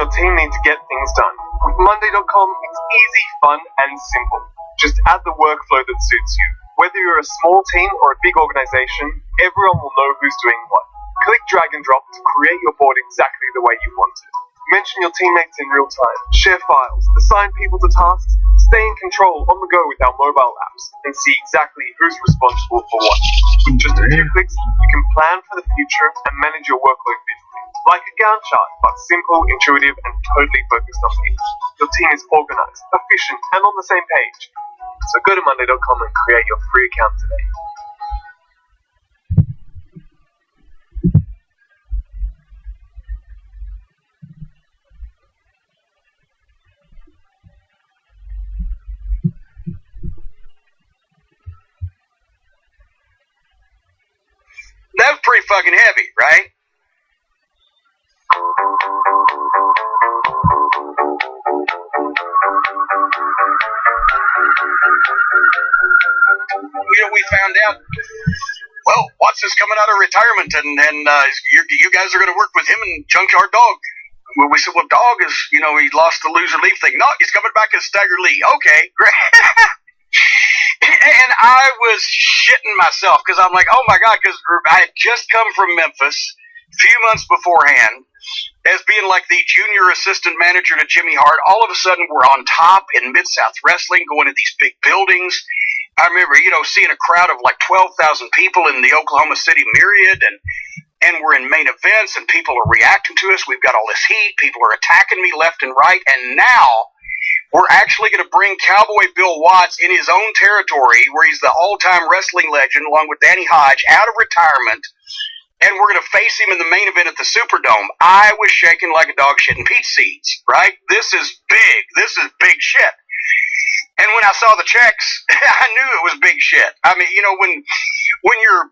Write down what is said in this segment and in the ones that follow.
your team need to get things done. With Monday.com, it's easy, fun, and simple. Just add the workflow that suits you. Whether you're a small team or a big organization, everyone will know who's doing what. Click drag and drop to create your board exactly the way you want it. Mention your teammates in real time, share files, assign people to tasks, stay in control on the go with our mobile apps, and see exactly who's responsible for what. With just a few clicks, you can plan for the future and manage your workload visually. Like a Gantt chart, but simple, intuitive, and totally focused on people. Your team is organized, efficient, and on the same page. So go to Monday.com and create your free account today. That was pretty fucking heavy, right? We found out, well, Watson's coming out of retirement, and you guys are going to work with him and Junkyard Dog. Well, we said, well, Dog is, he lost the loser leave thing. No, he's coming back as Stagger Lee. Okay, great. And I was shitting myself because I'm like, oh my God, because I had just come from Memphis a few months beforehand as being like the junior assistant manager to Jimmy Hart. All of a sudden, we're on top in Mid-South Wrestling, going to these big buildings. I remember, seeing a crowd of like 12,000 people in the Oklahoma City Myriad, and we're in main events, and people are reacting to us. We've got all this heat. People are attacking me left and right, and now we're actually going to bring Cowboy Bill Watts in his own territory, where he's the all-time wrestling legend, along with Danny Hodge, out of retirement, and we're going to face him in the main event at the Superdome. I was shaking like a dog shitting peach seeds, right? This is big. This is big shit. And when I saw the checks, I knew it was big shit. I mean, when you're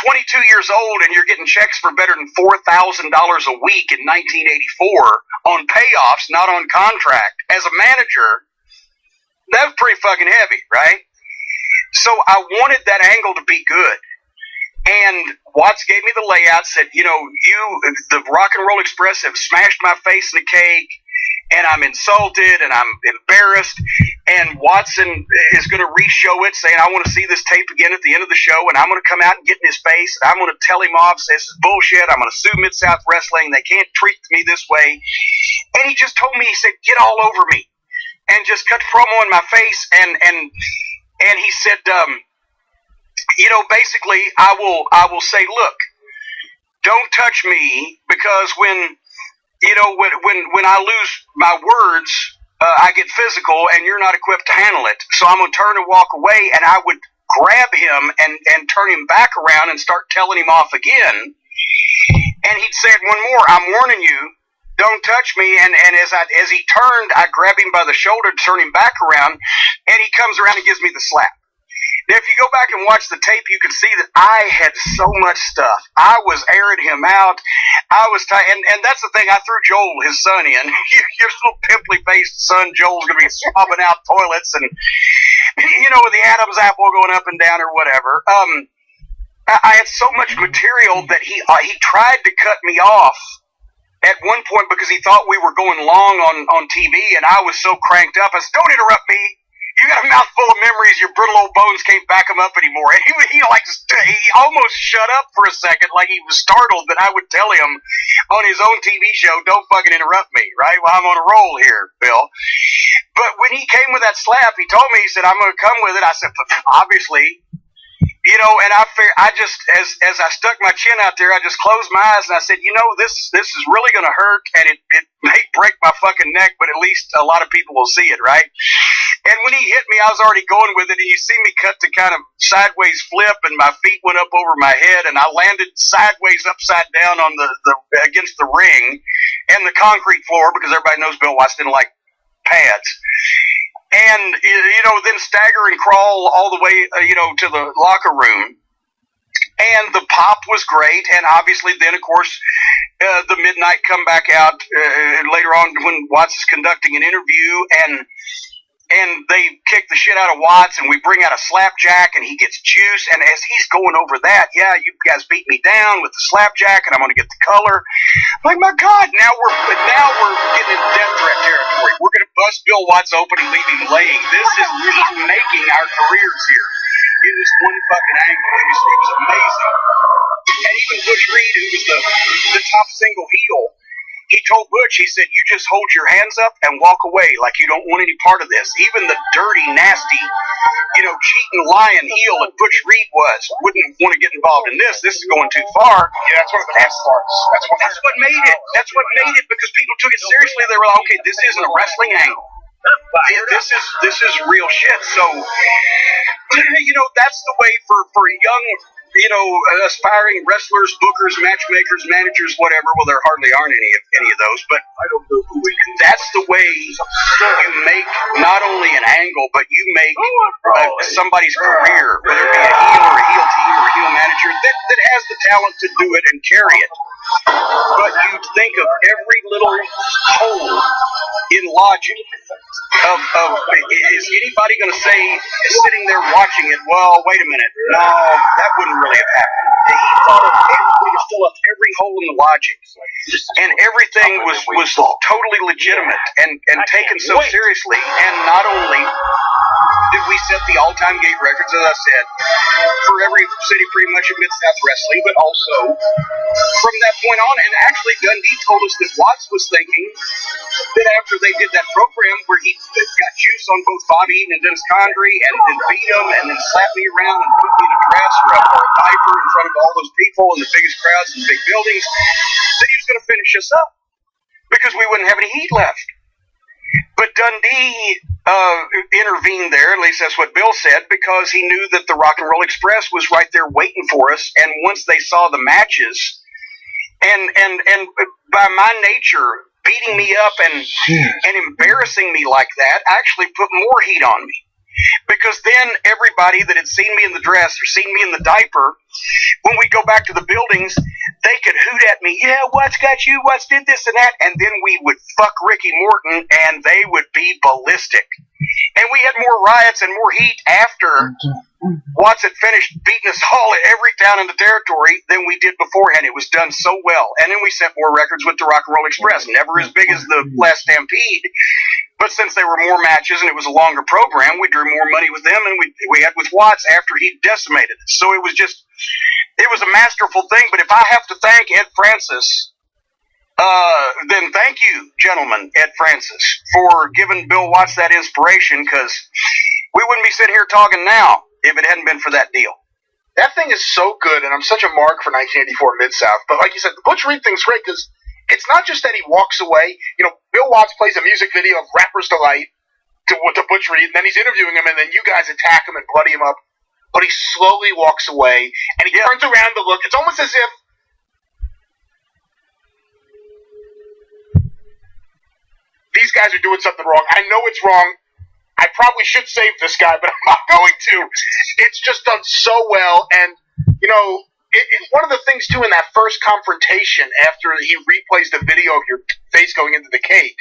22 years old and you're getting checks for better than $4,000 a week in 1984 on payoffs, not on contract, as a manager, that's pretty fucking heavy, right? So I wanted that angle to be good. And Watts gave me the layout, said, the Rock and Roll Express have smashed my face in a cake, and I'm insulted, and I'm embarrassed, and Watson is going to re-show it, saying, I want to see this tape again at the end of the show, and I'm going to come out and get in his face, and I'm going to tell him off, say, this is bullshit, I'm going to sue Mid-South Wrestling, they can't treat me this way. And he just told me, he said, get all over me, and just cut the promo in my face, and he said, basically, I will say, look, don't touch me, because when I lose my words, I get physical, and you're not equipped to handle it. So I'm going to turn and walk away, and I would grab him and turn him back around and start telling him off again. And he'd said, one more, I'm warning you, don't touch me. And as he turned, I grab him by the shoulder to turn him back around, and he comes around and gives me the slap. Now, if you go back and watch the tape, you can see that I had so much stuff. I was airing him out. I was and that's the thing. I threw Joel, his son, in. Your little pimply-faced son, Joel's going to be swabbing out toilets and, with the Adam's apple going up and down or whatever. I had so much material that he tried to cut me off at one point because he thought we were going long on TV, and I was so cranked up. I said, don't interrupt me. You got a mouthful of memories, your brittle old bones can't back them up anymore. And he almost shut up for a second, like he was startled that I would tell him on his own TV show, don't fucking interrupt me, right? Well, I'm on a roll here, Bill. But when he came with that slap, he told me, he said, I'm going to come with it. I said, obviously, and I just, as I stuck my chin out there, I just closed my eyes and I said, this is really going to hurt, and it may break my fucking neck, but at least a lot of people will see it, right? And when he hit me, I was already going with it, and you see me cut to kind of sideways flip, and my feet went up over my head, and I landed sideways upside down on the against the ring and the concrete floor, because everybody knows Bill Watts didn't like pads. And, then stagger and crawl all the way, to the locker room. And the pop was great, and obviously then, of course, the midnight come back out later on when Watts is conducting an interview, and and they kick the shit out of Watts, and we bring out a slapjack, and he gets juice. And as he's going over that, yeah, you guys beat me down with the slapjack, and I'm going to get the color. I'm like, my God, now we're getting into death threat territory. We're going to bust Bill Watts open and leave him laying. We're just making our careers here in this one fucking angle. It was amazing. And even Butch Reed, who was the top single heel, he told Butch, he said, you just hold your hands up and walk away like you don't want any part of this. Even the dirty, nasty, cheating, lying heel that Butch Reed wouldn't want to get involved in this. This is going too far. Yeah, that's one of the best parts. That's what made it. That's what made it, because people took it seriously. They were like, okay, this isn't a wrestling angle. This is real shit. So, that's the way for young, aspiring wrestlers, bookers, matchmakers, managers, whatever. Well, there hardly aren't any of those, but I don't know who we can. That's the way you make not only an angle, but you make somebody's career, whether it be a heel or a heel team or a heel manager that has the talent to do it and carry it. But you think of every little hole in logic of is anybody going to say, sitting there watching it, well, wait a minute, no, that wouldn't really have happened. He thought of everything to fill up every hole in the logic, and everything was totally legitimate and taken so seriously. And not only did we set the all-time gate records, as I said, for every city pretty much in Mid-South wrestling, but also from that point on, and actually Dundee told us that Watts was thinking that after they did that program where he got juice on both Bobby Eaton and Dennis Condrey and then beat him and then slapped me around and put me in a dress or a diaper in front of all those people in the biggest crowds in big buildings, that he was going to finish us up because we wouldn't have any heat left. But Dundee intervened there, at least that's what Bill said, because he knew that the Rock and Roll Express was right there waiting for us. And once they saw the matches, and by my nature, beating me up and embarrassing me like that actually put more heat on me. Because then everybody that had seen me in the dress or seen me in the diaper, when we go back to the buildings, they could hoot at me, yeah, Watts got you, Watts did this and that, and then we would fuck Ricky Morton, and they would be ballistic. And we had more riots and more heat after Watts had finished beating us all at every town in the territory than we did beforehand. It was done so well. And then we set more records with the Rock and Roll Express. Never as big as the last Stampede, but since there were more matches and it was a longer program, we drew more money with them than we had with Watts after he decimated it. So it was a masterful thing. But if I have to thank Ed Francis, then thank you, gentlemen, Ed Francis, for giving Bill Watts that inspiration, because we wouldn't be sitting here talking now if it hadn't been for that deal. That thing is so good, and I'm such a mark for 1984 Mid-South. But like you said, the Butch Reed thing's great, because it's not just that he walks away. Bill Watts plays a music video of Rapper's Delight to Butch Reed, and then he's interviewing him, and then you guys attack him and bloody him up. But he slowly walks away, and he turns around to look. It's almost as if these guys are doing something wrong. I know it's wrong. I probably should save this guy, but I'm not going to. It's just done so well, and, one of the things, too, in that first confrontation after he replays the video of your face going into the cake,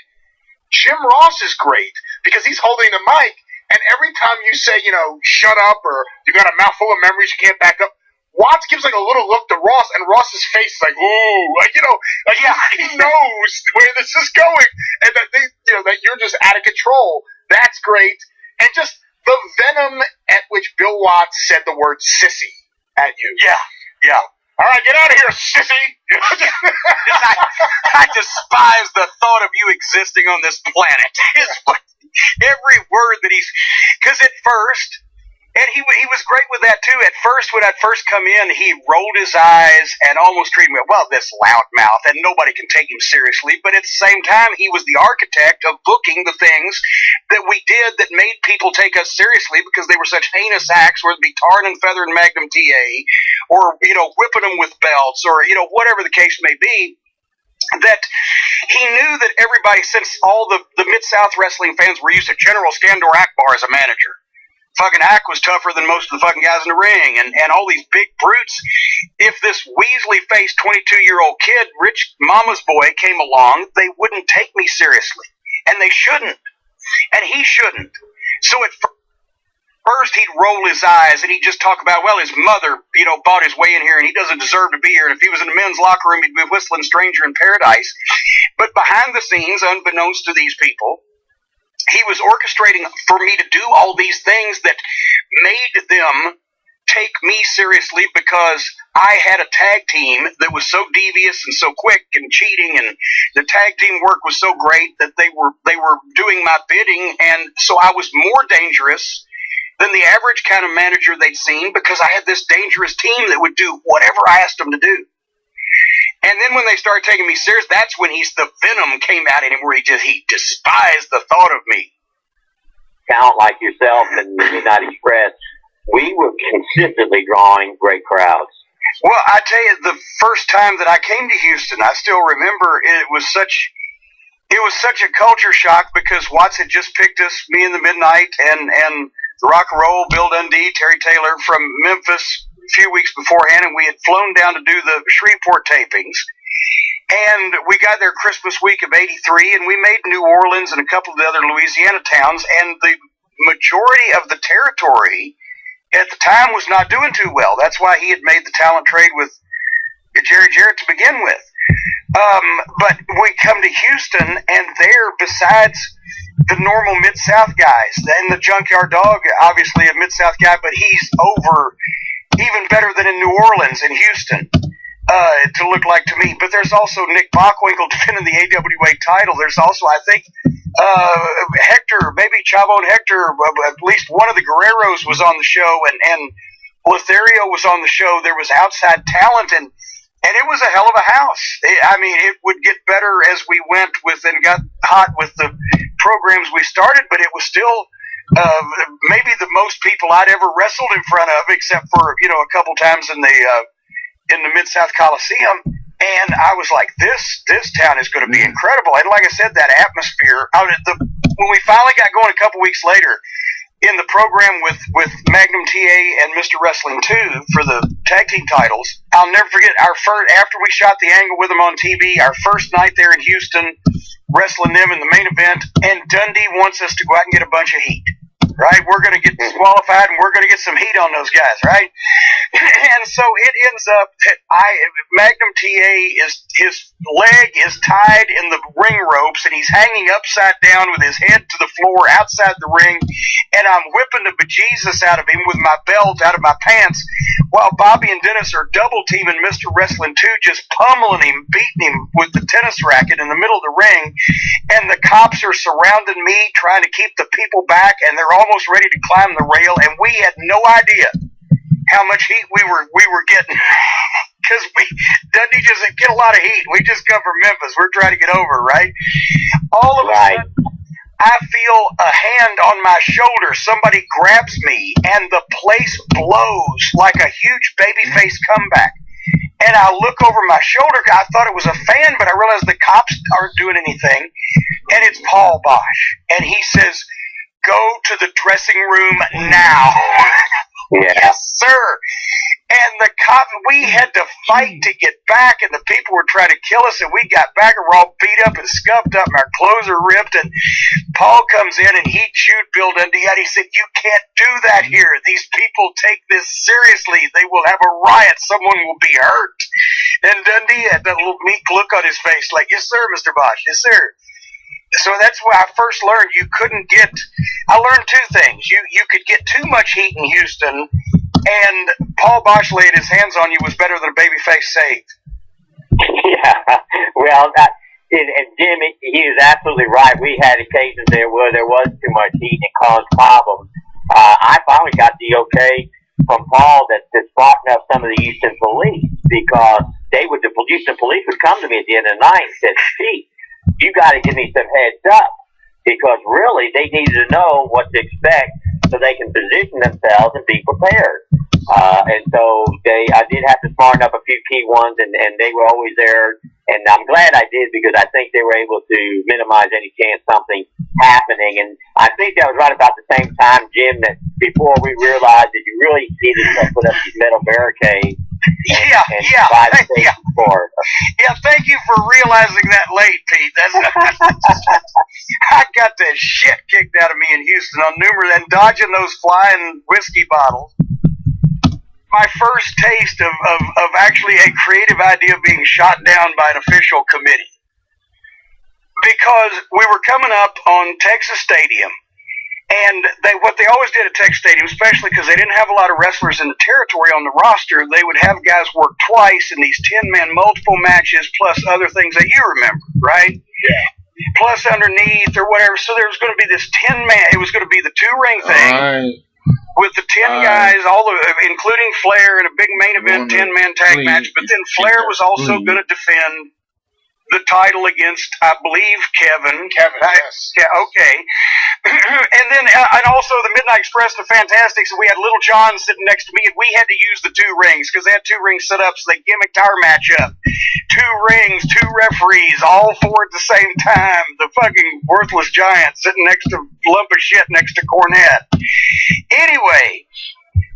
Jim Ross is great, because he's holding the mic, and every time you say, shut up, or you got a mouthful of memories you can't back up, Watts gives like a little look to Ross, and Ross's face is like, ooh, he knows where this is going, and that that you're just out of control. That's great, and just the venom at which Bill Watts said the word sissy at you. Yeah. All right, get out of here, sissy. I despise the thought of you existing on this planet. Every word that because at first. And he was great with that, too. At first, when I'd first come in, he rolled his eyes and almost treated me, well, this loudmouth, and nobody can take him seriously. But at the same time, he was the architect of booking the things that we did that made people take us seriously, because they were such heinous acts, whether it be tarring and feathering Magnum TA, or, whipping them with belts, or, whatever the case may be. That he knew that everybody, since all the Mid-South wrestling fans were used to General Skandor Akbar as a manager, fucking Ack was tougher than most of the fucking guys in the ring, and all these big brutes. If this Weasley-faced 22-year-old kid, rich mama's boy, came along, they wouldn't take me seriously. And they shouldn't. And he shouldn't. So at first he'd roll his eyes and he'd just talk about, well, his mother, bought his way in here and he doesn't deserve to be here. And if he was in the men's locker room, he'd be whistling Stranger in Paradise. But behind the scenes, unbeknownst to these people, he was orchestrating for me to do all these things that made them take me seriously, because I had a tag team that was so devious and so quick and cheating, and the tag team work was so great that they were doing my bidding, and so I was more dangerous than the average kind of manager they'd seen, because I had this dangerous team that would do whatever I asked them to do. And then when they started taking me serious, that's when the venom came out in him, where he despised the thought of me. Talent like yourself and the United Express, we were consistently drawing great crowds. Well, I tell you, the first time that I came to Houston, I still remember it was such a culture shock, because Watts had just picked us, me and the Midnight, and the Rock and Roll, Bill Dundee, Terry Taylor from Memphis a few weeks beforehand, and we had flown down to do the Shreveport tapings. And we got there Christmas week of '83, and we made New Orleans and a couple of the other Louisiana towns, and the majority of the territory at the time was not doing too well. That's why he had made the talent trade with Jerry Jarrett to begin with. But we come to Houston, and there, besides the normal Mid-South guys, and the Junkyard Dog, obviously a Mid-South guy, but he's over even better than in New Orleans and Houston, to look like to me. But there's also Nick Bockwinkel defending the AWA title. There's also, I think, Hector, maybe Chavo and Hector, at least one of the Guerreros was on the show, and Lothario was on the show. There was outside talent, and it was a hell of a house. It would get better as we went with and got hot with the programs we started, but it was still maybe the most people I'd ever wrestled in front of, except for a couple times in the Mid-South Coliseum. And I was like, this town is going to be incredible. And like I said, that atmosphere. When we finally got going a couple weeks later in the program with Magnum TA and Mr. Wrestling 2 for the tag team titles, I'll never forget after we shot the angle with them on TV, our first night there in Houston, wrestling them in the main event, and Dundee wants us to go out and get a bunch of heat. Right? We're going to get disqualified, and we're going to get some heat on those guys, right? And so it ends up that Magnum TA his leg is tied in the ring ropes, and he's hanging upside down with his head to the floor outside the ring, and I'm whipping the bejesus out of him with my belt out of my pants, while Bobby and Dennis are double teaming Mr. Wrestling 2, just pummeling him, beating him with the tennis racket in the middle of the ring, and the cops are surrounding me, trying to keep the people back, and they're almost ready to climb the rail, and we had no idea how much heat we were getting, because Dundee doesn't get a lot of heat. We just come from Memphis. We're trying to get over, right? All of a sudden, I feel a hand on my shoulder. Somebody grabs me, and the place blows like a huge babyface comeback. And I look over my shoulder. I thought it was a fan, but I realized the cops aren't doing anything. And it's Paul Bosch. And he says, "Go to the dressing room now." Yeah. Yes, sir. And the cop, we had to fight to get back, and the people were trying to kill us, and we got back, and we're all beat up and scuffed up, and our clothes are ripped, and Paul comes in, and he chewed Bill Dundee out. He said, "You can't do that here. These people take this seriously. They will have a riot. Someone will be hurt." And Dundee had that little meek look on his face, like, "Yes, sir, Mr. Bosch. Yes, sir." So that's where I first learned I learned two things. You could get too much heat in Houston, and Paul Bosch laid his hands on you was better than a babyface save. Yeah, well, and Jim, he is absolutely right. We had occasions there where there was too much heat and it caused problems. I finally got the okay from Paul to sparten up some of the Houston police, because the Houston police would come to me at the end of the night and said, "Pete, you got to give me some heads up," because really they needed to know what to expect so they can position themselves and be prepared. And so I did have to smarten up a few key ones, and they were always there. And I'm glad I did, because I think they were able to minimize any chance something happening. And I think that was right about the same time, Jim, that before we realized that you really needed to put up these metal barricades. Yeah. for. Yeah, thank you for realizing that late, Pete. I got the shit kicked out of me in Houston on numerous and dodging those flying whiskey bottles. My first taste of actually a creative idea being shot down by an official committee. Because we were coming up on Texas Stadium, and what they always did at Texas Stadium, especially because they didn't have a lot of wrestlers in the territory on the roster, they would have guys work twice in these 10-man multiple matches, plus other things that you remember, right? Yeah. Plus underneath or whatever. So there was going to be this 10-man. It was going to be the 2-ring thing. With the 10 guys, including Flair, in a big main event 10-man tag match. But then Flair was also going to defend the title against, I believe, Kevin. Yes. Yeah, okay. And then, and also the Midnight Express, the Fantastics, and we had Little John sitting next to me, and we had to use the 2 rings, because they had 2 rings set up, so they gimmicked our matchup. 2 rings, 2 referees, all 4 at the same time. The fucking worthless giant sitting next to lump of shit next to Cornette. Anyway,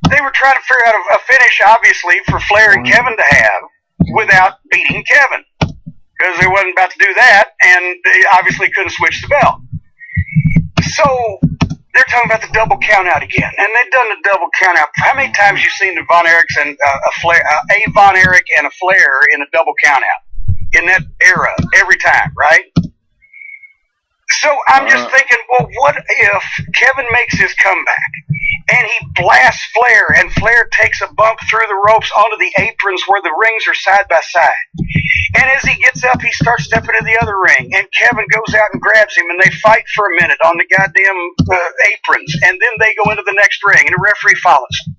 they were trying to figure out a finish, obviously, for Flair and Kevin to have without beating Kevin. Because they wasn't about to do that, and they obviously couldn't switch the belt. So they're talking about the double count out again, and they've done the double count out. How many times you seen the Von Erichs and a Von Erich and a Flair in a double count out in that era every time, right? So I'm just thinking, well, what if Kevin makes his comeback and he blasts Flair, and Flair takes a bump through the ropes onto the aprons where the rings are side by side. And as he gets up, he starts stepping into the other ring, and Kevin goes out and grabs him, and they fight for a minute on the goddamn aprons, and then they go into the next ring, and the referee follows him.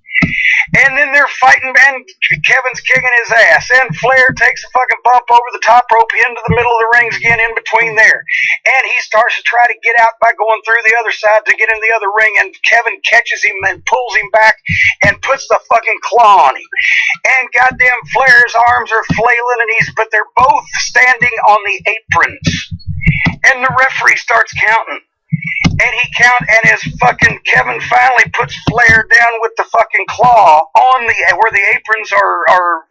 And then they're fighting, and Kevin's kicking his ass, and Flair takes a fucking bump over the top rope into the middle of the rings again, in between there. And he starts to try to get out by going through the other side to get into the other ring, and Kevin catches him and pulls him back and puts the fucking claw on him. And goddamn Flair's arms are flailing, but they're both standing on the aprons. And the referee starts counting. And he and as fucking Kevin finally puts Flair down with the fucking claw on where the aprons are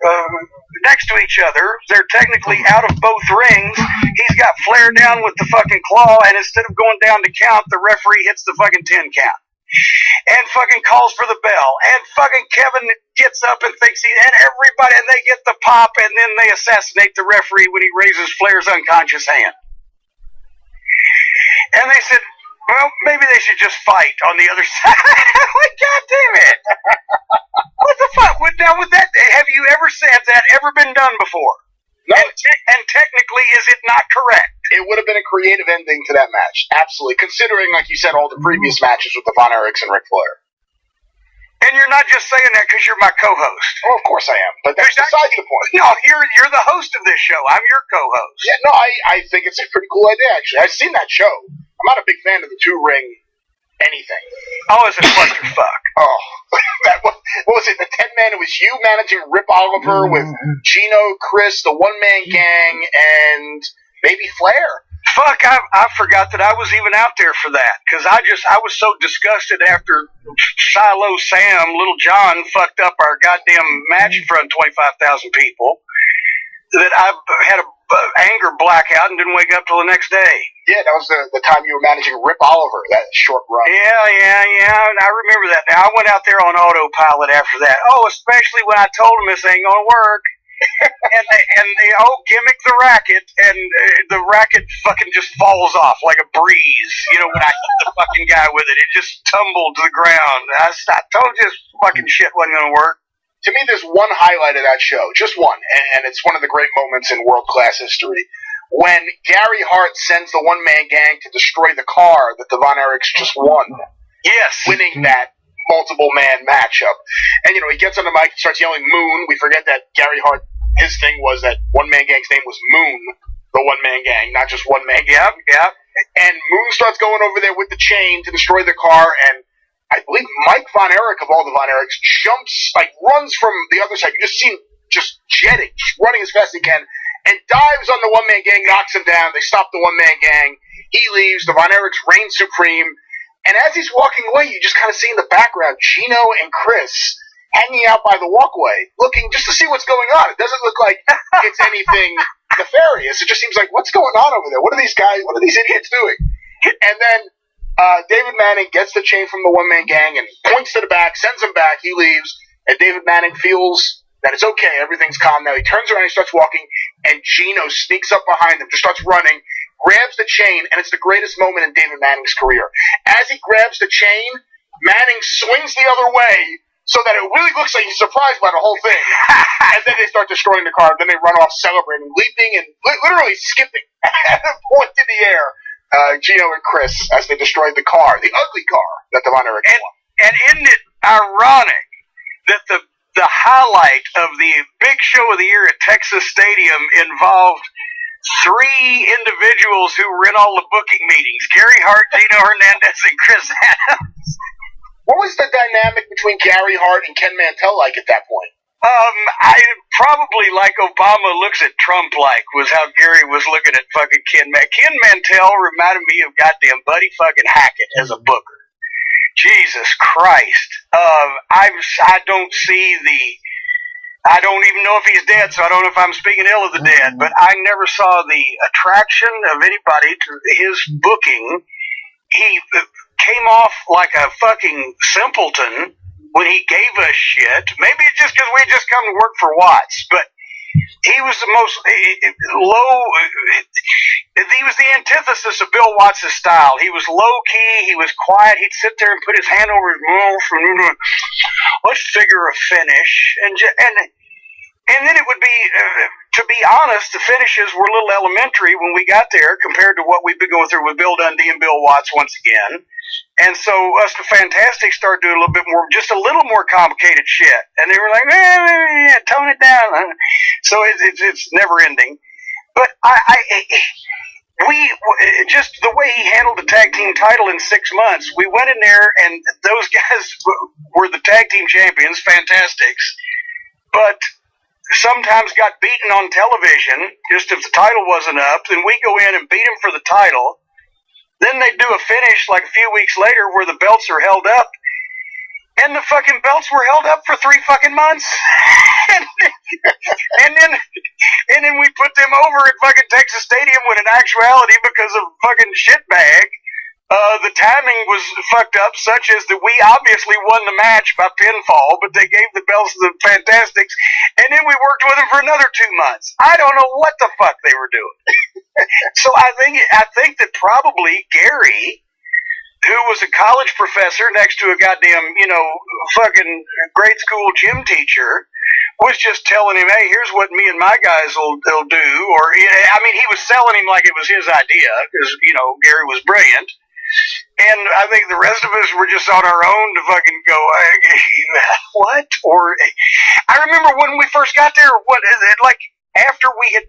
next to each other. They're technically out of both rings. He's got Flair down with the fucking claw, and instead of going down to count, the referee hits the fucking 10 count. And fucking calls for the bell. And fucking Kevin gets up and thinks and everybody, and they get the pop, and then they assassinate the referee when he raises Flair's unconscious hand. And they said, well, maybe they should just fight on the other side. Like, God damn it. What the fuck? Now, with that, have you ever said that ever been done before? No. And technically, is it not correct? It would have been a creative ending to that match. Absolutely. Considering, like you said, all the previous matches with the Von Erichs and Ric Flair. And you're not just saying that because you're my co-host. Well, of course I am. But that's besides the point. No, you're the host of this show. I'm your co-host. Yeah, no, I think it's a pretty cool idea, actually. I've seen that show. I'm not a big fan of the 2-ring anything. Oh, it's a clusterfuck. Oh, what was it? The 10-man, it was you managing Rip Oliver with Gino, Chris, the one-man gang, and maybe Flair. Fuck, I forgot that I was even out there for that, because I was so disgusted after Silo Sam, Little John, fucked up our goddamn match in front of 25,000 people that I had a anger blackout and didn't wake up till the next day. Yeah, that was the time you were managing Rip Oliver, that short run. Yeah, I remember that now. I went out there on autopilot after that. Oh, especially when I told him this ain't gonna work. and they gimmick the racket, and the racket fucking just falls off like a breeze. You know, when I hit the fucking guy with it, it just tumbled to the ground. I told you this fucking shit wasn't gonna work. To me, there's one highlight of that show, just one, and it's one of the great moments in world-class history, when Gary Hart sends the one-man gang to destroy the car that the Von Erichs just won. Yes. Winning that multiple-man matchup. And, you know, he gets on the mic and starts yelling Moon. We forget that Gary Hart, his thing was that one-man gang's name was Moon, the one-man gang, not just one-man gang. Yep. And Moon starts going over there with the chain to destroy the car, and I believe Mike Von Erich, of all the Von Erichs, runs from the other side. You just see him just jetting, just running as fast as he can, and dives on the one-man gang, knocks him down. They stop the one-man gang. He leaves. The Von Erichs reign supreme. And as he's walking away, you just kind of see in the background Gino and Chris hanging out by the walkway, looking just to see what's going on. It doesn't look like it's anything nefarious. It just seems like, what's going on over there? What are these idiots doing? And then David Manning gets the chain from the one-man gang and points to the back, sends him back. He leaves, and David Manning feels that it's okay. Everything's calm now. He turns around, he starts walking, and Gino sneaks up behind him, just starts running, grabs the chain, and it's the greatest moment in David Manning's career. As he grabs the chain, Manning swings the other way so that it really looks like he's surprised by the whole thing. And then they start destroying the car. Then they run off celebrating, leaping, and literally skipping at a point in the air. Gino and Chris as they destroyed the car, the ugly car that the Von Erich won. And isn't it ironic that the highlight of the big show of the year at Texas Stadium involved three individuals who were in all the booking meetings: Gary Hart, Gino Hernandez, and Chris Adams. What was the dynamic between Gary Hart and Ken Mantell like at that point? I probably, like Obama looks at Trump, like, was how Gary was looking at fucking Ken Mantell reminded me of goddamn Buddy fucking Hackett as a booker. Jesus Christ. I don't see I don't even know if he's dead, so I don't know if I'm speaking ill of the dead, but I never saw the attraction of anybody to his booking. He came off like a fucking simpleton when he gave us shit. Maybe it's just because we had just come to work for Watts, but he was the most low. He was the antithesis of Bill Watts' style. He was low key. He was quiet. He'd sit there and put his hand over his mouth. Let's figure a finish, and then it would be. To be honest, the finishes were a little elementary when we got there compared to what we've been going through with Bill Dundee and Bill Watts once again. And so us, the Fantastics, started doing a little bit more, just a little more complicated shit. And they were like, tone it down. So it's never ending. But we just the way he handled the tag team title in 6 months, we went in there and those guys were the tag team champions, Fantastics, but sometimes got beaten on television, just if the title wasn't up, then we go in and beat them for the title. Then they do a finish like a few weeks later where the belts are held up, and the fucking belts were held up for 3 fucking months. and then we put them over at fucking Texas Stadium when in actuality, because of fucking shitbag, the timing was fucked up, such as that we obviously won the match by pinfall, but they gave the belts to the Fantastics, and then we worked with them for another 2 months. I don't know what the fuck they were doing. So I think that probably Gary, who was a college professor next to a goddamn, fucking grade school gym teacher, was just telling him, hey, here's what me and my guys will do. Or, I mean, he was selling him like it was his idea, because, Gary was brilliant. And I think the rest of us were just on our own to fucking go, what? Or, I remember when we first got there, after we had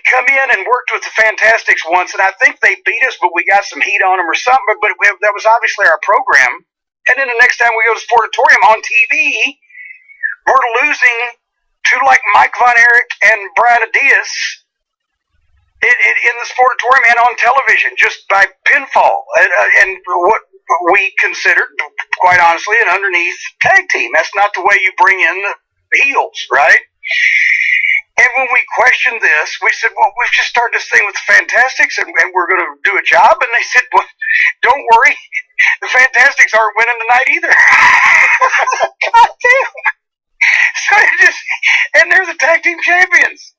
come in and worked with the Fantastics once, and I think they beat us, but we got some heat on them or something, but that was obviously our program. And then the next time we go to the Sportatorium on TV, we're losing to, like, Mike Von Erich and Brian Adias in the Sportatorium and on television, just by pinfall. And what we considered, quite honestly, an underneath tag team. That's not the way you bring in the heels, right? And when we questioned this, we said, well, we've just started this thing with the Fantastics, and we're going to do a job. And they said, well, don't worry, the Fantastics aren't winning tonight either. God damn. So and they're the tag team champions.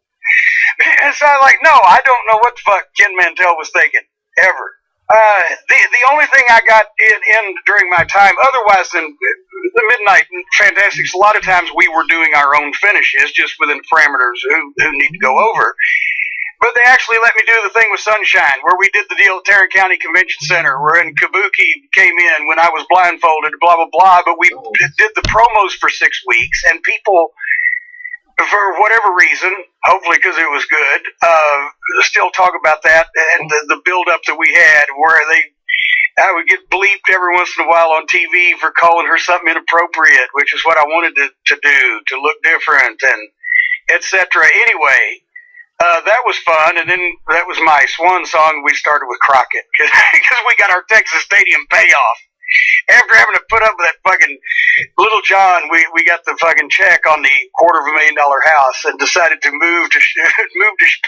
And so I'm like, no, I don't know what the fuck Ken Mantell was thinking, ever. The only thing I got in during my time, otherwise than the Midnight Fantastics, a lot of times we were doing our own finishes just within parameters who need to go over. But they actually let me do the thing with Sunshine, where we did the deal at Tarrant County Convention Center, wherein Kabuki came in when I was blindfolded, blah, blah, blah. But we did the promos for 6 weeks, and people, for whatever reason, hopefully because it was good, still talk about that and the build-up that we had, where I would get bleeped every once in a while on TV for calling her something inappropriate, which is what I wanted to do, to look different, and etc. Anyway, that was fun, and then that was my swan song. We started with Crockett, because we got our Texas Stadium payoff. After having to put up with that fucking Little John, we got the fucking check on the $250,000 house and decided to move to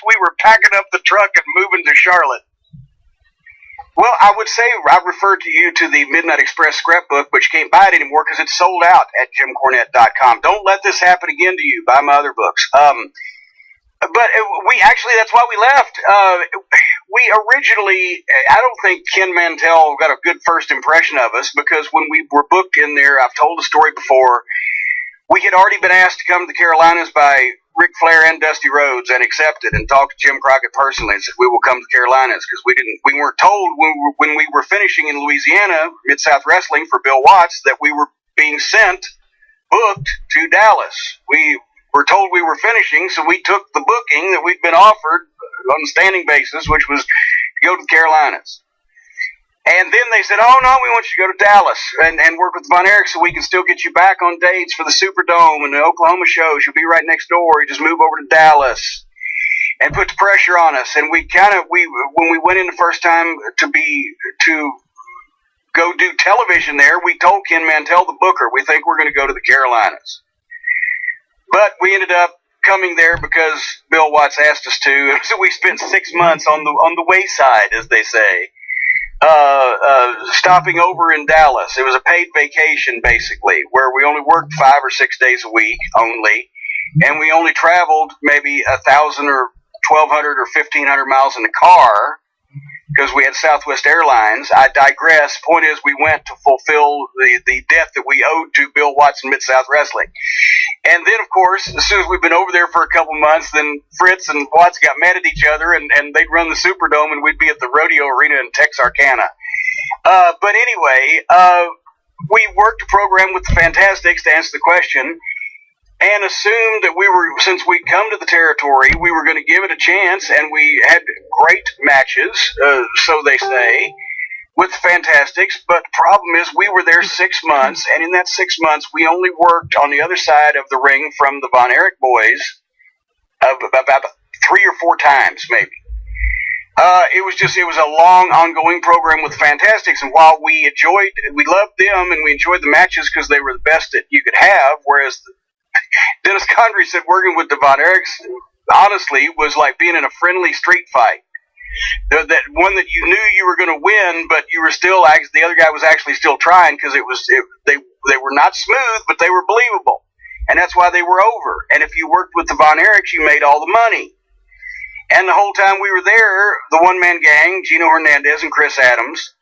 we were packing up the truck and moving to Charlotte. Well, I would say I referred to you to the Midnight Express scrapbook, but you can't buy it anymore because it's sold out at JimCornette.com. Don't let this happen again to you. Buy my other books. But we actually, that's why we left. We originally, I don't think Ken Mantell got a good first impression of us because when we were booked in there, I've told the story before, we had already been asked to come to the Carolinas by Ric Flair and Dusty Rhodes and accepted and talked to Jim Crockett personally and said, we will come to the Carolinas because we weren't told when we were finishing in Louisiana, Mid-South Wrestling for Bill Watts, that we were being booked to Dallas. We were told we were finishing, so we took the booking that we'd been offered on a standing basis, which was to go to the Carolinas. And then they said, oh, no, we want you to go to Dallas and work with Von Erich so we can still get you back on dates for the Superdome and the Oklahoma shows. You'll be right next door. You just move over to Dallas and put the pressure on us. And when we went in the first time to go do television there, we told Ken Mantell, the booker, we think we're going to go to the Carolinas. But we ended up coming there because Bill Watts asked us to. So we spent 6 months on the wayside, as they say, stopping over in Dallas. It was a paid vacation, basically, where we only worked 5 or 6 days a week only, and we only traveled maybe 1,000 or 1,200 or 1,500 miles in the car because we had Southwest Airlines. I digress. Point is, we went to fulfill the debt that we owed to Bill Watts and Mid-South Wrestling. And then, of course, as soon as we'd been over there for a couple months, then Fritz and Watts got mad at each other, and they'd run the Superdome, and we'd be at the rodeo arena in Texarkana. But anyway, we worked a program with the Fantastics to answer the question, and assumed that since we'd come to the territory, we were going to give it a chance, and we had great matches, so they say, with Fantastics. But the problem is we were there 6 months, and in that 6 months, we only worked on the other side of the ring from the Von Erich boys about 3 or 4 times, maybe. It was a long, ongoing program with Fantastics, and while we loved them, and we enjoyed the matches because they were the best that you could have, whereas Dennis Condrey said working with the Von Erichs, honestly, was like being in a friendly street fight. That one that you knew you were going to win, but you were still, the other guy was actually still trying because they were not smooth, but they were believable. And that's why they were over. And if you worked with the Von Erichs, you made all the money. And the whole time we were there, the one-man gang, Gino Hernandez and Chris Adams,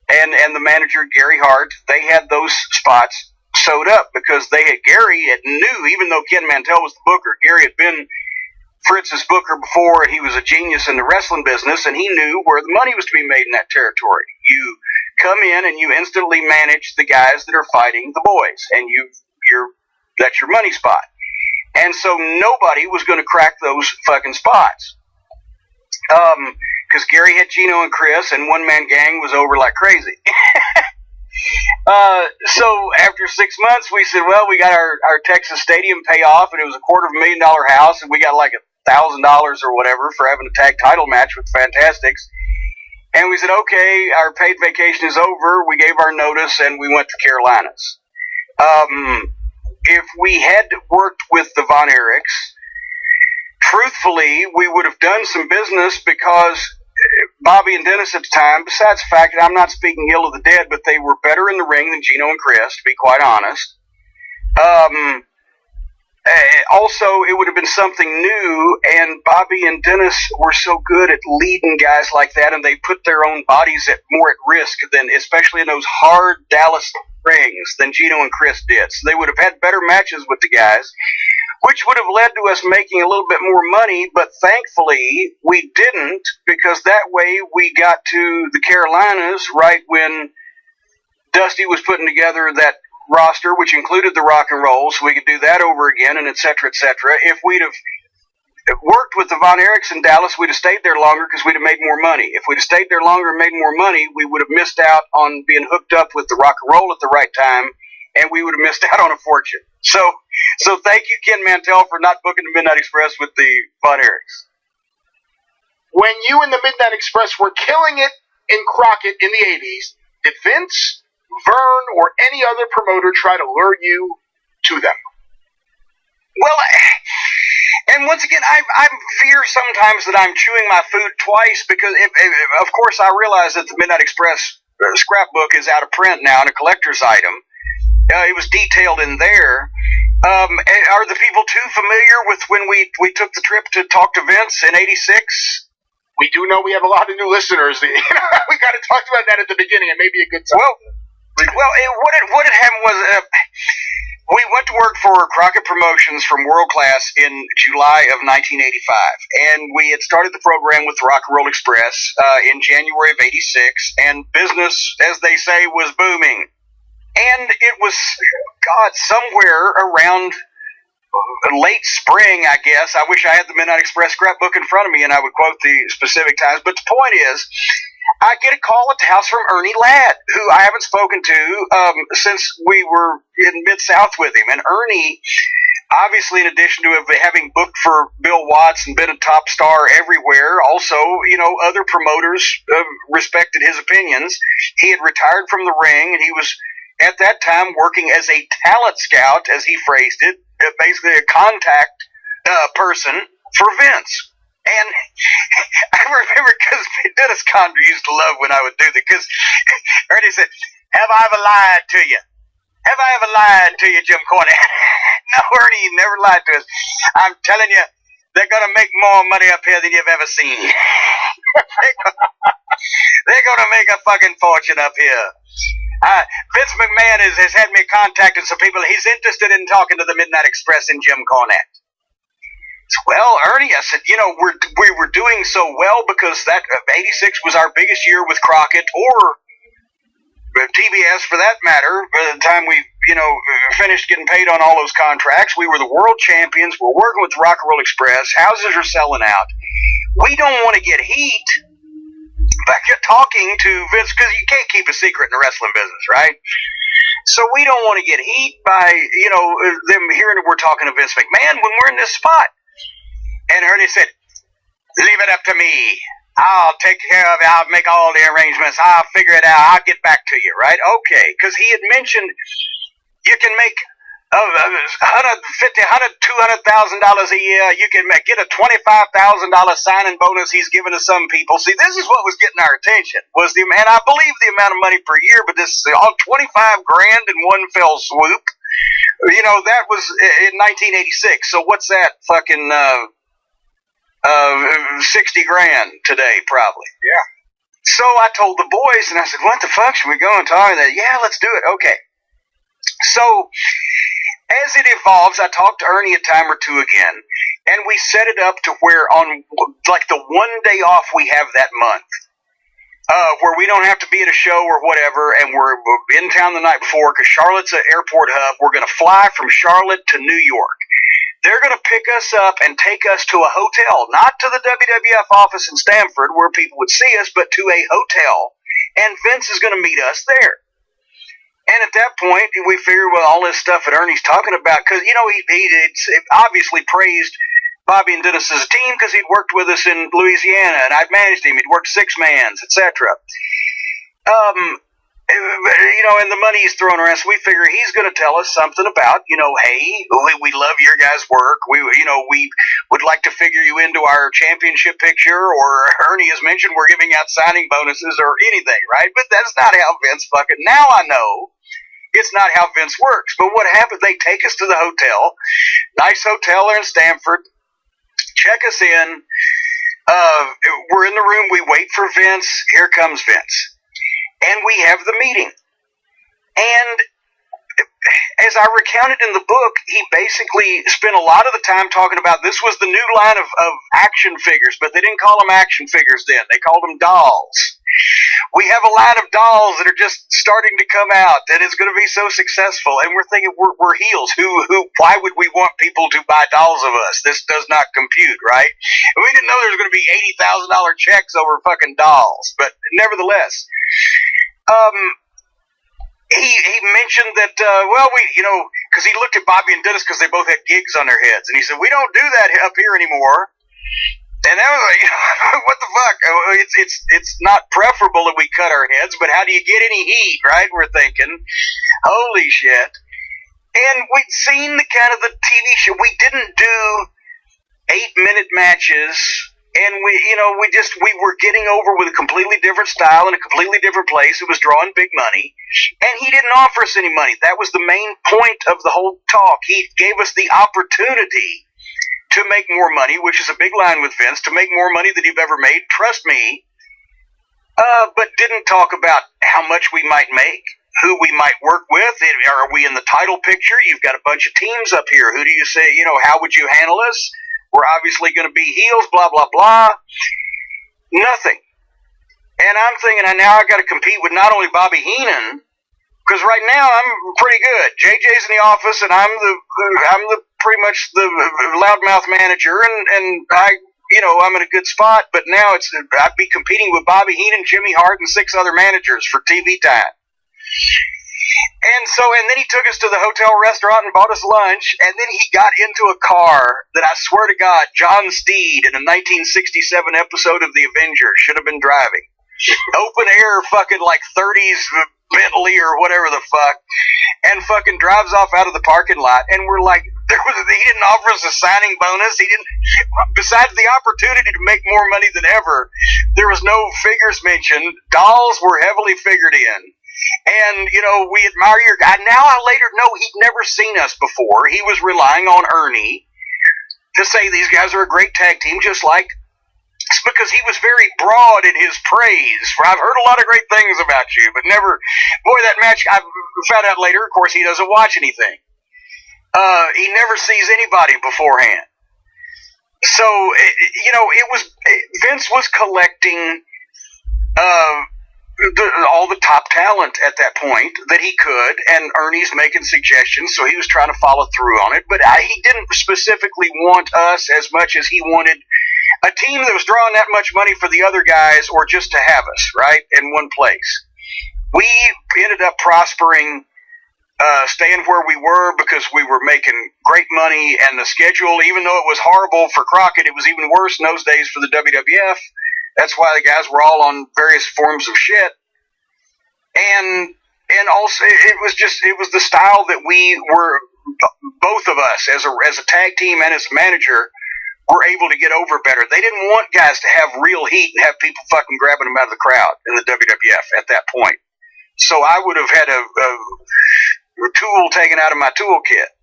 and the manager, Gary Hart, they had those spots sewed up because Gary knew, even though Ken Mantell was the booker, Gary had been Fritz's booker before, and he was a genius in the wrestling business, and he knew where the money was to be made in that territory. You come in and you instantly manage the guys that are fighting the boys, and that's your money spot. And so nobody was going to crack those fucking spots. Because Gary had Gino and Chris, and one-man gang was over like crazy. So after 6 months, we said, well, we got our Texas Stadium payoff, and it was $250,000 house, and we got like $1,000 or whatever for having a tag title match with Fantastics. And we said, okay, our paid vacation is over. We gave our notice, and we went to Carolinas. If we had worked with the Von Erichs, truthfully, we would have done some business because Bobby and Dennis at the time, besides the fact that I'm not speaking ill of the dead, but they were better in the ring than Gino and Chris, to be quite honest. Also, it would have been something new, and Bobby and Dennis were so good at leading guys like that, and they put their own bodies more at risk than, especially in those hard Dallas rings, than Gino and Chris did. So they would have had better matches with the guys, which would have led to us making a little bit more money, but thankfully we didn't, because that way we got to the Carolinas right when Dusty was putting together that roster, which included the Rock and Roll, so we could do that over again, and et cetera, et cetera. If we'd have worked with the Von Erichs in Dallas, we'd have stayed there longer because we'd have made more money. If we'd have stayed there longer and made more money, we would have missed out on being hooked up with the Rock and Roll at the right time, and we would have missed out on a fortune. So thank you, Ken Mantell, for not booking the Midnight Express with the Von Erichs. When you and the Midnight Express were killing it in Crockett in the 80s, did Vince Vern or any other promoter try to lure you to them? Well, and once again, I fear sometimes that I'm chewing my food twice because, of course, I realize that the Midnight Express scrapbook is out of print now and a collector's item. It was detailed in there. Are the people too familiar with when we took the trip to talk to Vince in '86? We do know we have a lot of new listeners. We kind of talked about that at the beginning. It may be a good time. What had happened was we went to work for Crockett Promotions from World Class in July of 1985, and we had started the program with the Rock and Roll Express in January of '86, and business, as they say, was booming. And it was, somewhere around late spring, I guess. I wish I had the Midnight Express scrapbook in front of me and I would quote the specific times. But the point is, I get a call at the house from Ernie Ladd, who I haven't spoken to since we were in Mid-South with him. And Ernie, obviously, in addition to having booked for Bill Watts and been a top star everywhere, also, other promoters respected his opinions. He had retired from the ring, and he was, at that time, working as a talent scout, as he phrased it, basically a contact person for Vince. And I remember because Dennis Condor used to love when I would do that, because Ernie said, "Have I ever lied to you? Have I ever lied to you, Jim Cornette?" No, Ernie, you never lied to us. I'm telling you, they're going to make more money up here than you've ever seen. They're going to make a fucking fortune up here. Vince McMahon has had me contacting some people. He's interested in talking to the Midnight Express and Jim Cornette. Well, Ernie, I said, we were doing so well because that '86 was our biggest year with Crockett, or TBS for that matter. By the time we, finished getting paid on all those contracts, we were the world champions. We're working with Rock and Roll Express. Houses are selling out. We don't want to get heat by talking to Vince, because you can't keep a secret in the wrestling business, right? So we don't want to get heat by, them hearing that we're talking to Vince McMahon when we're in this spot. And Ernie said, "Leave it up to me. I'll take care of it. I'll make all the arrangements. I'll figure it out. I'll get back to you," right? Okay, because he had mentioned you can make $150,000, $200,000 a year. You can get a $25,000 signing bonus he's given to some people. See, this is what was getting our attention. And I believe the amount of money per year, but this is all $25,000 in one fell swoop. That was in 1986. So what's that? Fucking 60 grand today, probably. Yeah. So I told the boys, and I said, "What the fuck, should we go and talk?" And they, "Yeah, let's do it." Okay. So as it evolves, I talked to Ernie a time or two again, and we set it up to where on like the one day off we have that month, where we don't have to be at a show or whatever, and we're in town the night before, because Charlotte's an airport hub. We're going to fly from Charlotte to New York. They're going to pick us up and take us to a hotel, not to the WWF office in Stamford where people would see us, but to a hotel, and Vince is going to meet us there. And at that point, we figured, well, all this stuff that Ernie's talking about, because, he obviously praised Bobby and Dennis as a team because he'd worked with us in Louisiana, and I'd managed him. He'd worked six-mans, etc. And the money he's throwing around, so we figure he's going to tell us something about, hey, we love your guys' work. We would like to figure you into our championship picture, or Ernie has mentioned we're giving out signing bonuses or anything, right? But that's not how Vince now I know it's not how Vince works. But what happened, they take us to the hotel, nice hotel there in Stamford, check us in, we're in the room, we wait for Vince, here comes Vince. And we have the meeting. And as I recounted in the book, he basically spent a lot of the time talking about this was the new line of action figures, but they didn't call them action figures then. They called them dolls. We have a line of dolls that are just starting to come out that is going to be so successful, and we're thinking we're heels. Why would we want people to buy dolls of us? This does not compute, right? And we didn't know there was going to be $80,000 checks over fucking dolls, but nevertheless. He mentioned that, because he looked at Bobby and Dennis because they both had gigs on their heads, and he said, "We don't do that up here anymore." And that was like, what the fuck? It's not preferable that we cut our heads, but how do you get any heat, right? We're thinking, holy shit. And we'd seen the kind of the TV show. We didn't do 8-minute matches, and we were getting over with a completely different style in a completely different place. It was drawing big money, and he didn't offer us any money. That was the main point of the whole talk. He gave us the opportunity to make more money, which is a big line with Vince, to make more money than you've ever made, trust me, but didn't talk about how much we might make, who we might work with. Are we in the title picture? You've got a bunch of teams up here. Who do you say, how would you handle us? We're obviously going to be heels, blah, blah, blah. Nothing. And I'm thinking, now I got to compete with not only Bobby Heenan, because right now I'm pretty good. JJ's in the office, and I'm the pretty much the loudmouth manager, and I'm in a good spot. But now I'd be competing with Bobby Heenan, Jimmy Hart, and 6 other managers for TV time. And then he took us to the hotel restaurant and bought us lunch, and then he got into a car that I swear to God, John Steed in a 1967 episode of The Avengers should have been driving. Open air fucking like 30s Bentley or whatever the fuck, and fucking drives off out of the parking lot, and we're like, he didn't offer us a signing bonus. He didn't, besides the opportunity to make more money than ever, there was no figures mentioned. Dolls were heavily figured in. And, we admire your guy. Now I later know he'd never seen us before. He was relying on Ernie to say these guys are a great tag team, just like, because he was very broad in his praise. I've heard a lot of great things about you, but never, boy, that match, I found out later, of course, he doesn't watch anything. He never sees anybody beforehand. So, Vince was collecting, all the top talent at that point that he could, and Ernie's making suggestions, so he was trying to follow through on it, but he didn't specifically want us as much as he wanted a team that was drawing that much money for the other guys, or just to have us, right, in one place. We ended up prospering, staying where we were, because we were making great money, and the schedule, even though it was horrible for Crockett, it was even worse in those days for the WWF. That's why the guys were all on various forms of shit. And also, it was the style that we were, both of us, as a tag team and as a manager, were able to get over better. They didn't want guys to have real heat and have people fucking grabbing them out of the crowd in the WWF at that point. So I would have had a tool taken out of my toolkit.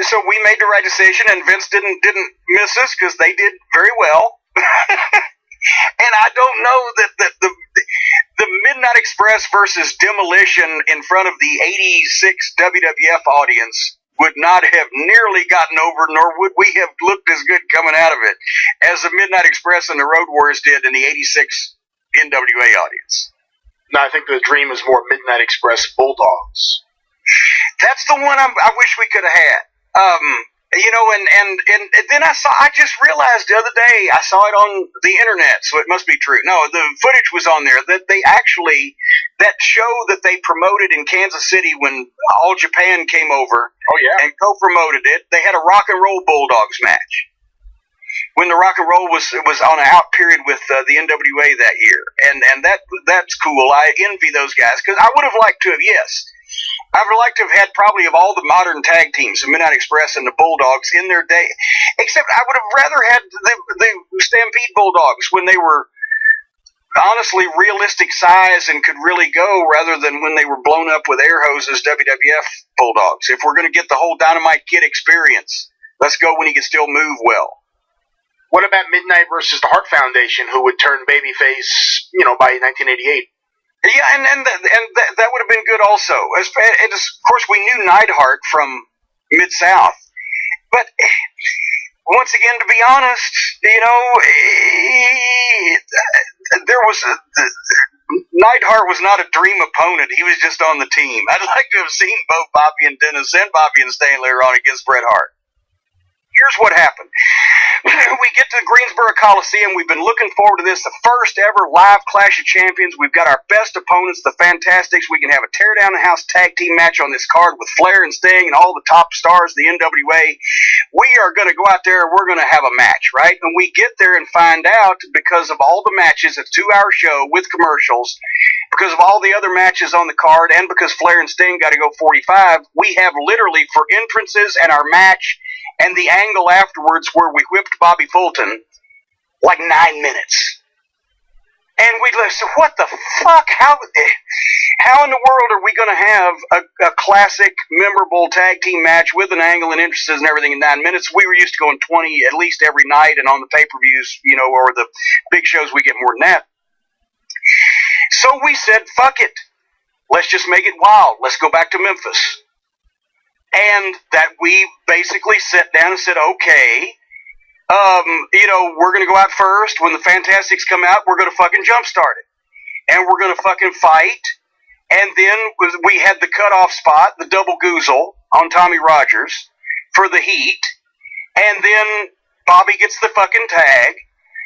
So we made the right decision, and Vince didn't miss us, because they did very well. And I don't know that the Midnight Express versus Demolition in front of the 86 WWF audience would not have nearly gotten over, nor would we have looked as good coming out of it as the Midnight Express and the Road Warriors did in the 86 NWA audience. No, I think the dream is more Midnight Express Bulldogs. That's the one I wish we could have had. And then I just realized the other day, I saw it on the internet, so it must be true. No, the footage was on there that they actually, that show that they promoted in Kansas City when All Japan came over, and co-promoted it, they had a Rock and Roll Bulldogs match. When the Rock and Roll was on an out period with the NWA that year. And that's cool. I envy those guys, because I would have liked to have, I would like to have had probably of all the modern tag teams, the Midnight Express and the Bulldogs in their day, except I would have rather had the Stampede Bulldogs when they were honestly realistic size and could really go, rather than when they were blown up with air hoses WWF Bulldogs. If we're going to get the whole Dynamite Kid experience, let's go when he can still move well. What about Midnight versus the Hart Foundation, who would turn babyface, by 1988? Yeah, and that would have been good also. Of course, we knew Neidhart from Mid-South. But once again, to be honest, Neidhart was not a dream opponent. He was just on the team. I'd like to have seen both Bobby and Dennis and Bobby and Stan later on against Bret Hart. Here's what happened. we get to the Greensboro Coliseum. We've been looking forward to this, the first ever live Clash of Champions. We've got our best opponents, the Fantastics. We can have a tear down the house tag team match on this card with Flair and Sting and all the top stars of the NWA. We are going to go out there and we're going to have a match, right? And we get there and find out, because of all the matches, a 2-hour show with commercials, because of all the other matches on the card, and because Flair and Sting got to go 45, we have literally, for entrances and our match and the angle afterwards where we whipped Bobby Fulton, like 9 minutes. And we said, what the fuck? How in the world are we going to have a classic, memorable tag team match with an angle and entrances and everything in 9 minutes? We were used to going 20 at least every night, and on the pay-per-views, or the big shows, we get more than that. So we said, fuck it. Let's just make it wild. Let's go back to Memphis. And that we basically sat down and said, okay, we're going to go out first. When the Fantastics come out, we're going to fucking jumpstart it. And we're going to fucking fight. And then we had the cutoff spot, the double goozle on Tommy Rogers for the heat. And then Bobby gets the fucking tag.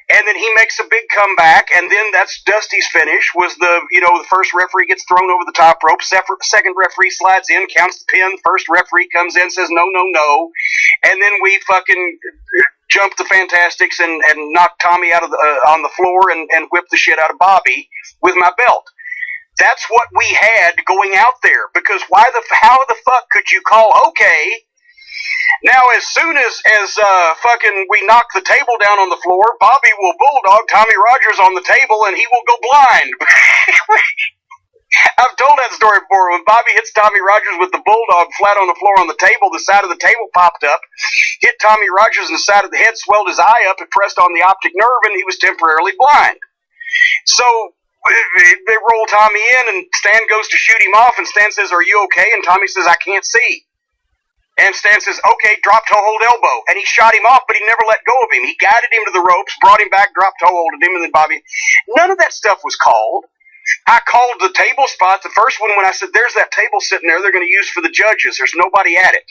And then he makes a big comeback, and then that's Dusty's finish, was the first referee gets thrown over the top rope, second referee slides in, counts the pin, first referee comes in, says no, no, no, and then we fucking jump the Fantastics and knock Tommy out of on the floor and whip the shit out of Bobby with my belt. That's what we had going out there, because how the fuck could you call okay? Now, as soon as fucking we knock the table down on the floor, Bobby will bulldog Tommy Rogers on the table, and he will go blind. I've told that story before. When Bobby hits Tommy Rogers with the bulldog flat on the floor on the table, the side of the table popped up, hit Tommy Rogers in the side of the head, swelled his eye up, it pressed on the optic nerve, and he was temporarily blind. So they roll Tommy in, and Stan goes to shoot him off, and Stan says, "Are you okay?" And Tommy says, "I can't see." And Stan says, "Okay, drop toe hold elbow." And he shot him off, but he never let go of him. He guided him to the ropes, brought him back, drop toe holded him, and then Bobby. None of that stuff was called. I called the table spot, the first one, when I said, "There's that table sitting there they're going to use for the judges. There's nobody at it."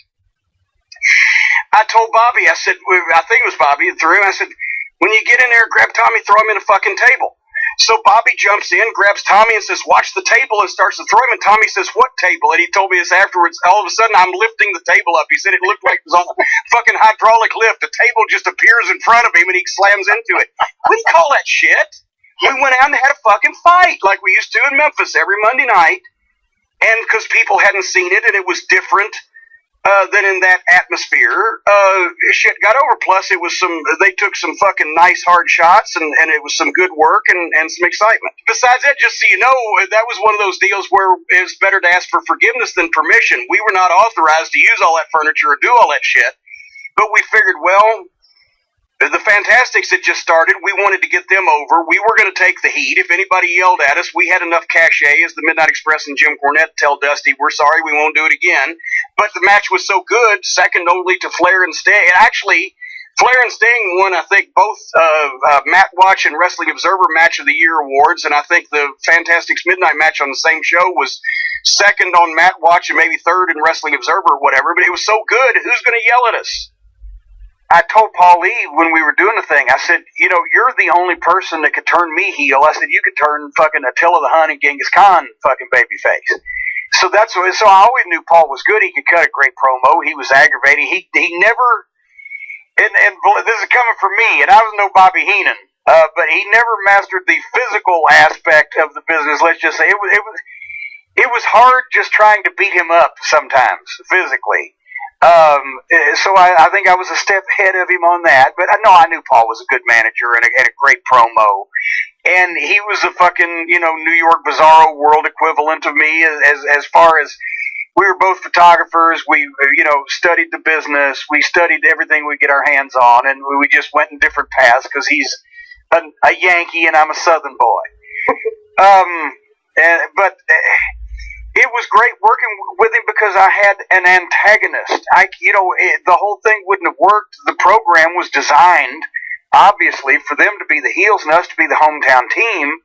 I told Bobby, I said, I think it was Bobby that threw him, I said, "When you get in there, grab Tommy, throw him in a fucking table." So Bobby jumps in, grabs Tommy, and says, "Watch the table," and starts to throw him. And Tommy says, "What table?" And he told me this afterwards. All of a sudden, I'm lifting the table up. He said it looked like it was on a fucking hydraulic lift. The table just appears in front of him, and he slams into it. We didn't call that shit. We went out and had a fucking fight like we used to in Memphis every Monday night. And because people hadn't seen it, and it was different than in that atmosphere, shit got over. Plus, they took some fucking nice hard shots, and it was some good work and some excitement. Besides that, just so you know, that was one of those deals where it's better to ask for forgiveness than permission. We were not authorized to use all that furniture or do all that shit, but we figured, well, the Fantastics had just started. We wanted to get them over. We were going to take the heat. If anybody yelled at us, we had enough cachet as the Midnight Express and Jim Cornette tell Dusty, "We're sorry, we won't do it again." But the match was so good, second only to Flair and Sting. And actually, Flair and Sting won, I think, both Matt Watch and Wrestling Observer Match of the Year awards. And I think the Fantastics Midnight match on the same show was second on Matt Watch and maybe third in Wrestling Observer or whatever. But it was so good, who's going to yell at us? I told Paul Lee when we were doing the thing, I said, "You're the only person that could turn me heel." I said, "You could turn fucking Attila the Hun and Genghis Khan fucking babyface." So so I always knew Paul was good. He could cut a great promo. He was aggravating. He never, and this is coming from me, and I was no Bobby Heenan, but he never mastered the physical aspect of the business. Let's just say it was hard just trying to beat him up sometimes physically. So I think I was a step ahead of him on that, but I knew Paul was a good manager and a great promo, and he was a fucking, New York Bizarro world equivalent of me as far as we were both photographers. We, studied the business. We studied everything we get our hands on, and we just went in different paths because he's a Yankee and I'm a Southern boy. But it was great working with him because I had an antagonist. The whole thing wouldn't have worked. The program was designed, obviously, for them to be the heels and us to be the hometown team,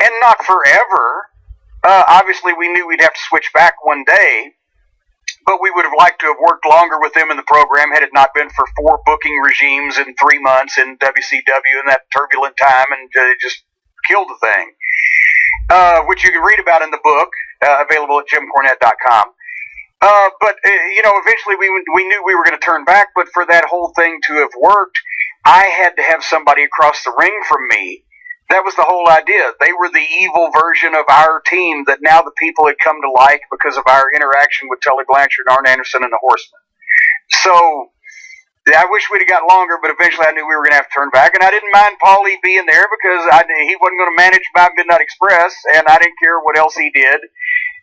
and not forever. Obviously, we knew we'd have to switch back one day, but we would have liked to have worked longer with them in the program had it not been for 4 booking regimes in 3 months in WCW in that turbulent time, and it just killed the thing, which you can read about in the book, available at JimCornette.com. But eventually we knew we were going to turn back, but for that whole thing to have worked, I had to have somebody across the ring from me. That was the whole idea. They were the evil version of our team that now the people had come to like because of our interaction with Tully Blanchard, Arn Anderson, and the Horsemen. So I wish we'd have got longer, but eventually I knew we were going to have to turn back, and I didn't mind Paulie being there because he wasn't going to manage my Midnight Express, and I didn't care what else he did.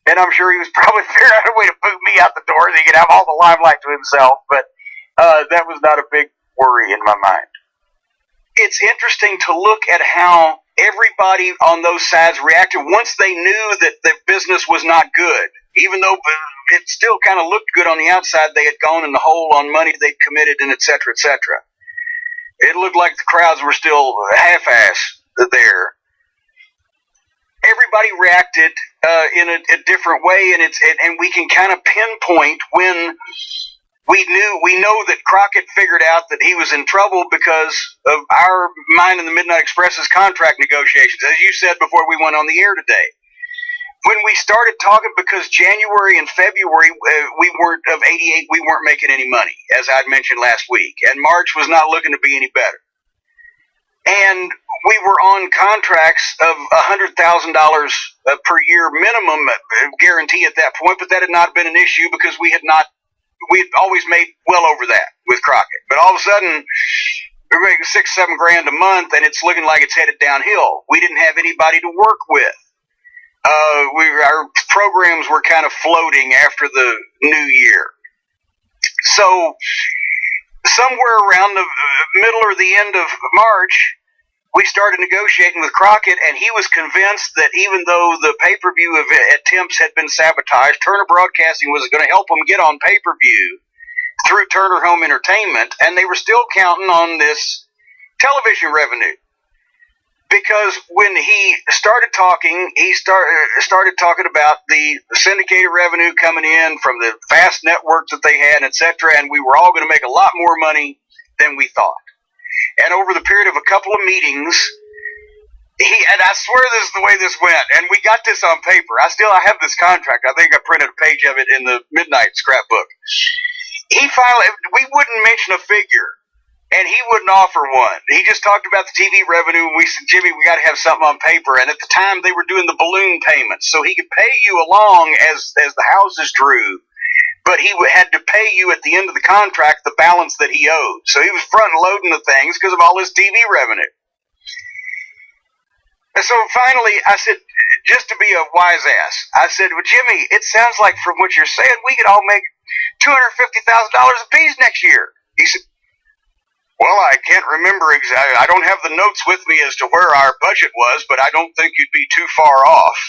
And I'm sure he was probably figuring out a way to boot me out the door so he could have all the limelight to himself, but that was not a big worry in my mind. It's interesting to look at how everybody on those sides reacted once they knew that the business was not good. Even though it still kind of looked good on the outside, they had gone in the hole on money they'd committed and et cetera, et cetera. It looked like the crowds were still half-ass there. Everybody reacted in a different way, and we can kind of pinpoint when we know that Crockett figured out that he was in trouble because of mine and the Midnight Express's contract negotiations, as you said before we went on the air today. When we started talking, because January and February of '88, we weren't making any money, as I'd mentioned last week, and March was not looking to be any better. And we were on contracts of $100,000 per year minimum guarantee at that point, but that had not been an issue because we'd always made well over that with Crockett. But all of a sudden, we're making $6-7 grand a month, and it's looking like it's headed downhill. We didn't have anybody to work with. Our programs were kind of floating after the new year. So somewhere around the middle or the end of March, we started negotiating with Crockett, and he was convinced that even though the pay-per-view attempts had been sabotaged, Turner Broadcasting was going to help them get on pay-per-view through Turner Home Entertainment, and they were still counting on this television revenue. Because when he started talking, he started talking about the syndicated revenue coming in from the vast networks that they had, etc., and we were all going to make a lot more money than we thought. And over the period of a couple of meetings, and I swear this is the way this went, and we got this on paper. I have this contract. I think I printed a page of it in the Midnight scrapbook. We wouldn't mention a figure, and he wouldn't offer one. He just talked about the TV revenue, and we said, Jimmy, we got to have something on paper. And at the time, they were doing the balloon payments, so he could pay you along as the houses drew, but he had to pay you at the end of the contract the balance that he owed. So he was front-loading the things because of all his TV revenue. And so finally, I said, just to be a wise ass, I said, well, Jimmy, it sounds like from what you're saying, we could all make $250,000 apiece next year. He said, well, I can't remember exactly. I don't have the notes with me as to where our budget was, but I don't think you'd be too far off.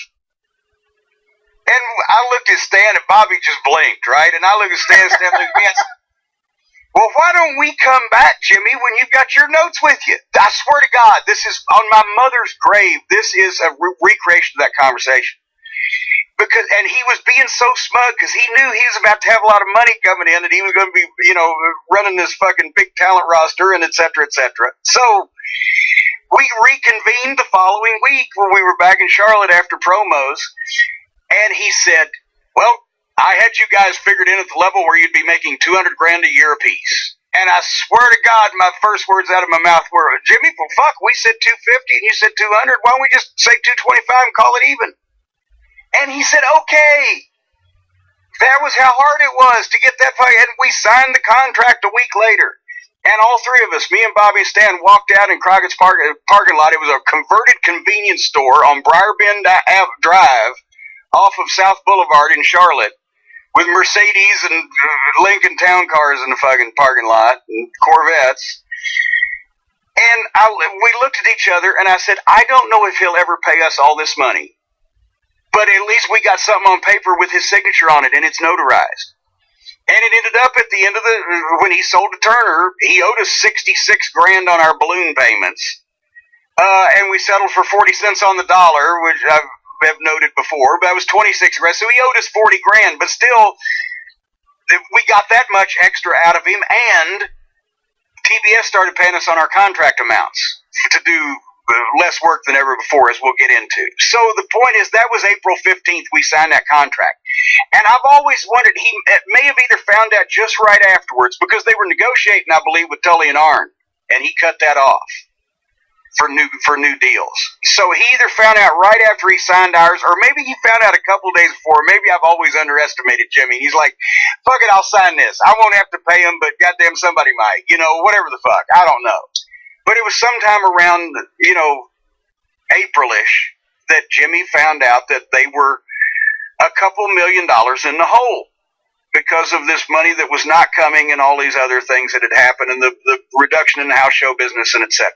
And I looked at Stan, and Bobby just blinked, right? And I looked at Stan, and Stan looked at me and said, well, why don't we come back, Jimmy, when you've got your notes with you? I swear to God, this is on my mother's grave. This is a recreation of that conversation. And he was being so smug because he knew he was about to have a lot of money coming in, and he was going to be, running this fucking big talent roster, and et cetera, et cetera. So we reconvened the following week when we were back in Charlotte after promos, and he said, well, I had you guys figured in at the level where you'd be making $200 grand a year apiece. And I swear to God, my first words out of my mouth were, Jimmy, well, fuck, we said 250 and you said 200. Why don't we just say 225 and call it even? And he said, okay. That was how hard it was to get that far. And we signed the contract a week later. And all three of us, me and Bobby and Stan, walked out in Crockett's parking lot. It was a converted convenience store on Briarbend Drive off of South Boulevard in Charlotte, with Mercedes and Lincoln Town cars in the fucking parking lot, and Corvettes. And we looked at each other, and I said, I don't know if he'll ever pay us all this money, but at least we got something on paper with his signature on it, and it's notarized. And it ended up at the end of when he sold to Turner, he owed us $66 grand on our balloon payments. And we settled for 40 cents on the dollar, which I've noted before, but that was 26 grand. So he owed us 40 grand, but still, we got that much extra out of him, and TBS started paying us on our contract amounts to do less work than ever before, as we'll get into. So the point is, that was April 15th we signed that contract. And I've always wondered, he may have either found out just right afterwards, because they were negotiating, I believe, with Tully and Arn, and he cut that off for new deals. So he either found out right after he signed ours, or maybe he found out a couple of days before. Maybe I've always underestimated Jimmy. He's like, fuck it, I'll sign this. I won't have to pay him, but goddamn somebody might. Whatever the fuck. I don't know. But it was sometime around, April-ish that Jimmy found out that they were a couple $1 million in the hole because of this money that was not coming and all these other things that had happened, and the reduction in the house show business and etc.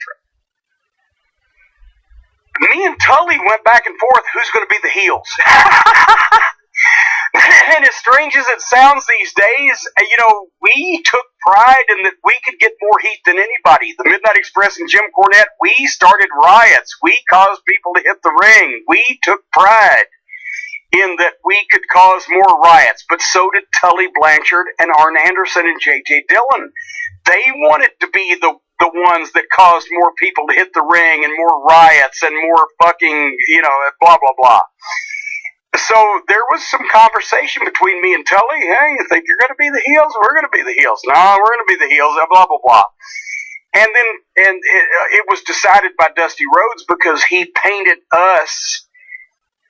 Me and Tully went back and forth, who's going to be the heels? And as strange as it sounds these days, we took pride in that we could get more heat than anybody. The Midnight Express and Jim Cornette, we started riots. We caused people to hit the ring. We took pride in that we could cause more riots, but so did Tully Blanchard and Arn Anderson and J.J. Dillon. They wanted to be the ones that caused more people to hit the ring and more riots and more fucking, blah, blah, blah. So there was some conversation between me and Tully. Hey, you think you're going to be the heels? We're going to be the heels. No, we're going to be the heels, blah, blah, blah. And then it was decided by Dusty Rhodes, because he painted us,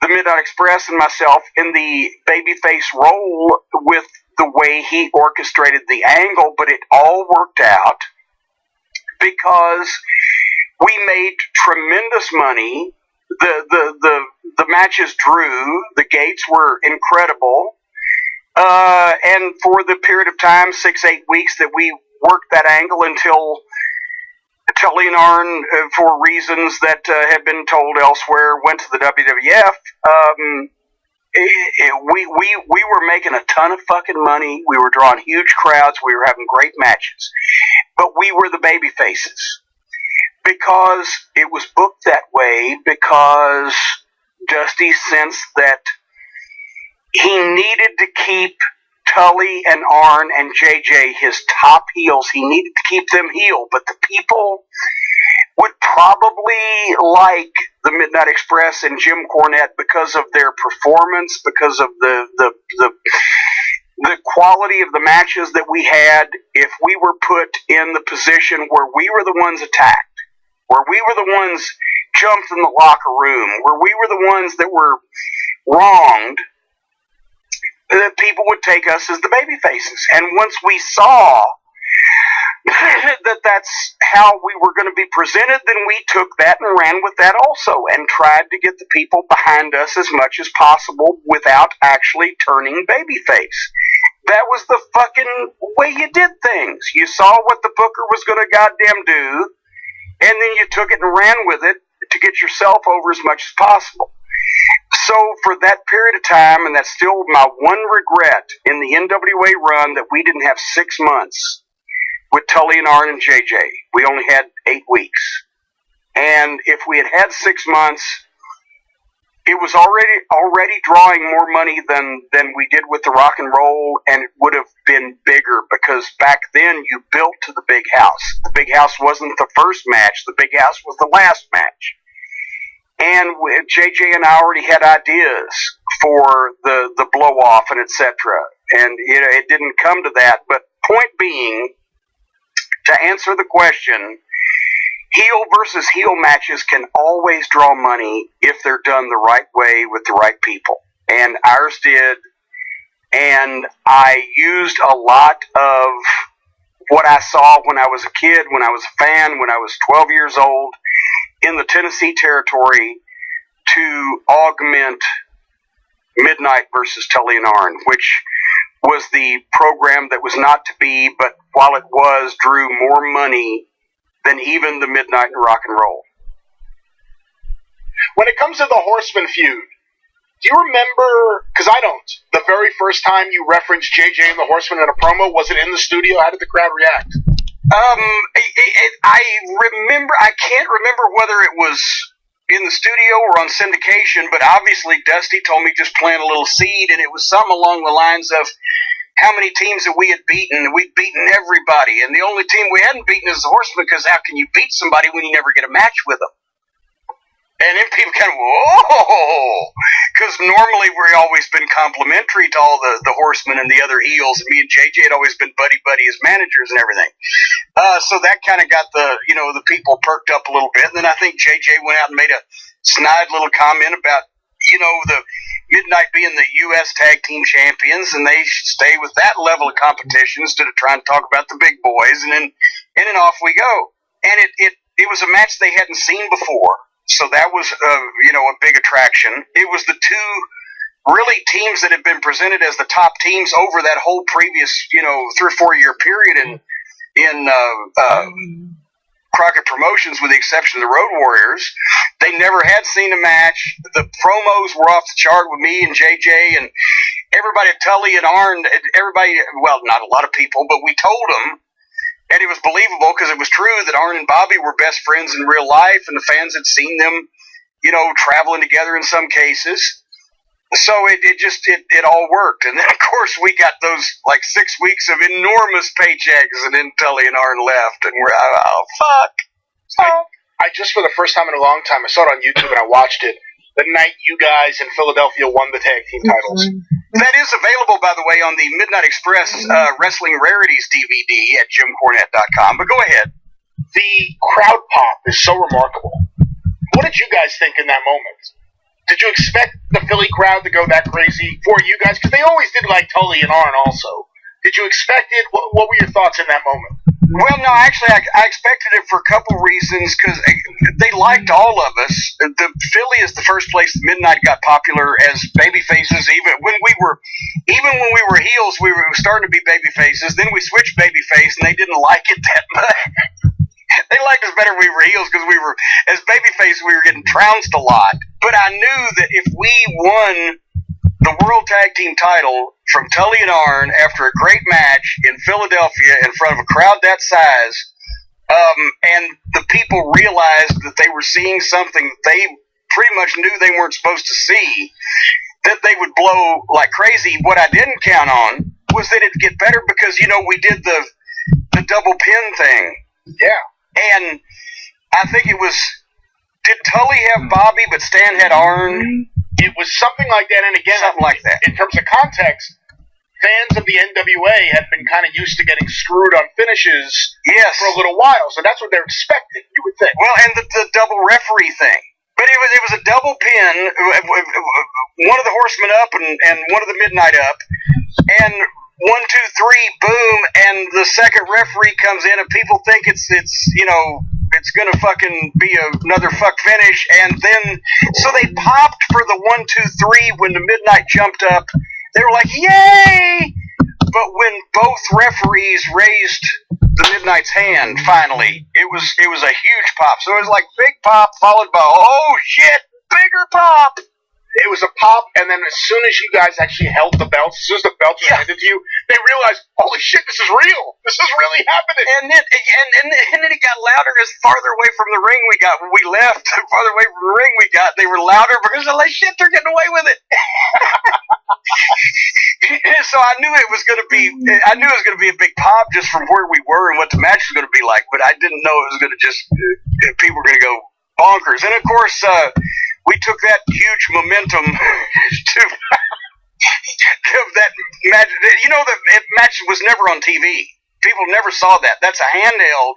the Midnight Express and myself, in the babyface role with the way he orchestrated the angle, but it all worked out because we made tremendous money. The matches drew. The gates were incredible. And for the period of time, 6-8 weeks, that we worked that angle until Tully and Arn, for reasons that have been told elsewhere, went to the WWF. We were making a ton of fucking money. We were drawing huge crowds. We were having great matches. But we were the baby faces. Because it was booked that way, because Dusty sensed that he needed to keep Tully and Arn and JJ, his top heels. He needed to keep them heel, but the people would probably like the Midnight Express and Jim Cornette because of their performance, because of the quality of the matches that we had. If we were put in the position where we were the ones attacked, where we were the ones jumped in the locker room, where we were the ones that were wronged, that people would take us as the baby faces. And once we saw that that's how we were going to be presented, then we took that and ran with that also, and tried to get the people behind us as much as possible without actually turning babyface. That was the fucking way you did things. You saw what the booker was going to goddamn do, and then you took it and ran with it to get yourself over as much as possible. So for that period of time, and that's still my one regret in the NWA run, that we didn't have 6 months with Tully and Arn and JJ. We only had 8 weeks. And if we had had 6 months, it was already drawing more money than we did with the rock and roll, and it would have been bigger, because back then you built to the big house. The big house wasn't the first match. The big house was the last match. And JJ and I already had ideas for the blow-off and etc. And it didn't come to that. But point being, to answer the question, heel versus heel matches can always draw money if they're done the right way with the right people. And ours did. And I used a lot of what I saw when I was a kid, when I was a fan, when I was 12 years old, in the Tennessee territory, to augment Midnight versus Tully and Arn, which was the program that was not to be, but while it was, drew more money than even the Midnight and Rock and Roll. When it comes to the Horseman feud, do you remember, because I don't, the very first time you referenced JJ and the Horseman in a promo, was it in the studio? How did the crowd react? I can't remember whether it was in the studio or on syndication, but obviously Dusty told me just plant a little seed, and it was something along the lines of, how many teams that we had beaten. We'd beaten everybody, and the only team we hadn't beaten is the Horsemen, because how can you beat somebody when you never get a match with them? And then people kind of, whoa, because normally we've always been complimentary to all the Horsemen and the other heels, and me and JJ had always been buddy as managers and everything. So that kind of got the people perked up a little bit, and then I think JJ went out and made a snide little comment about, the Midnight being the U.S. Tag Team Champions, and they stay with that level of competition instead of trying to talk about the big boys, and then off we go. And it was a match they hadn't seen before. So that was, a big attraction. It was the two really teams that had been presented as the top teams over that whole previous, 3 or 4 year period in Crockett Promotions, with the exception of the Road Warriors. They never had seen a match. The promos were off the chart with me and JJ and everybody, Tully and Arn, everybody, well, not a lot of people, but we told them. And it was believable because it was true that Arn and Bobby were best friends in real life, and the fans had seen them, traveling together in some cases. So it all worked. And then, of course, we got those, 6 weeks of enormous paychecks, and then Tully and Arn left, and we're, oh, fuck. I just, for the first time in a long time, I saw it on YouTube and I watched it the night you guys in Philadelphia won the tag team titles. That is available, by the way, on the Midnight Express Wrestling Rarities DVD at JimCornette.com. But go ahead. The crowd pop is so remarkable. What did you guys think in that moment? Did you expect the Philly crowd to go that crazy for you guys? Because they always did like Tully and Arn also. Did you expect it? What were your thoughts in that moment? Well, no, actually, I expected it for a couple reasons, because they liked all of us. The Philly is the first place that Midnight got popular as baby faces. Even when we were heels, we were starting to be baby faces. Then we switched baby face, and they didn't like it that much. They liked us better when we were heels, because we were, as baby face, we were getting trounced a lot. But I knew that if we won the World Tag Team title from Tully and Arn after a great match in Philadelphia in front of a crowd that size, and the people realized that they were seeing something they pretty much knew they weren't supposed to see, that they would blow like crazy. What I didn't count on was that it'd get better, because, we did the double pin thing. Yeah. And I think it was, did Tully have Bobby but Stan had Arn? It was something like that, and again, something like that. In terms of context, fans of the NWA had been kind of used to getting screwed on finishes for a little while, so that's what they're expecting, you would think. Well, and the double referee thing. But it was a double pin, one of the Horsemen up and one of the Midnight up, and 1, 2, 3, boom, and the second referee comes in, and people think it's gonna fucking be another fuck finish, and then so they popped for the 1, 2, 3 when the Midnight jumped up. They were like, yay! But when both referees raised the Midnight's hand, finally, it was a huge pop. So it was like big pop followed by, oh shit, bigger pop. It was a pop, and then as soon as you guys actually held the belts, as soon as the belts were handed to you, they realized, holy shit, this is real. This is really happening. And then it got louder as farther away from the ring we got. When we left, the farther away from the ring we got, they were louder because they're like, shit, they're getting away with it. So I knew it was going to be a big pop just from where we were and what the match was going to be like, but I didn't know it was going to just, people were going to go bonkers. And of course, we took that huge momentum to that match. The match was never on TV. People never saw that. That's a handheld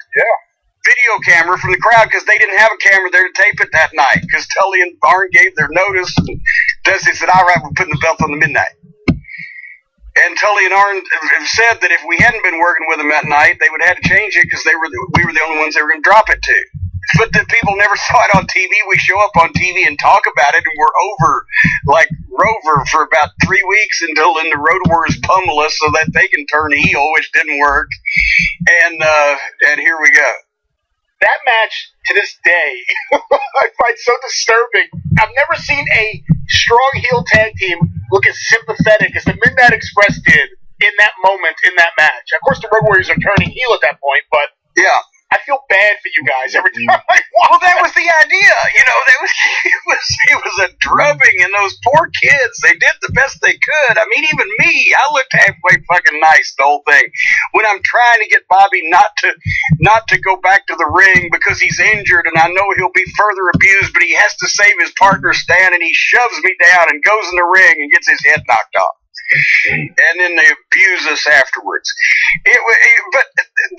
video camera from the crowd, because they didn't have a camera there to tape it that night, because Tully and Arn gave their notice, and Dusty said, all right, we're putting the belt on the Midnight. And Tully and Arn have said that if we hadn't been working with them that night, they would have had to change it, because we were the only ones they were going to drop it to. But the people never saw it on TV. We show up on TV and talk about it, and we're over like Rover for about 3 weeks until then the Road Warriors pummel us so that they can turn heel, which didn't work. And here we go. That match, to this day, I find so disturbing. I've never seen a strong heel tag team look as sympathetic as the Midnight Express did in that moment, in that match. Of course, the Road Warriors are turning heel at that point, but yeah. I feel bad for you guys every time I Well, that was the idea. It was a drubbing, and those poor kids, they did the best they could. I mean, even me, I looked halfway fucking nice the whole thing. When I'm trying to get Bobby not to go back to the ring because he's injured, and I know he'll be further abused, but he has to save his partner Stan, and he shoves me down and goes in the ring and gets his head knocked off. And then they abuse us afterwards. But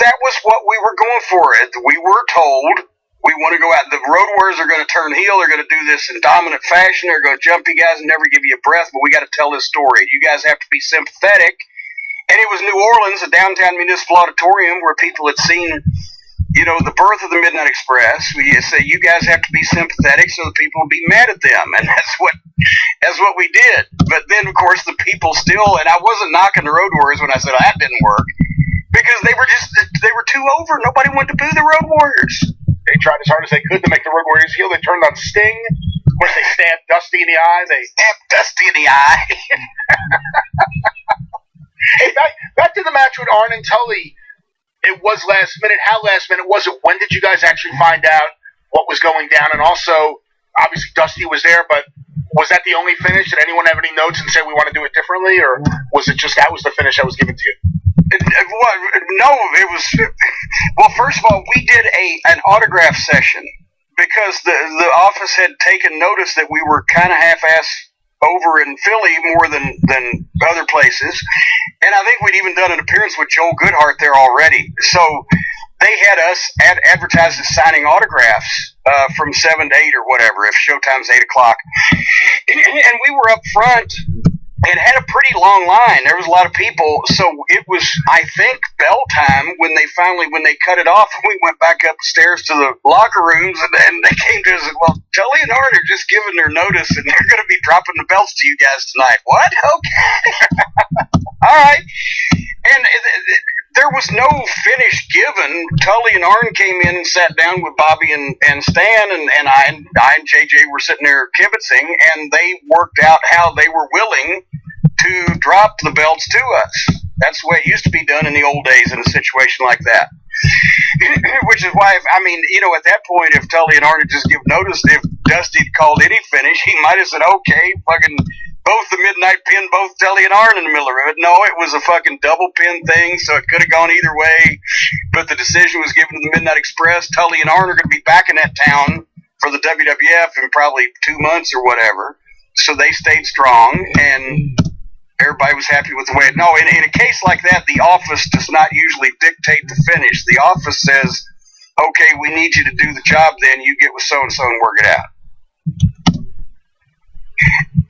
that was what we were going for. We were told we want to go out. The Road Warriors are going to turn heel. They're going to do this in dominant fashion. They're going to jump you guys and never give you a breath. But we got to tell this story. You guys have to be sympathetic. And it was New Orleans, a downtown municipal auditorium where people had seen, the birth of the Midnight Express. We say you guys have to be sympathetic so the people will be mad at them, and that's what we did. But then, of course, the people still, and I wasn't knocking the Road Warriors when I said that didn't work, because they were too over. Nobody wanted to boo the Road Warriors. They tried as hard as they could to make the Road Warriors heel. They turned on Sting. Of course, they stabbed Dusty in the eye. Hey, back to the match with Arn and Tully. It was last minute. How last minute was it? When did you guys actually find out what was going down? And also, obviously, Dusty was there, but was that the only finish? Did anyone have any notes and say we want to do it differently? Or was it just that was the finish that was given to you? No, it was... Well, first of all, we did an autograph session because the office had taken notice that we were kind of half-ass over in Philly more than other places. And I think we'd even done an appearance with Joel Goodhart there already. So they had us advertised as signing autographs from 7 to 8 or whatever, if showtime's 8 o'clock. And we were up front and had a pretty long line. There was a lot of people. So it was, I think, bell time when they cut it off. We went back upstairs to the locker rooms, and they came to us and, well, Tully and Arn are just giving their notice, and they're going to be dropping the belts to you guys tonight. What? Okay. All right. And there was no finish given. Tully and Arn came in and sat down with Bobby and Stan, and I and JJ were sitting there kibitzing, and they worked out how they were willing to drop the belts to us. That's the way it used to be done in the old days in a situation like that. Which is why, at that point, if Tully and Arn had just given notice, if Dusty had called any finish, he might have said, okay, fucking both the Midnight pin, both Tully and Arn in the middle of it. No, it was a fucking double pin thing, so it could have gone either way. But the decision was given to the Midnight Express. Tully and Arn are going to be back in that town for the WWF in probably 2 months or whatever. So they stayed strong, and everybody was happy with the way it... No, in a case like that, the office does not usually dictate the finish. The office says, okay, we need you to do the job then. You get with so-and-so and work it out.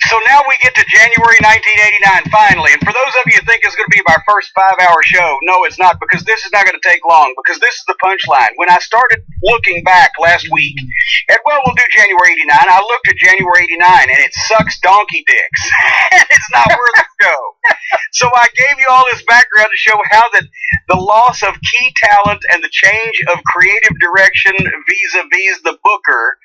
So now we get to January 1989, finally. And for those of you who think it's going to be our first 5-hour show, no, it's not, because this is not going to take long, because this is the punchline. When I started looking back last week, and we'll do January 89, I looked at January 89, and it sucks donkey dicks. And it's not worth the show. So I gave you all this background to show how that the loss of key talent and the change of creative direction vis-a-vis the booker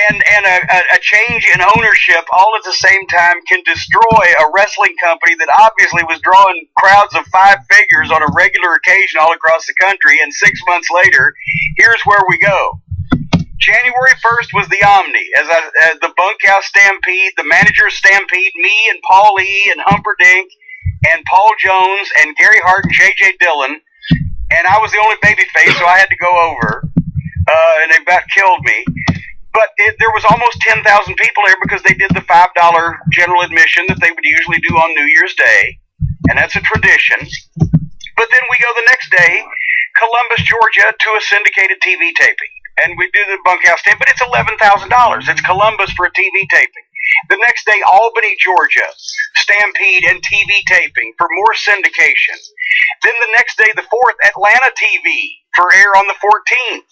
and a change in ownership all at the same time can destroy a wrestling company that obviously was drawing crowds of 5 figures on a regular occasion all across the country, and 6 months later, here's where we go. January 1st was the Omni, as the Bunkhouse Stampede, the Manager's Stampede, me and Paul E. and Humperdinck and Paul Jones and Gary Hart and J.J. Dillon, and I was the only babyface, so I had to go over, and they about killed me. But there was almost 10,000 people there because they did the $5 general admission that they would usually do on New Year's Day, and that's a tradition. But then we go the next day, Columbus, Georgia, to a syndicated TV taping. And we do the Bunkhouse tape, but it's $11,000. It's Columbus for a TV taping. The next day, Albany, Georgia, Stampede and TV taping for more syndication. Then the next day, the 4th, Atlanta TV for air on the 14th.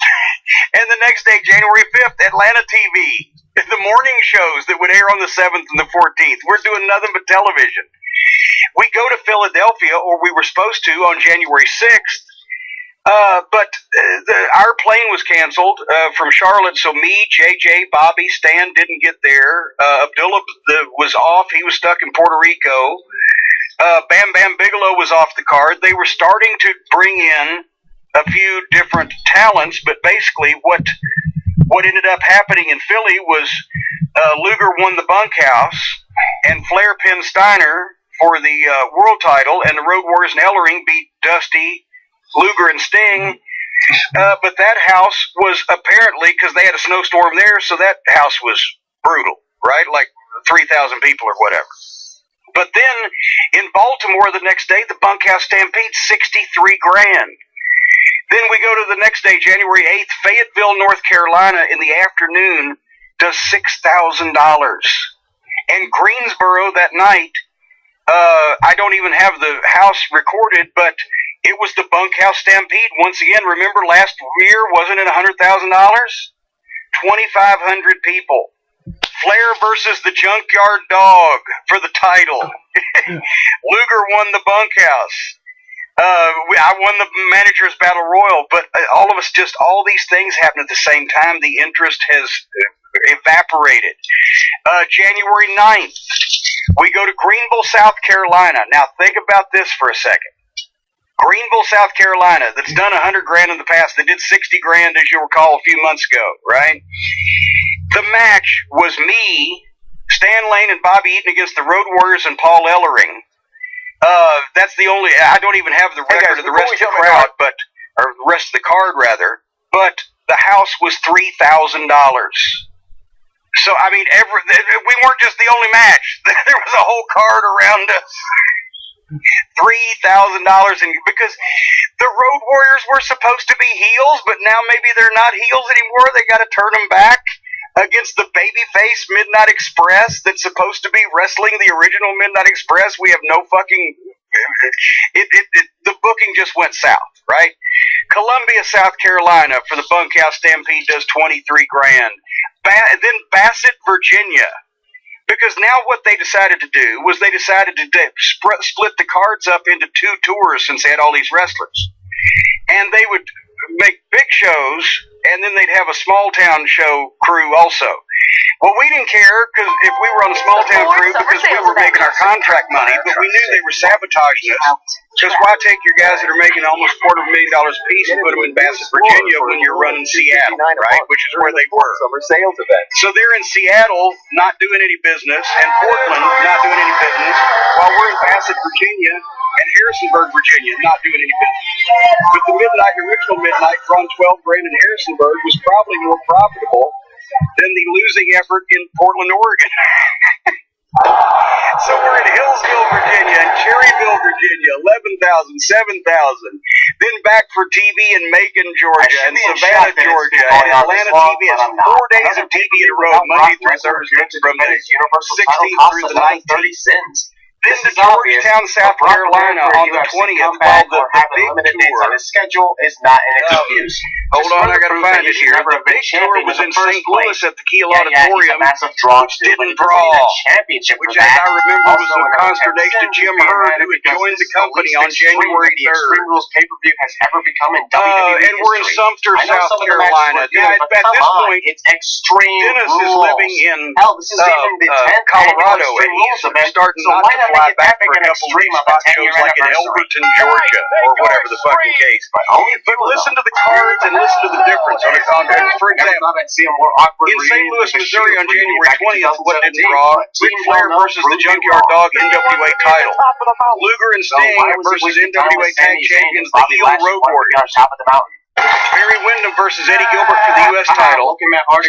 And the next day, January 5th, Atlanta TV. The morning shows that would air on the 7th and the 14th. We're doing nothing but television. We go to Philadelphia, or we were supposed to, on January 6th. But our plane was canceled from Charlotte, so me, JJ, Bobby, Stan didn't get there. Abdullah was off. He was stuck in Puerto Rico. Bam Bam Bigelow was off the card. They were starting to bring in a few different talents, but basically what what ended up happening in Philly was Luger won the bunkhouse, and Flair pinned Steiner for the world title, and the Road Warriors and Ellering beat Dusty, Luger, and Sting. But that house was apparently, because they had a snowstorm there, so that house was brutal, right? Like 3,000 people or whatever. But then in Baltimore the next day, the bunkhouse stampede, $63,000. Then we go to the next day, January 8th, Fayetteville, North Carolina, in the afternoon, does $6,000. And Greensboro that night, I don't even have the house recorded, but it was the bunkhouse stampede. Once again, remember last year, wasn't it $100,000? 2,500 people. Flair versus the Junkyard Dog for the title. Luger won the bunkhouse. I won the manager's battle royal, but all of us, just all these things happen at the same time. The interest has evaporated. January 9th, we go to Greenville, South Carolina. Now think about this for a second. Greenville, South Carolina, that's done $100,000 in the past. They did $60,000, as you recall, a few months ago, right? The match was me, Stan Lane, and Bobby Eaton against the Road Warriors and Paul Ellering. That's the only. I don't even have the record of the rest of the crowd, or the rest of the card rather. But the house was $3,000. So I mean, we weren't just the only match. There was a whole card around us. $3,000, and because the Road Warriors were supposed to be heels, but now maybe they're not heels anymore. They got to turn them back against the babyface Midnight Express that's supposed to be wrestling the original Midnight Express. We have no fucking. The booking just went south, right? Columbia, South Carolina for the bunkhouse stampede does $23,000. Then Bassett, Virginia. Because now what they decided to do was they decided to split the cards up into two tours, since they had all these wrestlers. And they would make big shows, and then they'd have a small town show crew also. Well, we didn't care because if we were on a small town crew, because we were making our contract money, but we knew they were sabotaging us. Because why take your guys that are making almost $250,000 a piece and put them in Bassett, Virginia when you're running Seattle, right? Which is where they were. So they're in Seattle not doing any business, and Portland not doing any business, while we're in Bassett, Virginia, and Harrisonburg, Virginia, not doing any business. But the original Midnight, drawing $12,000 in Harrisonburg, was probably more profitable than the losing effort in Portland, Oregon. So we're in Hillsville, Virginia, and Cherryville, Virginia, 11,000, 7,000. Then back for TV in Macon, Georgia, and Savannah, Georgia, and Atlanta TV. It's 4 days of TV in a row, Monday through Thursday, from the 16th through the 19th. Then to Georgetown, South Carolina on the 20th, while the big tour on his schedule is not an excuse. Hold on, I gotta find it here. The big tour was in St. Louis at the Kiel Auditorium, which didn't draw, which, as I remember, was a consternation to Jim Herd, who had joined the company on January 3rd. Extreme Rules pay-per-view has ever become in WWE and we're in Sumter, South Carolina. Now, at this point, it's Extreme Dennis Rules. is living in This is even the 10th Colorado, annual and he's Extreme Rules starting event. not to So fly back for a couple of spot shows like in Elberton, Georgia, or whatever the fucking case. But listen to the cards and listen to the difference on a contract. For example, in St. Louis, Missouri on January 20th, what didn't draw? Ric Flair versus the Junkyard Dog NWA title. Luger and Sting versus NWA Tag Champions, the heel Road Warriors. Barry Windham versus Eddie Gilbert for the U.S. title.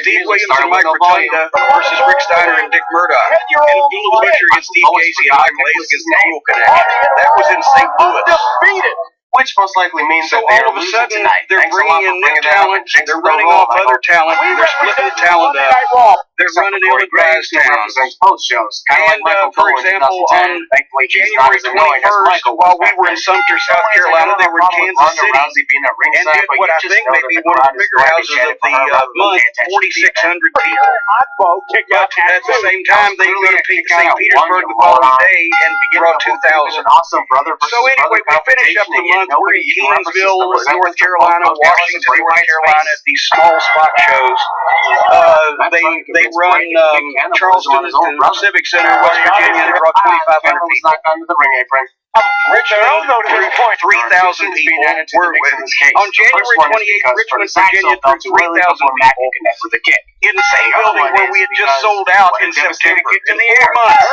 Steve Williams and Mike Rotunda versus Rick Steiner and Dick Murdoch. And Abdullah the Butcher against Steve Casey and Michael Hayes against the Dual Connection. That was in St. Louis. Undefeated. Which most likely means So that they all are of a losing sudden, tonight. they're Thanks a lot bringing in for new bringing that up. talent, Jinx they're the running Raw, off Michael. other talent, and they're splitting the talent up. They're running ill at Brasstown. Represents both shows. Kind of like And, Michael for Cole in example, 2010. on Thankfully, he's not January as annoying as 21st, Michael while was we back were in then. Sumter, South Carolina, they were in Kansas City. And did what I think may be one of the bigger houses of the month, 4,600 people. But at the same time, they go to St. Petersburg the following day and draw 2,000. Awesome brother. So anyway, we finish up the month. We're in Keensville, North Carolina, Washington, North Carolina, at these small spot shows. They run Charleston at the Civic Center, West Virginia, and draw 2,500 people. Richmond through 3,000 people. On January 28th, Richmond, Virginia threw 3,000 people in the same building where we had just sold out in September. In 4 months.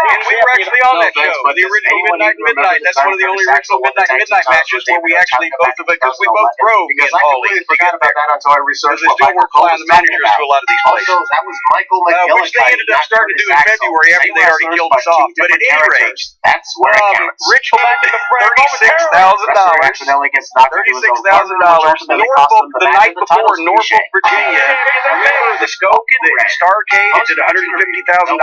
And we were actually on that show, the original Midnight. That's one of the only original Midnight matches where we actually both of it, because we both drove me and Paulie to get there. Because they still weren't flying the managers to a lot of these places. That was Michael McGillicuddy, which they ended up starting to do in February after they already killed us off. But at any rate, that's where it counts. Richmond, $36,000. $36,000. Norfolk, the night before, Norfolk, Virginia. Remember the Scope, the Starcade, it did $150,000 the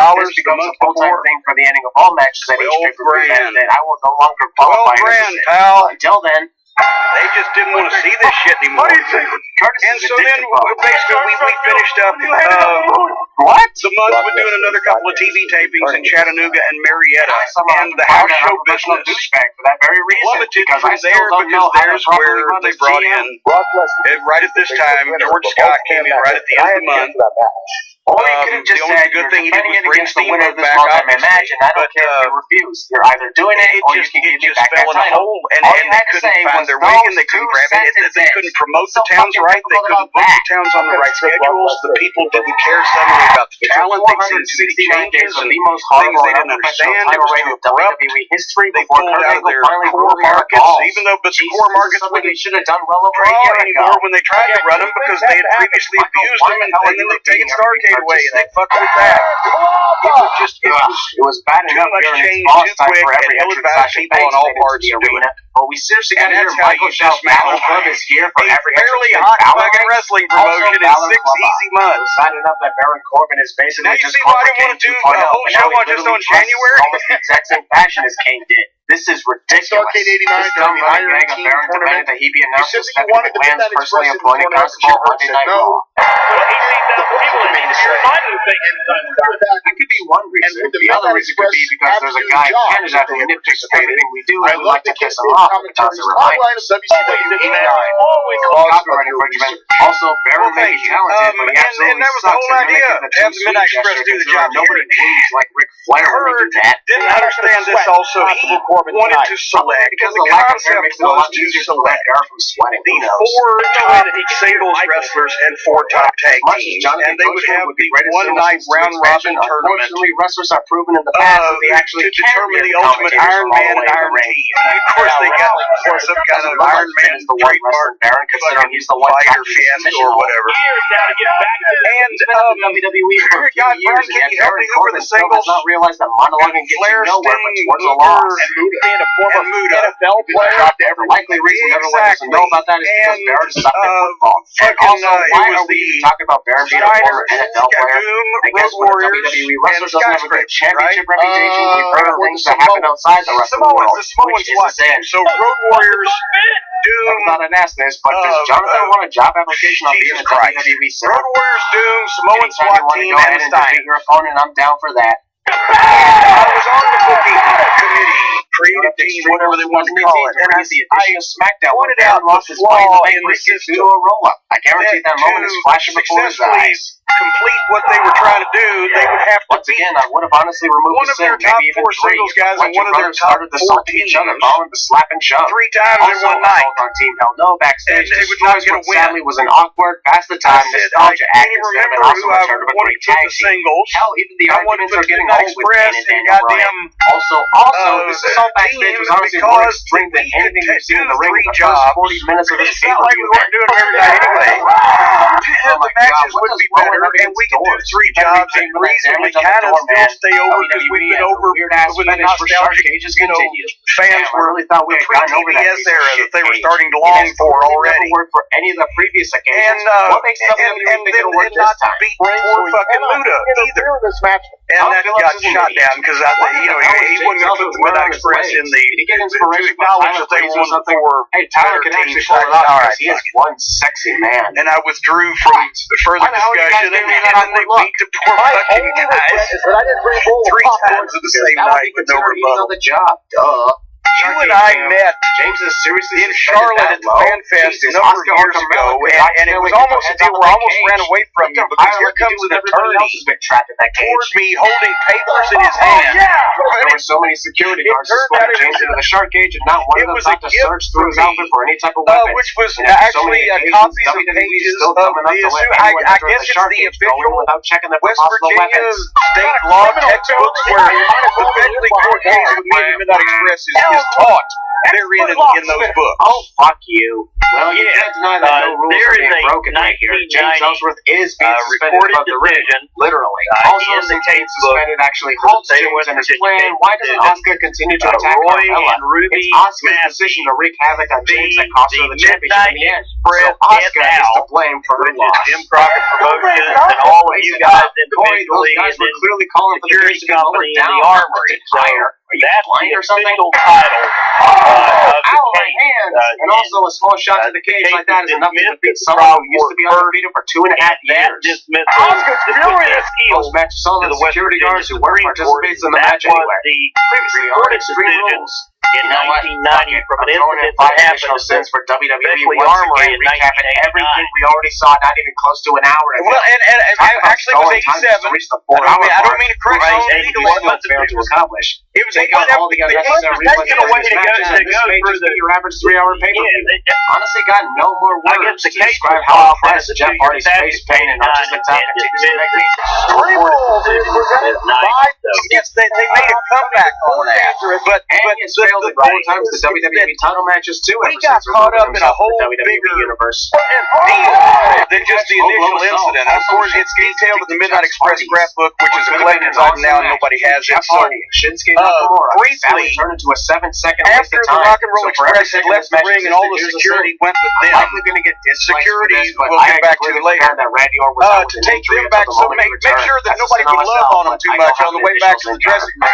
month before. Thing for the ending of all matches at each pay-per-view that I will no longer qualify. $12,000, pal. Until then, they just didn't want to see this shit anymore. And so then, basically, we finished up the month with doing another couple of TV tapings in Chattanooga and Marietta. And the house show business plummeted from there, because there's where they brought in, right at this time, George Scott came in right at the end of the month. Or you could have just said, good thing he did was bring Steamboat back, obviously. Match, and I don't care if you refuse. You're either doing it, or you can give me back that title. And they couldn't find their rig, and they couldn't grab it. They couldn't promote the towns right. They couldn't book the towns on the right schedules. The people didn't care suddenly about the talent. They seen too many changes and things they didn't understand. It was too corrupt. They pulled out of their core markets, even though the core markets wouldn't draw anymore when they tried to run them, because they had previously abused them, and then they'd taken Starcade away, and they fucked with that. It was bad too enough much hearing change boss too type quick, for every and ill-advised people on all parts of doing it. But we seriously got to hear that's how Michael you Shell dismantle Club is here for a every fairly hot fucking wrestling promotion in 6 easy months. Signing up that Baron Corbin is basically Now you just see why I didn't want to do a whole show on just on January? Almost the exact same fashion as Kane did. This is ridiculous. Starcade 89 this during the Iron gang of Team Baron tournament. demanded that he be announced as You wanted Stephanie to McMahon's put that personally express appointed in the constable on Monday Night Raw. That could be one reason. The other reason could be because there's a guy in Canada who nitpicks everything we do and would like to piss him off with constant reminders. Also, Baron may be talented, but he absolutely sucks at making the two sweet gestures, because there are nobody moves like Ric Flair when they do that. Didn't understand this also. He wanted to select, Because the the lack of hair concept makes it a lot was to easier to select let air from sweating. the Who knows? 4 top singles wrestlers and 4 top tag teams, and they would have the one-night round-robin tournament Unfortunately, wrestlers have proven in the past that they actually to determine the ultimate Iron Man and Iron Team. Of course, they got some kind of Iron Man trademark Baron, considering he's the one fighter fiesta or whatever. And WWE for a few God, years, Brian, can you help me over the singles? not realized that monologuing gets Flair, you nowhere, but Sting, towards a Luger, loss. and Muda. NFL player. The likely reason everyone doesn't know about that is because Baron sucked at football. And also, why are we talking about Baron being a former NFL player? I guess when a WWE wrestler doesn't have a good championship reputation, we've heard of things that happen outside the wrestling world, which is insane. So Road Warriors, Doom. I thought I'd ask this, but does Jonathan want a job application on being a WWE center? Road Warriors, Doom, Samoan SWAT team, and Steiner. Your opponent, I'm down for that. I was on the booking committee, creative team, whatever they want to call it, and I pointed out the flaw in the system. To a roll-up. I guarantee that moment is flashing before his eyes. Complete what they were trying to do, they would have to Once again, I would have honestly removed one of their top 4 singles guys and one of their top 4 each other, following the slap and shove. 3 times in one night. Our team held no backstage. And they would not get a win. Sadly, was an awkward, pass the time, nostalgia I act. can't remember who I wanted to put the singles. Hell, even the arguments are getting old with Kane and Daniel Bryan. Also, this is all backstage was honestly more extreme than anything we've seen in the ring in the first 40 minutes of this It's not like we weren't doing them every night anyway. The matches would be better, and we could do 3 jobs and reasonably kind of still stay over, because we've been over when the nostalgic, fans were the pre-TBS era that they were starting to long for already. For any of the previous occasions. What makes and then not to beat poor fucking Muda either. And that got shot down because he wasn't going to put the Midnight Express in the to acknowledge that they won for Tyler can actually pull it off. He is one sexy man. And I withdrew from the further discussion, and then they beat the poor fucking guys 3 times in the same night with no rebuttal. The job, duh. You and I met James is seriously in Charlotte at the Fan Fest a number of years ago, and it was almost a deal where I almost ran away from you because here comes an attorney towards me holding papers in his hand. There were so many security guards escorting James into the shark cage, and not one of them thought to search through his outfit for any type of weapon. Which was actually copies of pages of the issue. I guess it's the official West Virginia state law textbooks where the federally court case with me and Midnight Express is taught. They're in those books. Oh, fuck you. Well, you can't deny that no rules are being broken right here. James Ellsworth is being suspended above the ring, literally. Also, since being suspended actually halts James and his plan, why doesn't Asuka continue to attack Carmella? It's Asuka's decision to wreak havoc on James that cost her the championship in the end. So Asuka is to blame for her loss. Jim Crockett Promotions and all of you guys individually, those guys were clearly calling for the cage to be lowered down the armory. higher. That's the or something? official title of the cage. Hands. And also a small shot to the cage like that is enough to defeat someone who used to be undefeated for 2.5 years. Asuka's furious. Post-match Sullivan security guards who weren't participating in the match anyway. Previously on Extreme Rules. In 1990, from an incident that that happened happened for WWE Bentley once Armory again, in recapping 1989. everything we already saw, not even close to an hour ago. Well, and actually it was 87. I don't mean to correct you. Failed to accomplish. It was They got all the unnecessary taking away to this go may through just be your average 3-hour pay-per-view. Honestly, got no more I words guess the to case describe was how filed impressed Jeff Hardy's face paint and artistic talent continues to make me. Yes, they made a comeback on that. But He has failed at 4 times the WWE title matches too. We got caught up in a whole bigger universe deal than just the initial incident. And of course, it's detailed in the Midnight Express scrapbook, which is a collector's item now, and nobody has it. So, briefly, turned into a 7-second after the Rock and Roll Express had left the ring and all the security went with them, security we'll get back to later, to take them back, so make sure that nobody would love on them too much on the way back to the dressing room.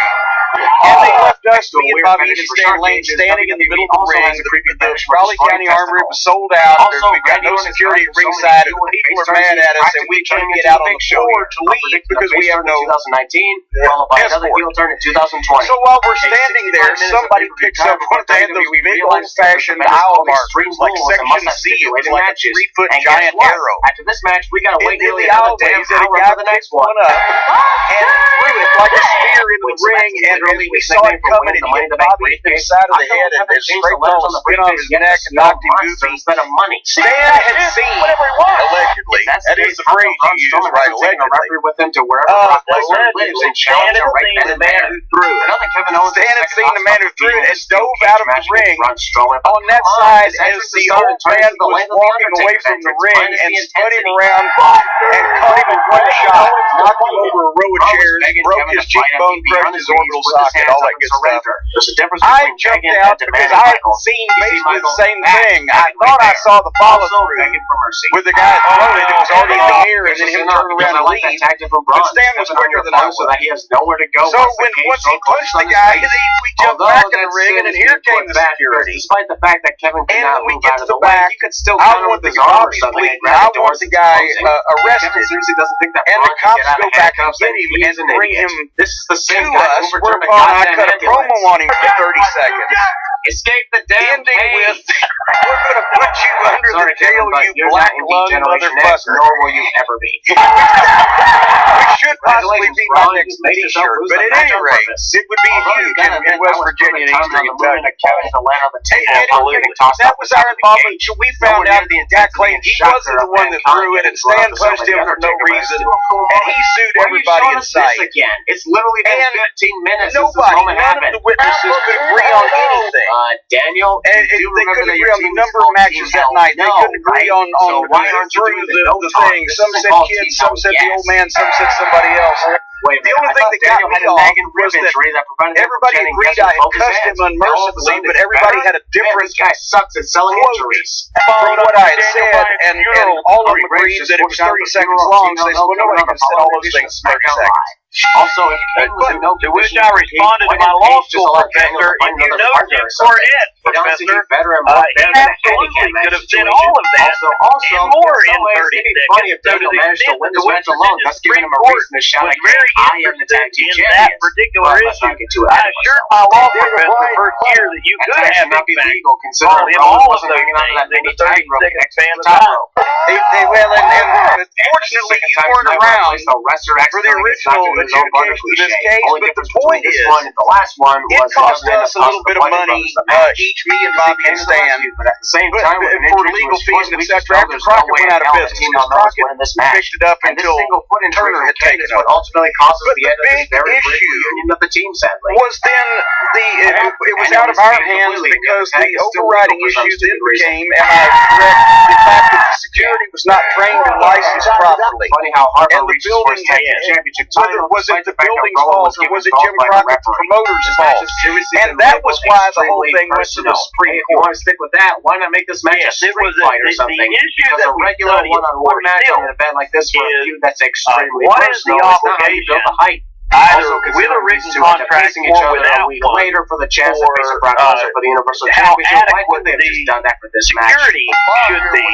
And they left us, me and Bobby and Stan Lane, standing in the middle of the ring. The Raleigh County Armory was sold out. We've got no security at ringside, and the people are mad at us, and we can't get out on the floor to leave because we have no 2019, followed by another heel turn in 2020. So while we're standing there, somebody picks up one of those big old-fashioned aisle markers, like Section C. It was like a 3-foot giant arrow. After this match, we gotta wait In nearly the another damn alleyways, and a hour guy for the next picked one up and threw it like a spear into the ring, and we saw it coming, and he hit Bobby in the side of the head and scraped all the skin off his neck and knocked him goofy. Instead of money. Stan had seen, allegedly, that is the phrase you use, right, allegedly, with him to wherever Brock Lesnar lives and challenge right then and there. Another Kevin Owens. Stan had seen the man who threw it and dove out of the ring on that side as the old man was walking away from the ring and spun him around and caught him in one shot, knocked him over a row of chairs, broke his cheekbone, crushed his orbital socket, all that good stuff. I jumped out because I had seen basically the same thing. I thought I saw the follow through with the guy throwing it. It was already in the air, and then him turn around and leave. But Stan was quicker than I was. So that he has nowhere to go. So once he punched the guy, we jumped back in the ring, and then here came the security. Despite the fact that Kevin could not move out of the way, he could still I counter want with the his arm or Bobby's something. bleeding. I want the guy arrested. Kevin seriously doesn't think that And the cops go back and get him and bring him This is the to same guy us, who overturned a whereupon I goddamn cut a promo ambulance. on him for 30 seconds. Escape the damn Ending with, cage. we're going to put you under the jail, you black lung Generation X, motherfucker. nor will you ever be. Which should possibly be my next t-shirt, but at any rate, it would be huge in West Virginia and Eastern Kentucky. That was our involvement. We found out the guy claimed he wasn't the one that threw it, and Stan punched him for no reason, and he sued everybody in sight. It's literally been 15 minutes since this Nobody, moment none of happened. the witnesses could agree on anything. Daniel, And they couldn't agree on the number of matches that night. They couldn't agree on who threw the thing. Some said kids, some said the old man, some said somebody else. The only thing that got me off was that everybody agreed I had cussed him unmercifully, but everybody had a different guy sucks at selling injuries. from what I had said, and all of them agreed that it was 30 seconds long, so they said, well, nobody can say all those things in 30 seconds. Also, if King was in no to which position I to compete, responded why to my didn't law Cage just school allow Daniel professor, to find if you another know partner Jim or something? Cornette, He doesn't seem to professor, be better and more he better than a absolutely handicap match could have said situation. all of that Also, and more in in some ways, 30 it'd be seconds. funny if So to Daniel the managed to extent win that this the match West alone, Virginia thus giving him a Supreme reason to shout was out, very I am the tag interested team in that champion. particular But let's issue. not get too I ahead of assured ourselves. my law professor first year that you That's could have actually not in be fact legal, called considering him Roman all of wasn't those hanging on to that things in mini the tag 30 rope second next to span the of top time. rope. Fortunately, you weren't around for the original adjudication of this case, but the point is, it cost us a little bit of money each, me and Bobby and Stan, for legal fees and etc. After Crockett went out of business, because Crockett picked it up until Turner had taken over. Ultimately causes But the the end of this big very brief issue reunion of the team, sadly. was then it was out of our hands because the overriding issue then became, am I correct, the fact that the security was not trained and licensed properly. Funny how Harper And the reached for his building tag team championship title. was it despite the fact that building's Roman fault or given was it golf Jim by the Crockett, the referee. promoter's This fault? match is seriously And been that labeled was why the whole extremely thing went to the personal. Supreme Hey, if you Court. want to stick with that, why not make this match a Yes, it street was fight or the something? issue Because that a we regular studied one-on-one match still on an event like this for a is, feud that's extremely what is the personal is not how you build the hype. either Also, with a considering written these two end up contract facing each or other a without week one, later for the chance to or, face a Brock Lesnar for the Universal how Championship, why adequate couldn't they have the just done that for this match? security should be,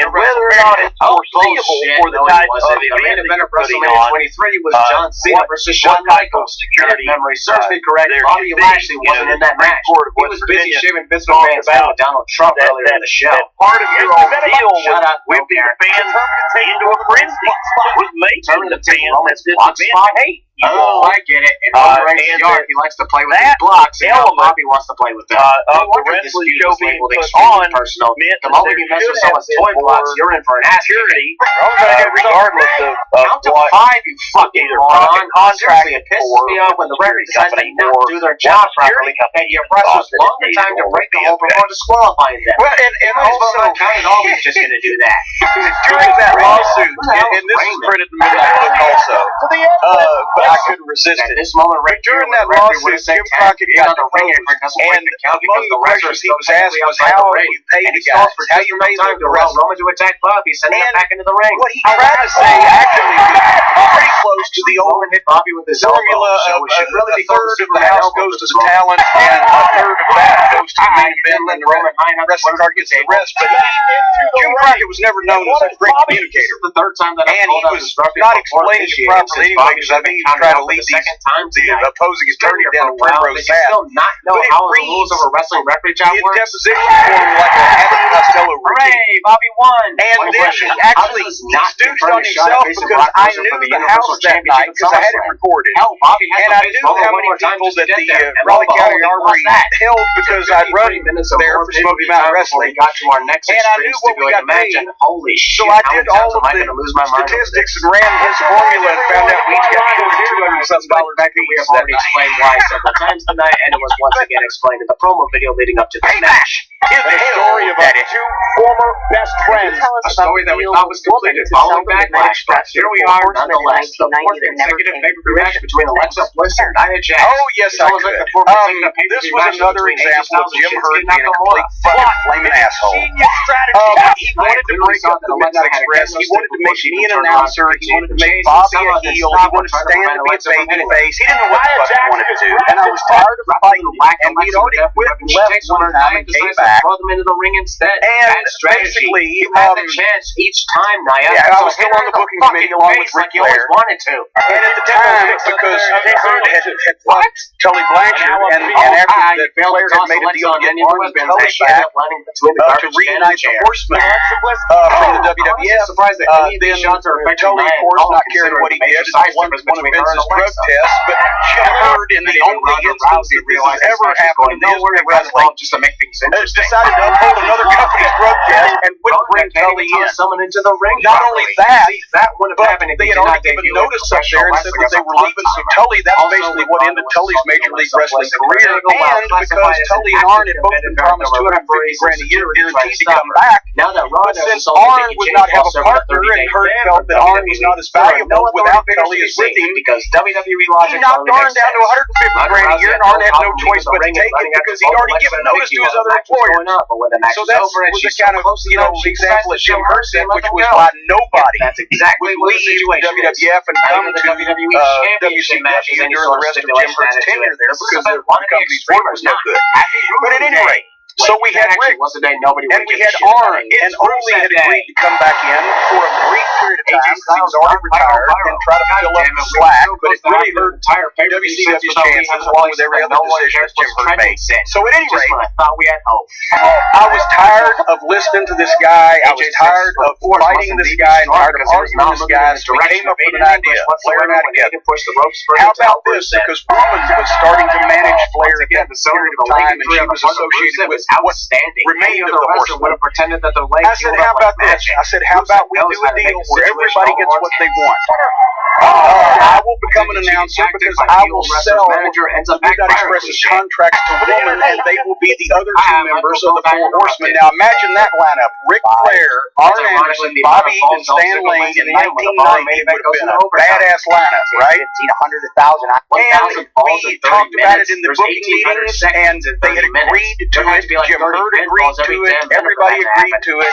and whether or not it's Oh, foreseeable bullshit. for the No, type it of wasn't. The main event event that of you're putting WrestleMania on, 23 was John Cena what versus Shawn type of Michaels. security If memory serves me correct, there Bobby should be. Lashley You know, wasn't in the that Supreme match. Court of He West was busy Virginia shaving Vince talked McMahon's head about with Donald Trump earlier in the show. that part of your own deal Shut up, with the Gary. fans into a frenzy was making the fans at this Block event spot? hate you Oh, all. I get it. In Ryan's and yard, he likes to play with that his blocks, and now element, Bobby wants to play with them. of No the wonder this wrestling feud show was being labeled put extremely on personal. meant The that moment there you mess should with have someone's been toy blocks, more you're in for an ass kicking. security, Regardless of Count to what 5, you fucking either moron. Crockett contracted Seriously, it pisses for me off when the referee decides security to not company do their or job what security properly, and your wrestlers thought that long it the time to needed break the to whole be before disqualifying them. Well, and also, Mankind always just going to do that. during that lawsuit, and this is credit to Midnight Book also, but I couldn't resist At it. this moment, right During here, that the referee would lawsuit, have said Jim 10, Crockett being got on the ring apron doesn't break and the count among because the the wrestler questions is he still was asked technically was, outside how the are ring. you paid And he the stalls guys? for How just you enough paid time the to allow wrestlers? Roman to attack Bobby, sending him And back into the ring. what he tried to say actually was pretty close to the old Roman hit Bobby with his formula elbow, so of it should really a be called third of the Superman house elbow goes to this the moment. talent, and a third of that goes to the main event, and the Roman high enough wrestling card gets the rest. But Jim Crockett was never known as a great communicator. The third time that And he was not explaining it properly anyway, because I think he tried to lead the opposing attorney down the primrose path. Still not know But it how the reads rules of a wrestling referee job in works. deposition form like a Abbott Costello routine. Hooray, Bobby won! And One then question. he How actually does this not stooped confirm on a shot himself facing because Brock I Lesnar knew for the the Universal house that Championship night at because I had it SummerSlam? recorded. Hell, Bobby had And to I face knew Roman how one many more time people just to that get the there. And Raleigh lo and County behold, he Armory lost that. held because I'd run there for Smoky Mountain Wrestling. We got to our next And I knew what we got paid. imagine. Holy shit! So I how did many all times of am I the going to lose my mind over statistics this? and ran his formula and found out we each got $200-something back that we have already explained why several times tonight, and it was once again explained in the promo video leading up to this match. is the story of our two former best friends. A story that we thought was completed following Backlash, but here we are nonetheless. The fourth consecutive pay-per-view match between Alexa Bliss and Nia Jax. Oh, yes, I could. This was another example of Jim Hurt being a complete fucking flaming asshole. He wanted to break up the Midnight Express. He wanted to make me an announcer. He wanted to make Bobby a heel. He wanted Stan to be a babyface. He didn't know what the fuck he wanted to do. And I was tired of fighting. And he'd already quit and left one time and came back. Throw them into the ring instead. And Bad strategy. basically, You had the chance each time, Nia. yeah, I was So still hit on her the in booking fucking committee along with face Ric like you always Flair. wanted to. And at the time, because Hurt had fought Tully Blanchard, and after that Flair had made a deal to get Arn Tully back to reunite the Horsemen from the WWF, surprised that any of these shots are affecting Tully, of course, not caring what he did, won one of Vince's drug tests, but Jim Hurt, in the only instance that this has ever happened in the history of wrestling, just to make things interesting. decided to uphold another company's drug test and wouldn't bring Tully in. Someone into the ring. Not only that, that would have but happened if they he had did not already given debut in notice up there and said that they were leaving. So part-timer. Tully, that's Also, basically with what Ron ended was Tully's talking Major about League Wrestling Southwest career. Florida, And because Tully and Arn had both been promised $250 grand a year guaranteed to come back. Now that Ron But since Arn would not have a partner and Hurt felt that Arn was not as valuable without Tully as with him, because WWE he logic knocked Arn down to $150 grand a year, and Arn had no choice but to take it because he'd already given notice to his other employers going on, but when the match so is that's over and was she's the kind of example that Jim Hurt said, which was why nobody that's exactly would what the leave situation is. WWF and come Even the to WWE championship matches WCW any during sort the of rest of Jim stipulation Hurt's added to tenure it. there This was because about the one of the company's work was no good. But at any rate, so we had Rick, was the day nobody and we had Arn, and Ole had agreed to come back in for a brief period of time because he was already retired and try to fill up the slack, but it really hurt WCW's chances along with every other decision that Jim Hurt made. So at any rate, I thought we had hope. I was tired of listening to this guy. I was tired of fighting this guy and tired of arguing with this guy. So we came up with an idea. Flair and I together. How about this? Because Woman was starting to manage Flair again the period of time, and she was associated with what remained of the Horsemen. Would have pretended that their legs I said, how about this? I said, how about we do a deal where everybody gets what they want? I will become an announcer because I will sell Midnight Express's contracts to Woman, and they will be the other two members of the Four Horsemen. Now imagine that lineup: Ric Flair, Arn Anderson, Bobby, and Stan Lane in 1990 would have been a badass lineup, right? 1,500, 1,000. And we talked about it in the booking meetings, and they had agreed to it. Jim Hurt agreed to it. Everybody agreed to it.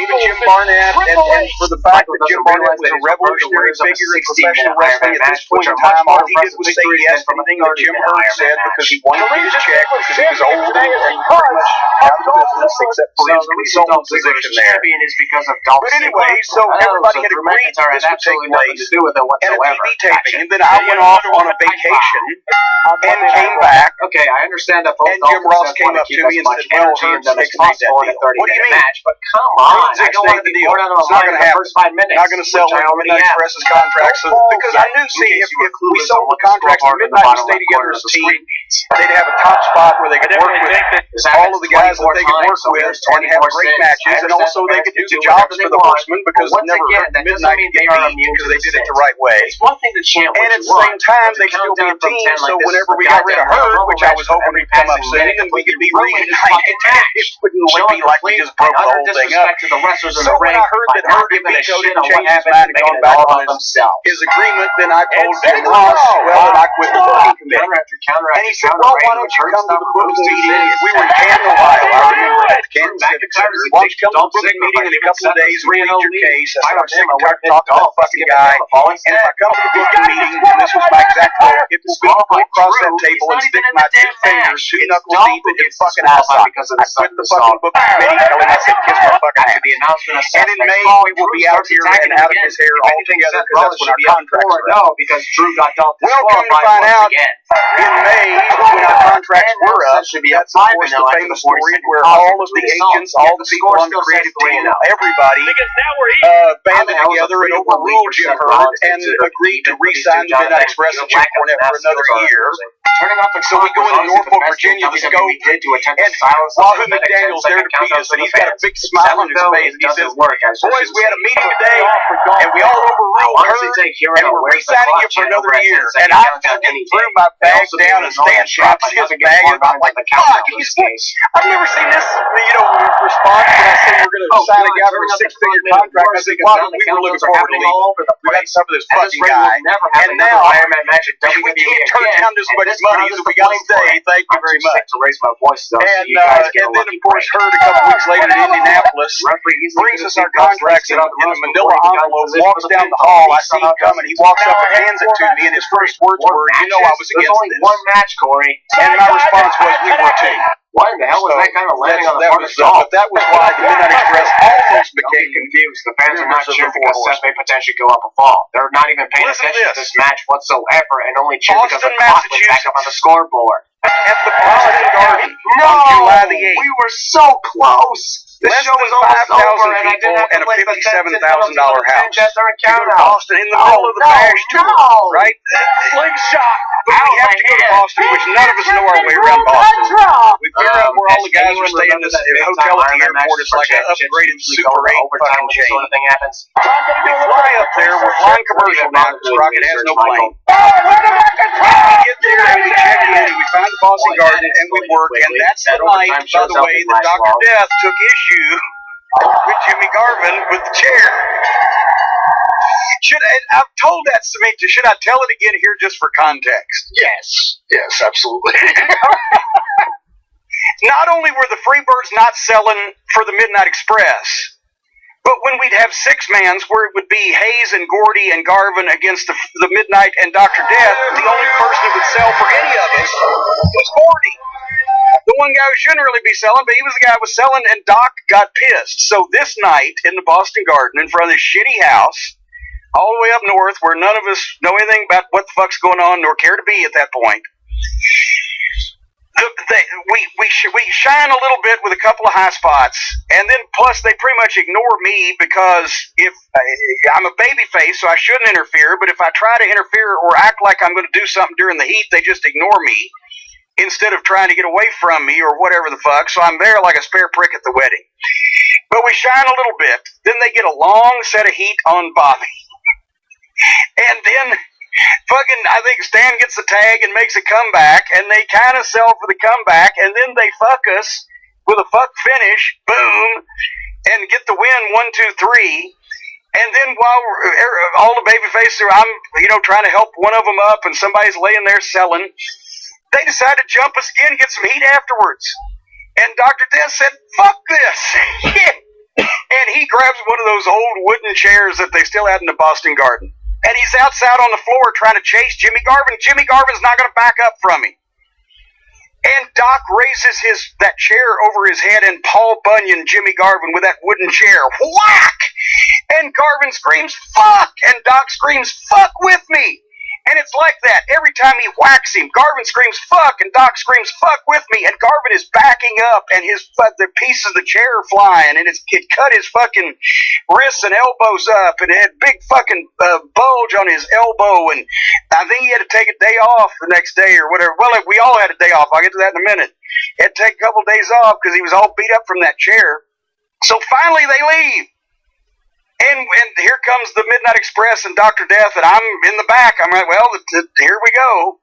Even Jim Barnett, and for the fact that Jim Barnett was a revolutionary figure in professional wrestling at this point in time, all he did was say yes to anything that Jim Hurt said because he wanted to get his check because he was old and pretty much out of the business except for his consultant position there. But anyway, so everybody had agreed that this would take place at a TV taping, and then I went off on a vacation and came back. Okay, I understand that both and Jim Ross came up to me and said, well, Hurt's fixing to make that deal. What do you mean? Match, but come on, I don't want to deal. It's not going to happen. Not going to sell Midnight Express's contracts because I knew, see, if we sold the contracts to Midnight and stay together as a team, they'd have a top spot where they could work with all of the guys that they could work with and have great matches, and also they could do the jobs for the Horsemen because never Midnight could get beat because they did it the right way. And at the same time, they could still be a team, so whenever we got rid of Hurt, which I was hoping he'd come up soon, and we could be reunited. It wouldn't be like we just broke the whole thing up. So when I heard that Hurt had vetoed it and changed his mind and gone back on his agreement, then I told Jim Ross, well, that I quit the booking committee. And he said, well, why don't you come to the booking meeting? We were in Canton, Ohio. I remember that. Canton Civic Center. Why don't you come to the booking meeting in a couple of days and read your case? I said, I'm sick and tired of talking to that fucking guy. And if I come to the booking meeting, and this was my exact quote, it will be to go across that table and stick my two fingers, two knuckles deep in his fucking eye socket. I quit the fucking booking committee, telling him I said, kiss my fucking ass. And in May, we will be out here and out of his hair all together because that's when our contracts are up. Because Drew got dealt well, come to find out, in May, when our contracts were up, that's of course the famous story where all of the agents, all the people on the creative team, everybody banded together and overruled Jim Hurt and agreed to re-sign the Midnight Express and Jim Cornette for another year. So we go into Norfolk, Virginia to go, and Wahoo McDaniel's there to beat us, and he's got a big smile on his face, and he says, boys, we had a meeting today, and we all overruled Hurt, and we're re-signing you for another year. And I fucking threw my bag down and Stan dropped his bag, and I'm like, fuck, I've never seen this, response when I said we're going to sign a guy for a six-figure contract. I said, wow, we were looking forward to leaving. We got some of this fucking guy, and now we can't turn down this much money, so we got to stay. Thank you very much. And then, of course, Hurt a couple weeks later in Indianapolis brings us our contracts in a manila envelope, walks down the hall. I see him coming. He walks up and hands it to me, and his first words were, you know I was against this. One match, Corey. And my response was, we were too. Why in the hell was that kind of landing on the front of but that was why the Midnight Express almost became confused. The fans are not cheering because Seth may potentially go up and fall. They're not even paying attention to this match whatsoever and only cheer because the clock went back up on the scoreboard. At the Boston Garden on July the 8th. We were so close. The show was almost over, and I didn't have to play the $57,000 house. In Boston, in the middle of the Bash tour, right? Slingshot. But we have to go to Boston, which none of us know our way around Boston. We figure out where all the guys are staying. This hotel at the airport is like an upgraded Super 8 fucking chain. We fly up there. We're flying commercial now because Rocket has no plane. We get there and we check in. We find the Boston Garden and we work. And that's the night, by the way, that Dr. Death took issue with Jimmy Garvin with the chair. I've told that, Samantha. Should I tell it again here just for context? Yes, absolutely. not only were the Freebirds not selling for the Midnight Express, but when we'd have six-mans where it would be Hayes and Gordy and Garvin against the Midnight and Dr. Death, the only person who would sell for any of us was Gordy. The one guy who shouldn't really be selling, but he was the guy who was selling, and Doc got pissed. So this night in the Boston Garden, in front of this shitty house, all the way up north, where none of us know anything about what the fuck's going on, nor care to be at that point, we shine a little bit with a couple of high spots, and then plus they pretty much ignore me because if I'm a baby face, so I shouldn't interfere, but if I try to interfere or act like I'm going to do something during the heat, they just ignore me instead of trying to get away from me or whatever the fuck, so I'm there like a spare prick at the wedding. But we shine a little bit, then they get a long set of heat on Bobby. And then fucking, I think Stan gets the tag and makes a comeback, and they kind of sell for the comeback, and then they fuck us with a fuck finish, boom, and get the win, 1, 2, 3. And then while all the baby faces are, I'm, trying to help one of them up, and somebody's laying there selling, they decide to jump us again and get some heat afterwards. And Dr. Death said, fuck this. And he grabs one of those old wooden chairs that they still had in the Boston Garden. And he's outside on the floor trying to chase Jimmy Garvin. Jimmy Garvin's not going to back up from him. And Doc raises that chair over his head and Paul Bunyan Jimmy Garvin with that wooden chair. Whack! And Garvin screams, fuck! And Doc screams, fuck with me! And it's like that. Every time he whacks him, Garvin screams, fuck, and Doc screams, fuck with me, and Garvin is backing up, and the piece of the chair are flying, and it cut his fucking wrists and elbows up, and it had big fucking bulge on his elbow, and I think he had to take a day off the next day or whatever. Well, we all had a day off. I'll get to that in a minute. He had to take a couple of days off because he was all beat up from that chair. So finally they leave. And here comes the Midnight Express and Dr. Death, and I'm in the back. I'm like, well, here we go.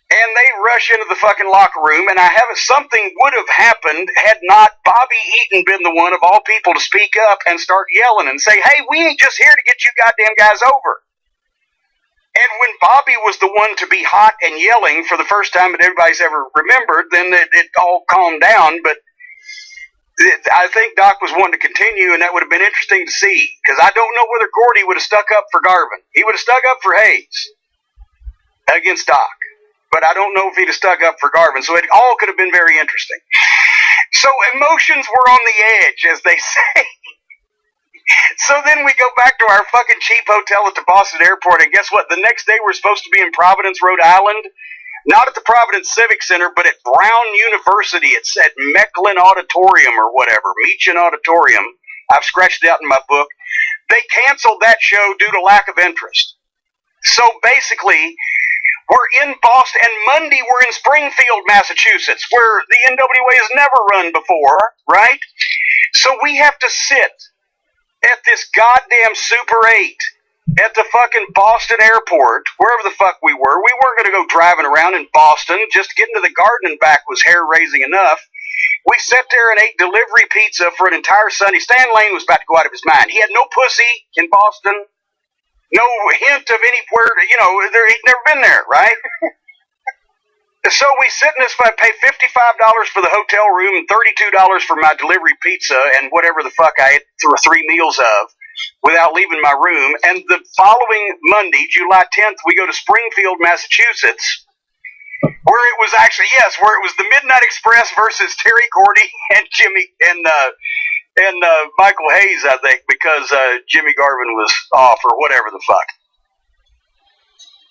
And they rush into the fucking locker room, and something would have happened had not Bobby Eaton been the one of all people to speak up and start yelling and say, hey, we ain't just here to get you goddamn guys over. And when Bobby was the one to be hot and yelling for the first time that everybody's ever remembered, then it all calmed down, but I think Doc was wanting to continue, and that would have been interesting to see, because I don't know whether Gordy would have stuck up for Garvin. He would have stuck up for Hayes against Doc, but I don't know if he'd have stuck up for Garvin, so it all could have been very interesting. So emotions were on the edge, as they say. So then we go back to our fucking cheap hotel at the Boston airport, and guess what? The next day we're supposed to be in Providence, Rhode Island. Not at the Providence Civic Center, but at Brown University. It's at Mechlin Auditorium or whatever, Meechin Auditorium. I've scratched it out in my book. They canceled that show due to lack of interest. So basically, we're in Boston, and Monday we're in Springfield, Massachusetts, where the NWA has never run before, right? So we have to sit at this goddamn Super 8 at the fucking Boston airport, wherever the fuck we were. We weren't going to go driving around in Boston. Just getting to the garden and back was hair-raising enough. We sat there and ate delivery pizza for an entire Sunday. Stan Lane was about to go out of his mind. He had no pussy in Boston, no hint of anywhere, he'd never been there, right? So we sit in this, I pay $55 for the hotel room and $32 for my delivery pizza and whatever the fuck I ate 3 meals of, without leaving my room. And the following Monday, July 10th, we go to Springfield, Massachusetts, where it was the Midnight Express versus Terry Gordy and Jimmy and Michael Hayes, I think, because Jimmy Garvin was off or whatever the fuck.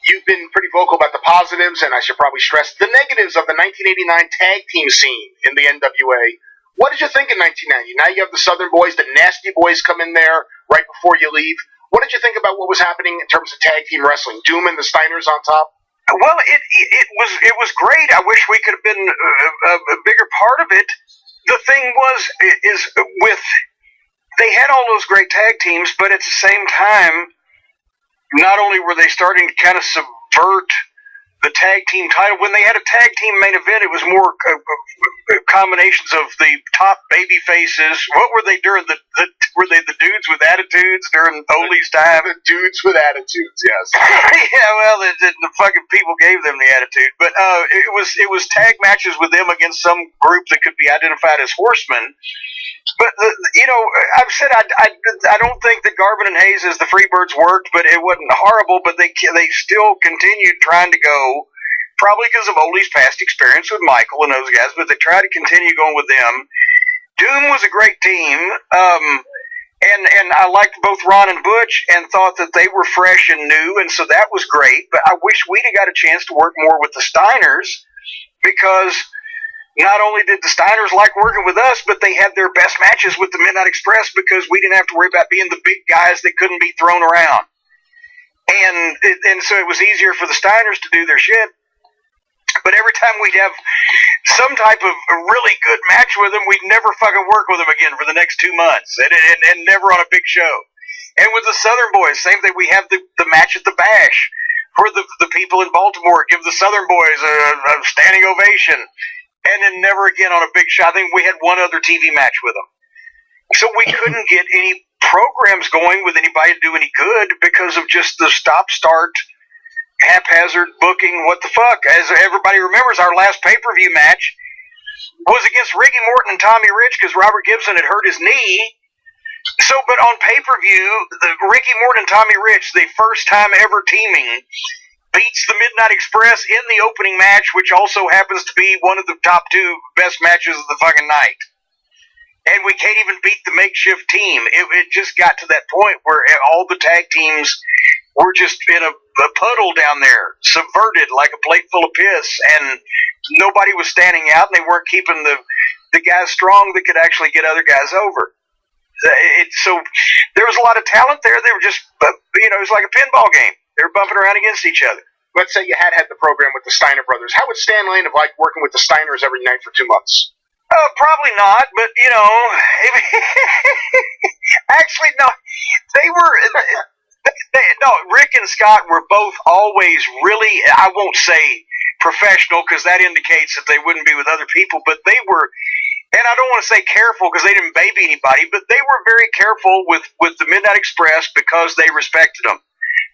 You've been pretty vocal about the positives, and I should probably stress the negatives of the 1989 tag team scene in the NWA. What did you think in 1990? Now you have the Southern Boys, the Nasty Boys come in there right before you leave. What did you think about what was happening in terms of tag team wrestling? Doom and the Steiners on top? Well, it was great. I wish we could have been a bigger part of it. The thing they had all those great tag teams, but at the same time, not only were they starting to kind of subvert the tag team title, when they had a tag team main event, it was more combinations of the top baby faces. What were they during were they the Dudes dudes with attitudes during Ole's time. The dudes with attitudes, yes. Yeah, well, the fucking people gave them the attitude. But it was tag matches with them against some group that could be identified as horsemen. But, I've said I don't think that Garvin and Hayes as the Freebirds worked, but it wasn't horrible, but they still continued trying to go, probably because of Ole's past experience with Michael and those guys, but they tried to continue going with them. Doom was a great team, and I liked both Ron and Butch and thought that they were fresh and new, and so that was great, but I wish we'd have got a chance to work more with the Steiners, because not only did the Steiners like working with us, but they had their best matches with the Midnight Express because we didn't have to worry about being the big guys that couldn't be thrown around. And so it was easier for the Steiners to do their shit. But every time we'd have some type of really good match with them, we'd never fucking work with them again for the next 2 months. And never on a big show. And with the Southern Boys, same thing. We have the match at the Bash for the people in Baltimore. Give the Southern Boys a standing ovation. And then never again on a big show. I think we had one other TV match with them. So we couldn't get any programs going with anybody to do any good because of just the stop-start, haphazard booking. What the fuck? As everybody remembers, our last pay-per-view match was against Ricky Morton and Tommy Rich because Robert Gibson had hurt his knee. So, but on pay-per-view, the Ricky Morton and Tommy Rich, the first time ever teaming, beats the Midnight Express in the opening match, which also happens to be one of the top 2 best matches of the fucking night. And we can't even beat the makeshift team. It just got to that point where all the tag teams were just in a puddle down there, subverted like a plate full of piss, and nobody was standing out, and they weren't keeping the guys strong that could actually get other guys over. So there was a lot of talent there. They were just, it was like a pinball game. They were bumping around against each other. Let's say you had the program with the Steiner brothers. How would Stan Lane have liked working with the Steiners every night for 2 months? Probably not, but, actually, no. They were, Rick and Scott were both always really, I won't say professional, because that indicates that they wouldn't be with other people, but they were, and I don't want to say careful because they didn't baby anybody, but they were very careful with the Midnight Express because they respected them.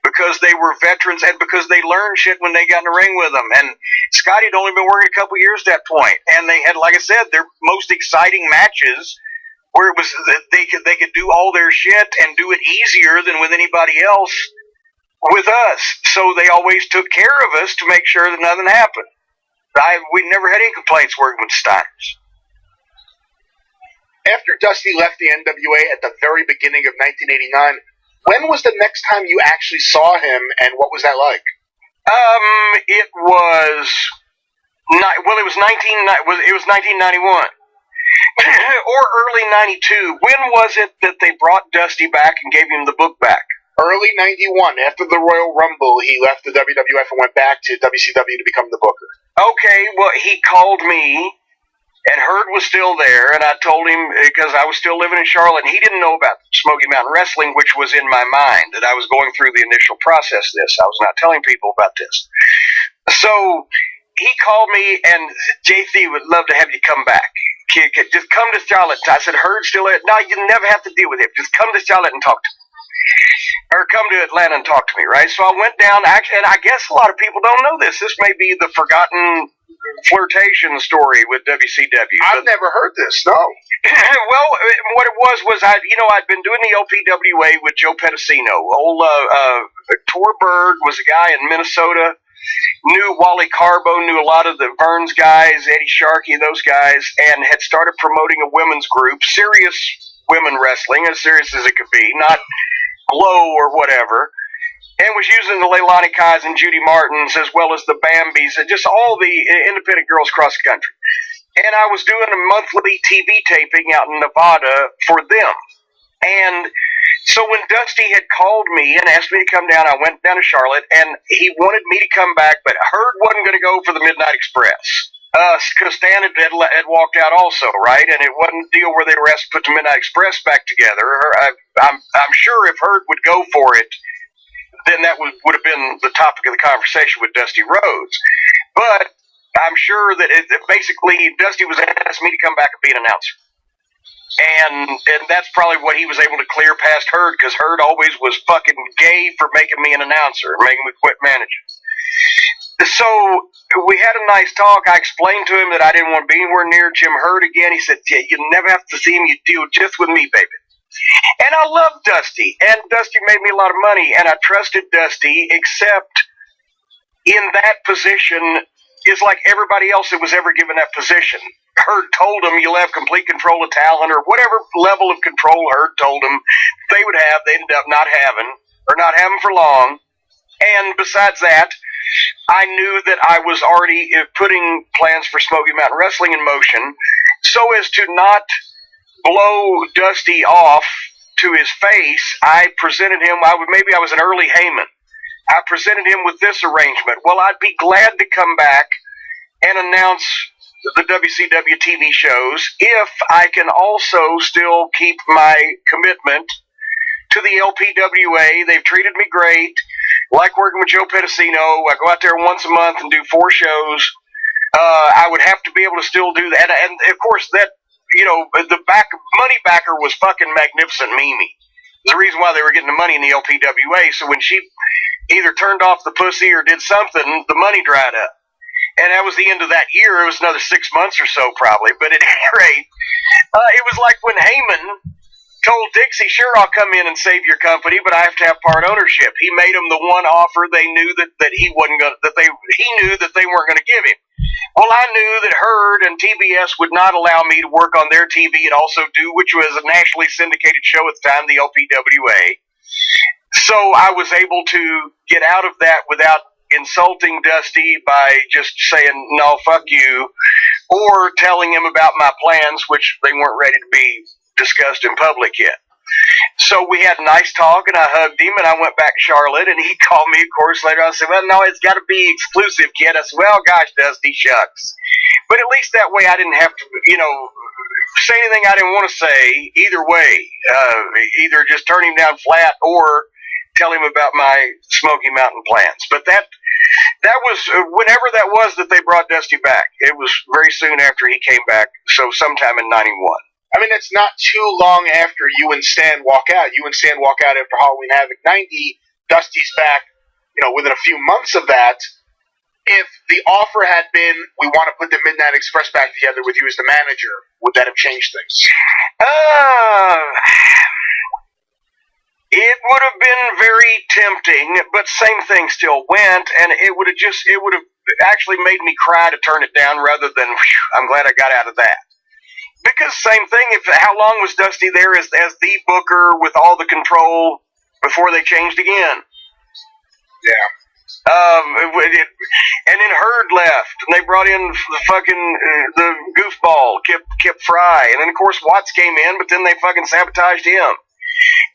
Because they were veterans and because they learned shit when they got in the ring with them. And Scotty had only been working a couple years at that point. And they had, like I said, their most exciting matches where it was they could do all their shit and do it easier than with anybody else with us. So they always took care of us to make sure that nothing happened. We never had any complaints working with the Steiners. After Dusty left the NWA at the very beginning of 1989, when was the next time you actually saw him, and what was that like? It was 1991 or early 92. When was it that they brought Dusty back and gave him the book back? Early 91. After the Royal Rumble, he left the WWF and went back to WCW to become the booker. Okay, well, he called me. And Herd was still there, and I told him, because I was still living in Charlotte, and he didn't know about Smoky Mountain Wrestling, which was in my mind, that I was going through the initial process of this. I was not telling people about this. So he called me, and JC would love to have you come back. Just come to Charlotte. I said, Herd's still there. No, you never have to deal with him. Just come to Charlotte and talk to me. Or come to Atlanta and talk to me, right? So I went down, and I guess a lot of people don't know this. This may be the forgotten flirtation story with WCW. I've never heard this, no. Well, what it was I'd been doing the LPWA with Joe Pedicino. Old Tor Berg was a guy in Minnesota, knew Wally Carbo, knew a lot of the Burns guys, Eddie Sharkey, those guys, and had started promoting a women's group, serious women wrestling, as serious as it could be, not Glow or whatever. And was using the Leilani Kais and Judy Martins as well as the Bambis and just all the independent girls across the country. And I was doing a monthly TV taping out in Nevada for them. And so when Dusty had called me and asked me to come down, I went down to Charlotte, and he wanted me to come back, but Herd wasn't going to go for the Midnight Express. Because Stan had walked out also, right? And it wasn't a deal where they were asked to put the Midnight Express back together. I'm sure if Herd would go for it, then that would have been the topic of the conversation with Dusty Rhodes. But I'm sure that basically Dusty was asking me to come back and be an announcer. And that's probably what he was able to clear past Herd, because Herd always was fucking gay for making me an announcer, making me quit managing. So we had a nice talk. I explained to him that I didn't want to be anywhere near Jim Herd again. He said, yeah, you never have to see him. You deal just with me, baby. And I love Dusty. And Dusty made me a lot of money. And I trusted Dusty, except in that position is like everybody else that was ever given that position. Herd told them you'll have complete control of talent, or whatever level of control Herd told them they would have, they ended up not having, or not having for long. And besides that, I knew that I was already putting plans for Smoky Mountain Wrestling in motion, so as to not blow Dusty off to his face. I presented him, maybe I was an early Heyman. I presented him with this arrangement. Well, I'd be glad to come back and announce the WCW TV shows if I can also still keep my commitment to the LPWA. They've treated me great. Like working with Joe Pedicino. I go out there once a month and do 4 shows. I would have to be able to still do that. And of course, that, the money backer was fucking Magnificent Mimi. There's a reason why they were getting the money in the LPWA. So when she either turned off the pussy or did something, the money dried up. And that was the end of that year. It was another 6 months or so, probably. But at any rate, it was like when Heyman told Dixie, sure, I'll come in and save your company, but I have to have part ownership. He made them the one offer they knew that he wasn't going he knew that they weren't going to give him. Well, I knew that Herd and TBS would not allow me to work on their TV and also do, which was a nationally syndicated show at the time, the LPWA. So I was able to get out of that without insulting Dusty by just saying, no, fuck you, or telling him about my plans, which they weren't ready to be discussed in public yet. So we had a nice talk, and I hugged him, and I went back to Charlotte, and he called me, of course, later on. I said, well, no, it's got to be exclusive, kid. I said, well, gosh, Dusty, shucks. But at least that way I didn't have to, say anything I didn't want to say either way. Either just turn him down flat or tell him about my Smoky Mountain plans. But that was, whenever that was that they brought Dusty back. It was very soon after he came back, so sometime in 91. I mean, it's not too long after you and Stan walk out. You and Stan walk out after Halloween Havoc 90. Dusty's back, within a few months of that. If the offer had been, we want to put the Midnight Express back together with you as the manager, would that have changed things? It would have been very tempting, but same thing still went, and it would have actually made me cry to turn it down rather than, I'm glad I got out of that. Because same thing, how long was Dusty there as the booker with all the control before they changed again? Yeah. And then Herd left, and they brought in the fucking the goofball, Kip Fry, and then of course Watts came in, but then they fucking sabotaged him.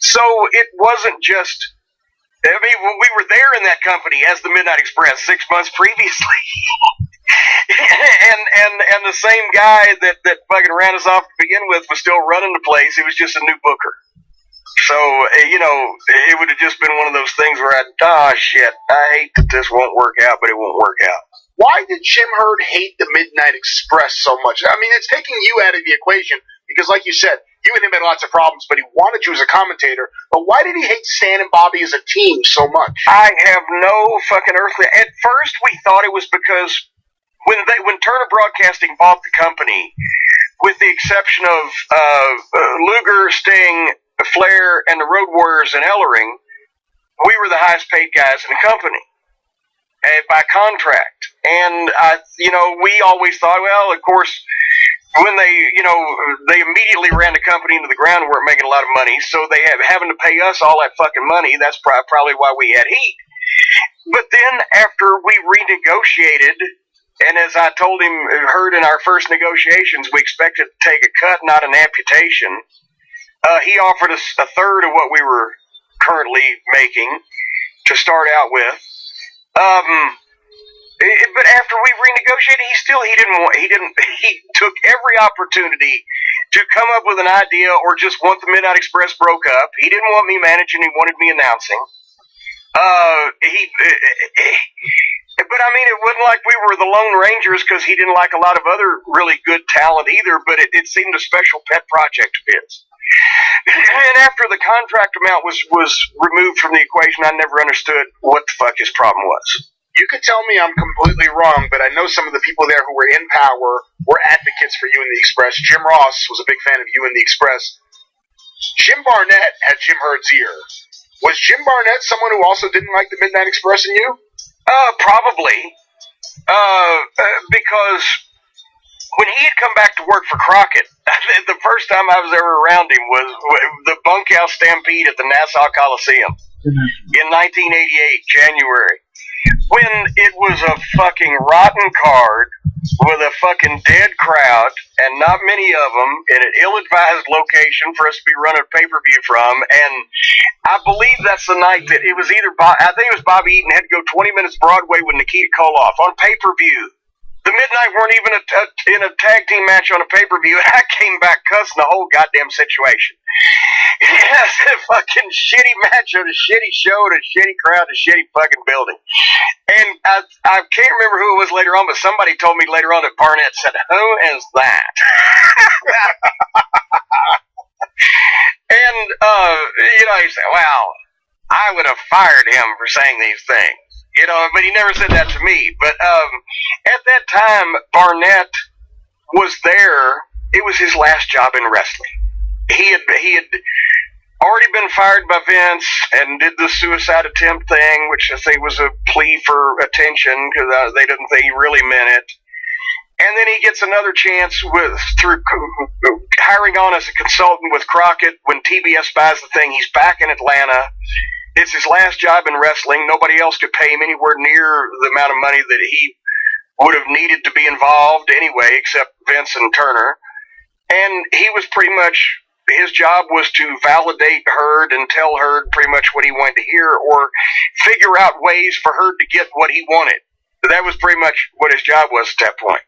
So it wasn't just, we were there in that company as the Midnight Express 6 months previously. and the same guy that fucking ran us off to begin with was still running the place. He was just a new booker. So, it would have just been one of those things where shit, I hate that this won't work out, but it won't work out. Why did Jim Herd hate the Midnight Express so much? I mean, it's taking you out of the equation because, like you said, you and him had lots of problems, but he wanted you as a commentator. But why did he hate Stan and Bobby as a team so much? I have no fucking earthly... At first, we thought it was because when Turner Broadcasting bought the company, with the exception of Luger, Sting, Flair, and the Road Warriors and Ellering, we were the highest paid guys in the company by contract. And we always thought, well, of course, when they immediately ran the company into the ground and weren't making a lot of money, so they having to pay us all that fucking money. That's probably why we had heat. But then after we renegotiated, and as I told him, heard in our first negotiations, we expected to take a cut, not an amputation. He offered us a third of what we were currently making to start out with. But after we renegotiated, he took every opportunity to come up with an idea or just want the Midnight Express broke up. He didn't want me managing, he wanted me announcing. But I mean, it wasn't like we were the Lone Rangers because he didn't like a lot of other really good talent either, but it seemed a special pet project of his. And after the contract amount was removed from the equation, I never understood what the fuck his problem was. You could tell me I'm completely wrong, but I know some of the people there who were in power were advocates for you and the Express. Jim Ross was a big fan of you and the Express. Jim Barnett had Jim Herd's ear. Was Jim Barnett someone who also didn't like the Midnight Express and you? Probably. Because when he had come back to work for Crockett, the first time I was ever around him was the bunkhouse stampede at the Nassau Coliseum in 1988, January. When it was a fucking rotten card with a fucking dead crowd and not many of them in an ill-advised location for us to be running a pay-per-view from, and I believe that's the night that it was either I think it was Bobby Eaton had to go 20 minutes Broadway with Nikita Koloff on pay-per-view. The Midnight weren't even in a tag team match on a pay-per-view, and I came back cussing the whole goddamn situation. Yes, a fucking shitty match on a shitty show and a shitty crowd and a shitty fucking building. And I can't remember who it was later on, but somebody told me later on that Barnett said, "Who is that?" And, he said, "Well, I would have fired him for saying these things." But he never said that to me. But at that time, Barnett was there. It was his last job in wrestling. He had already been fired by Vince and did the suicide attempt thing, which I think was a plea for attention because they didn't think he really meant it. And then he gets another chance through hiring on as a consultant with Crockett when TBS buys the thing. He's back in Atlanta. It's his last job in wrestling. Nobody else could pay him anywhere near the amount of money that he would have needed to be involved anyway, except Vince and Turner. And he was pretty much, his job was to validate Herd and tell Herd pretty much what he wanted to hear or figure out ways for Herd to get what he wanted. That was pretty much what his job was at that point.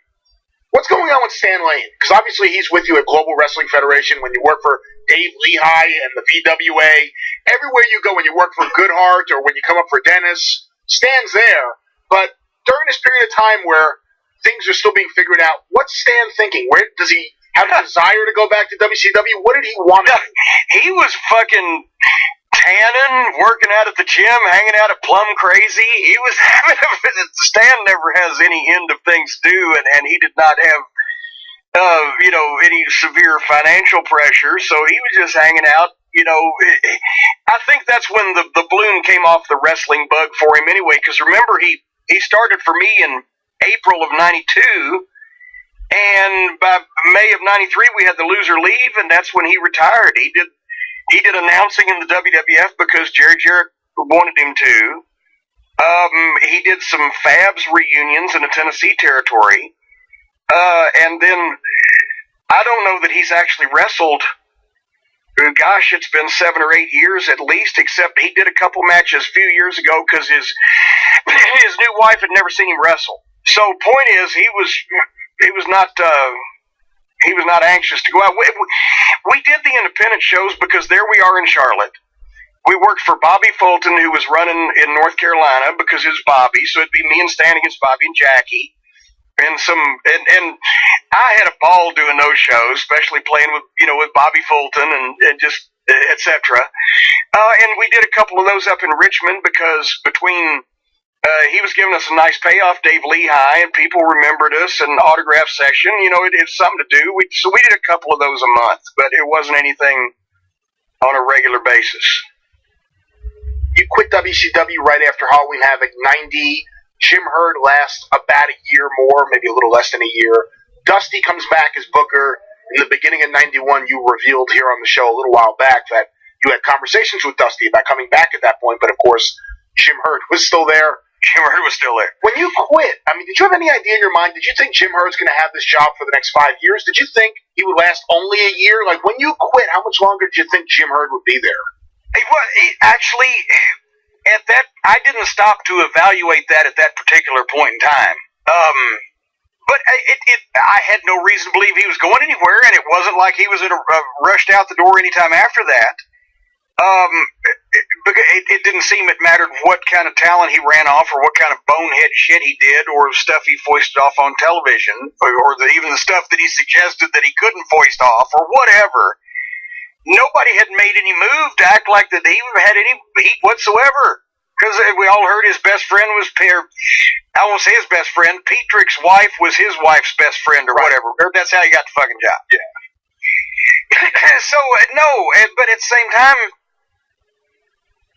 What's going on with Stan Lane? Because obviously he's with you at Global Wrestling Federation when you work for Dave Lehigh and the VWA. Everywhere you go, when you work for Goodhart or when you come up for Dennis, Stan's there. But during this period of time where things are still being figured out, what's Stan thinking? Where does he have a desire to go back to WCW? What did he want to do? He was fucking tanning, working out at the gym, hanging out at Plum Crazy. He was having Stan never has any end of things to do, and he did not have any severe financial pressure, so he was just hanging out. I think that's when the balloon came off the wrestling bug for him anyway, because remember, he started for me in April of 92, and by May of 93, we had the loser leave, and that's when he retired. He did announcing in the WWF because Jerry Jarrett wanted him to. He did some Fabs reunions in the Tennessee territory. And then I don't know that he's actually wrestled. Gosh, it's been 7 or 8 years at least, except he did a couple matches a few years ago because his new wife had never seen him wrestle. So point is, he was not anxious to go out. We did the independent shows because there we are in Charlotte. We worked for Bobby Fulton, who was running in North Carolina because it was Bobby, so it'd be me and Stan against Bobby and Jackie. And I had a ball doing those shows, especially playing with Bobby Fulton and just etc. And we did a couple of those up in Richmond because between he was giving us a nice payoff, Dave Lehigh, and people remembered us, and autograph session. It's something to do. So we did a couple of those a month, but it wasn't anything on a regular basis. You quit WCW right after Halloween Havoc 90. Jim Herd lasts about a year more, maybe a little less than a year. Dusty comes back as Booker. In the beginning of 91, you revealed here on the show a little while back that you had conversations with Dusty about coming back at that point, but of course, Jim Herd was still there. Jim Herd was still there. When you quit, did you have any idea in your mind? Did you think Jim Herd's going to have this job for the next 5 years? Did you think he would last only a year? Like, when you quit, how much longer did you think Jim Herd would be there? Actually, at that, I didn't stop to evaluate that at that particular point in time. But I had no reason to believe he was going anywhere, and it wasn't like he was rushed out the door anytime after that. Because it it didn't seem it mattered what kind of talent he ran off or what kind of bonehead shit he did or stuff he foisted off on television or even the stuff that he suggested that he couldn't foist off or whatever. Nobody had made any move to act like that they even had any heat whatsoever. Because we all heard his best friend was, I won't say his best friend, Petrick's wife was his wife's best friend or whatever. Or that's how he got the fucking job. Yeah. So, no, but at the same time,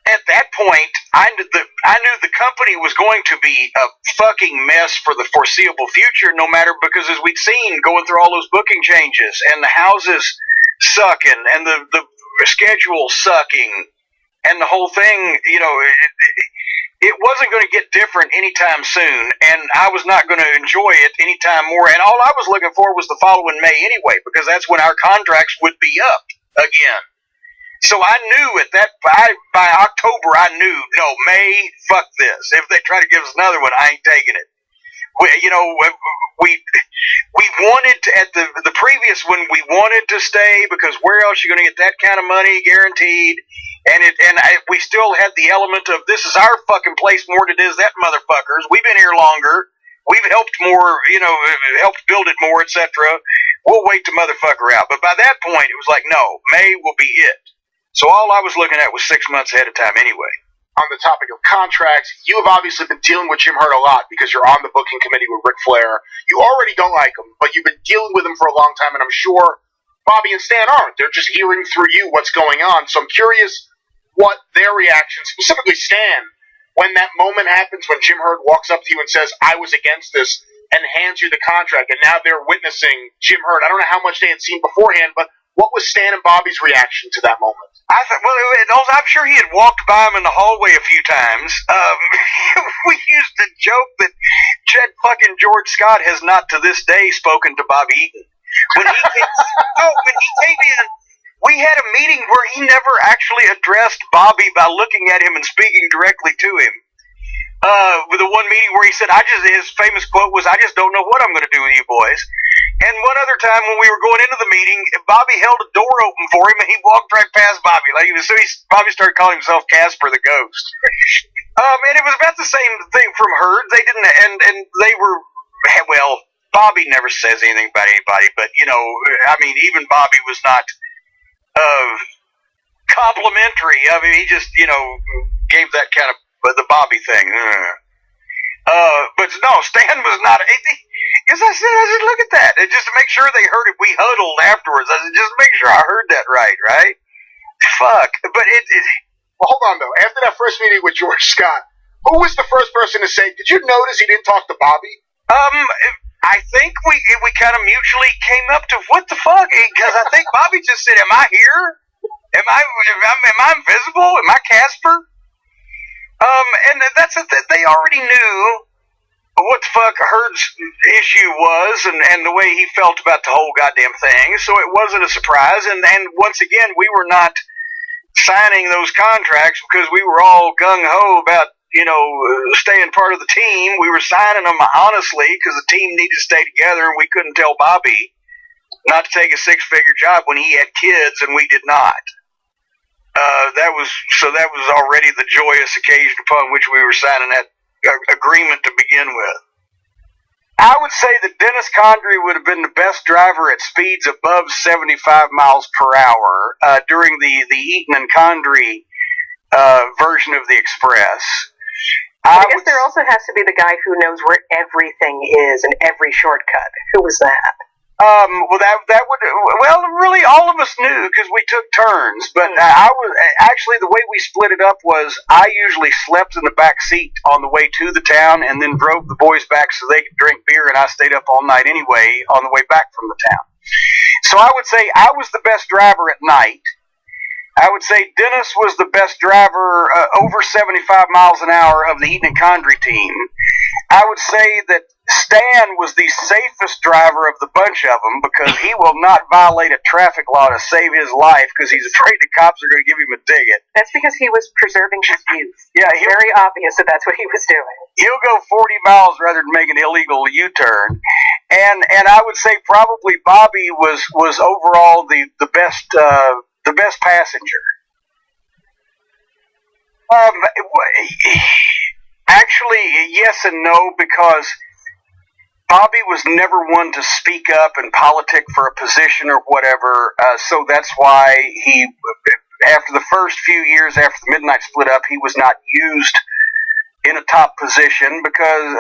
at that point, I knew the company was going to be a fucking mess for the foreseeable future, no matter, because as we'd seen, going through all those booking changes, and the houses sucking, and the schedule sucking, and the whole thing, you know, it wasn't going to get different anytime soon, and I was not going to enjoy it anytime more, and all I was looking for was the following May anyway, because that's when our contracts would be up again. So I knew by October, I knew, no, May, fuck this. If they try to give us another one, I ain't taking it. We wanted to, at the previous one, we wanted to stay because where else are you going to get that kind of money guaranteed? We still had the element of this is our fucking place more than it is that motherfuckers. We've been here longer. We've helped more, helped build it more, etc. We'll wait the motherfucker out. But by that point, it was like, no, May will be it. So all I was looking at was 6 months ahead of time anyway. On the topic of contracts, you have obviously been dealing with Jim Hurt a lot because you're on the booking committee with Ric Flair. You already don't like him, but you've been dealing with him for a long time, and I'm sure Bobby and Stan aren't. They're just hearing through you what's going on. So I'm curious what their reaction, specifically Stan, when that moment happens when Jim Hurt walks up to you and says, I was against this, and hands you the contract, and now they're witnessing Jim Hurt. I don't know how much they had seen beforehand, but what was Stan and Bobby's reaction to that moment? I'm sure he had walked by him in the hallway a few times. We used to joke that fucking George Scott has not to this day spoken to Bobby Eaton. When he came in, we had a meeting where he never actually addressed Bobby by looking at him and speaking directly to him. With the one meeting where he said, his famous quote was, I just don't know what I'm going to do with you boys. And one other time when we were going into the meeting, Bobby held a door open for him and he walked right past Bobby. Like, so Bobby started calling himself Casper the Ghost. And it was about the same thing from Herd. They didn't, and they were, well, Bobby never says anything about anybody, but, even Bobby was not, complimentary. I mean, he just, gave that kind of, the Bobby thing. But no, Stan was not. Because I said, look at that. And just to make sure they heard it, we huddled afterwards. I said, just to make sure I heard that right? Fuck. But Well, hold on, though. After that first meeting with George Scott, who was the first person to say, did you notice he didn't talk to Bobby? I think we kind of mutually came up to, what the fuck? Because I think Bobby just said, am I here? Am I invisible? Am I Casper? And that's they already knew what the fuck Herd's issue was and the way he felt about the whole goddamn thing, so it wasn't a surprise. And once again, we were not signing those contracts because we were all gung-ho about, staying part of the team. We were signing them honestly because the team needed to stay together, and we couldn't tell Bobby not to take a six-figure job when he had kids and we did not. That was already the joyous occasion upon which we were signing that agreement to begin with. I would say that Dennis Condrey would have been the best driver at speeds above 75 miles per hour during the Eaton and Condrey version of the Express. I guess there also has to be the guy who knows where everything is and every shortcut. Who was that? Really all of us knew because we took turns, but I was actually, the way we split it up was I usually slept in the back seat on the way to the town and then drove the boys back so they could drink beer, and I stayed up all night anyway on the way back from the town. So I would say I was the best driver at night. I would say Dennis was the best driver over 75 miles an hour of the Eaton and Condrey team. I would say that Stan was the safest driver of the bunch of them because he will not violate a traffic law to save his life because he's afraid the cops are going to give him a ticket. That's because he was preserving his youth. Yeah, very obvious that that's what he was doing. He'll go 40 miles rather than make an illegal U-turn. And I would say probably Bobby was overall the best passenger. Actually, yes and no, because Bobby was never one to speak up and politic for a position or whatever. So that's why he, after the first few years after the Midnight split up, he was not used in a top position because,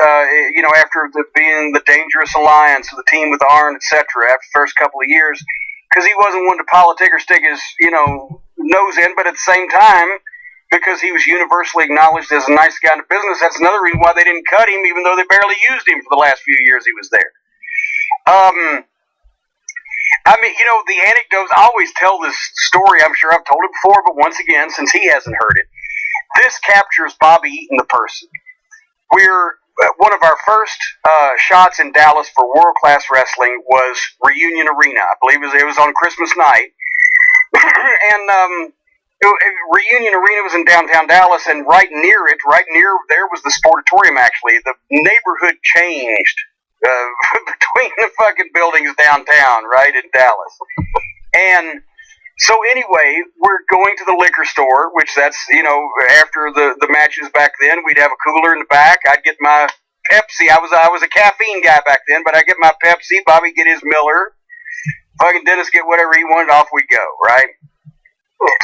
after being the dangerous alliance of the team with Arn, etc., after the first couple of years, because he wasn't one to politic or stick his, nose in, but at the same time, because he was universally acknowledged as a nice guy in the business, that's another reason why they didn't cut him, even though they barely used him for the last few years he was there. The anecdotes, I always tell this story, I'm sure I've told it before, but once again, since he hasn't heard it, this captures Bobby Eaton, the person. One of our first shots in Dallas for world-class wrestling was Reunion Arena. I believe it was on Christmas night. And Reunion Arena was in downtown Dallas, and right near there was the Sportatorium, actually. The neighborhood changed between the fucking buildings downtown, right, in Dallas. And so anyway, we're going to the liquor store, which that's, after the matches back then, we'd have a cooler in the back. I'd get my Pepsi. I was a caffeine guy back then, but I'd get my Pepsi, Bobby get his Miller, fucking Dennis get whatever he wanted, off we go, right?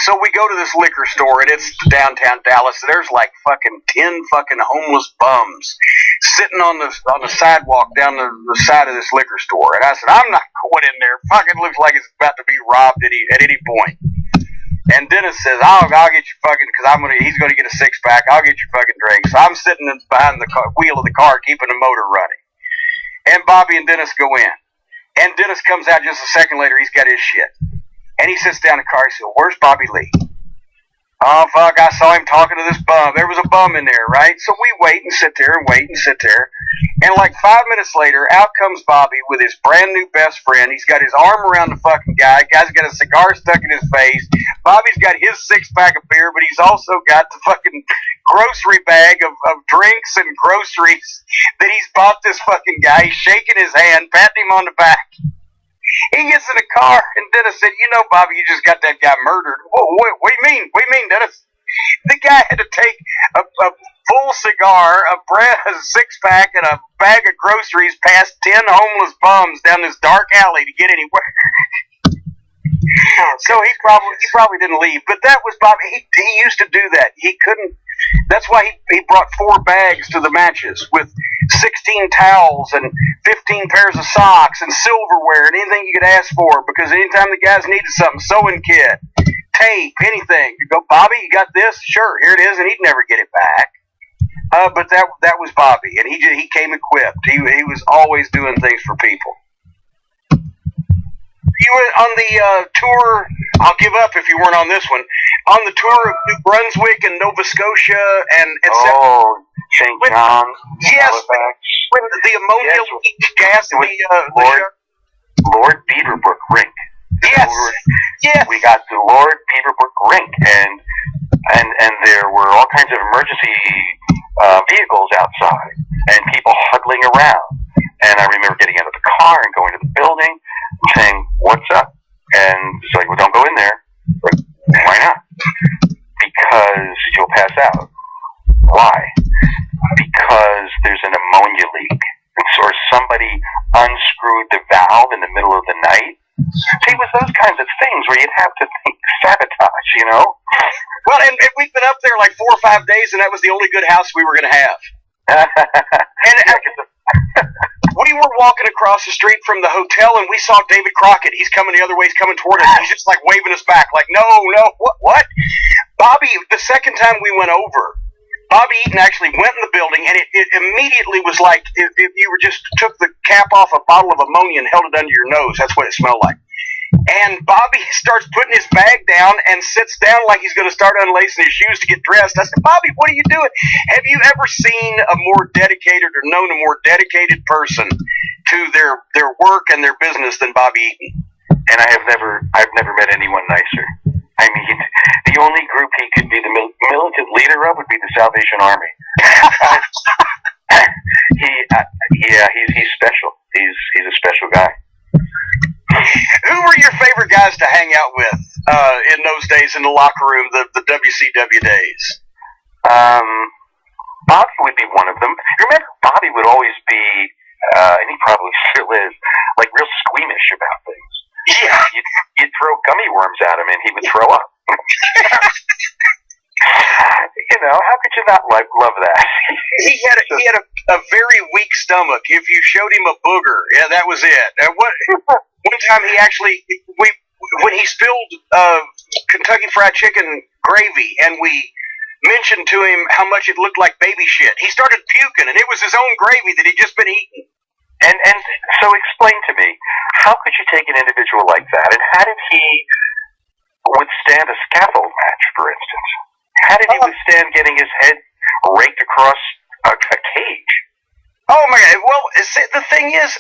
So we go to this liquor store, and it's downtown Dallas. There's like fucking 10 fucking homeless bums sitting on the sidewalk down the side of this liquor store. And I said, I'm not going in there. Fucking looks like it's about to be robbed at any point. And Dennis says, I'll get you fucking, because he's gonna get a 6-pack. I'll get you fucking drinks. So I'm sitting behind the wheel of the car, keeping the motor running. And Bobby and Dennis go in. And Dennis comes out just a second later. He's got his shit. And he sits down in the car. He says, where's Bobby Lee? Oh, fuck, I saw him talking to this bum. There was a bum in there, right? So we wait and sit there and wait and sit there. And like 5 minutes later, out comes Bobby with his brand new best friend. He's got his arm around the fucking guy. The guy's got a cigar stuck in his face. Bobby's got his 6-pack of beer, but he's also got the fucking grocery bag of drinks and groceries that he's bought this fucking guy. He's shaking his hand, patting him on the back. He gets in the car, and Dennis said, Bobby, you just got that guy murdered. What do you mean? What do you mean, Dennis? The guy had to take a full cigar, a 6-pack, and a bag of groceries past 10 homeless bums down this dark alley to get anywhere. So he probably didn't leave. But that was Bobby. He used to do that. He couldn't. That's why he brought 4 bags to the matches with 16 towels and 15 pairs of socks and silverware and anything you could ask for, because anytime the guys needed something, sewing kit, tape, anything, you go, Bobby, you got this? Sure, here it is, and he'd never get it back. But that was Bobby, and he came equipped. He was always doing things for people. You were on the tour, I'll give up if you weren't on this one, on the tour of New Brunswick and Nova Scotia and etc. Oh, St. John's. Yes, when the ammonia leaked gas in Lord Beaverbrook Rink. Yes, yes. We got to Lord Beaverbrook Rink, and there were all kinds of emergency vehicles outside, and people huddling around. And I remember getting out of the car and going to the building, saying, "What's up?" And it's like, "Well, don't go in there." Like, why not? Because you'll pass out. Why? Because there's an ammonia leak, or somebody unscrewed the valve in the middle of the night. See, it was those kinds of things where you'd have to think sabotage, Well, and we've been up there like 4 or 5 days, and that was the only good house we were going to have. We were walking across the street from the hotel, and we saw David Crockett. He's coming the other way. He's coming toward us. He's just like waving us back, like, no, what? Bobby, the second time we went over, Bobby Eaton actually went in the building, and it immediately was like if you were just took the cap off a bottle of ammonia and held it under your nose. That's what it smelled like. And Bobby starts putting his bag down and sits down like he's going to start unlacing his shoes to get dressed. I said, Bobby, what are you doing? Have you ever seen a more dedicated or known a more dedicated person to their work and their business than Bobby Eaton? And I've never met anyone nicer. I mean, the only group he could be the militant leader of would be the Salvation Army. He's special. He's a special guy. Who were your favorite guys to hang out with in those days in the locker room, the WCW days? Bobby would be one of them. You remember, Bobby would always be, and he probably still is, like real squeamish about things. Yeah. You'd throw gummy worms at him, and he would throw up. How could you not love that? He had a very weak stomach. If you showed him a booger, yeah, that was it. One time when he spilled Kentucky Fried Chicken gravy, and we mentioned to him how much it looked like baby shit, he started puking, and it was his own gravy that he'd just been eating. And so explain to me, how could you take an individual like that, and how did he withstand a scaffold match, for instance? How did he withstand getting his head raked across a cage? Oh my God! Well, the thing is,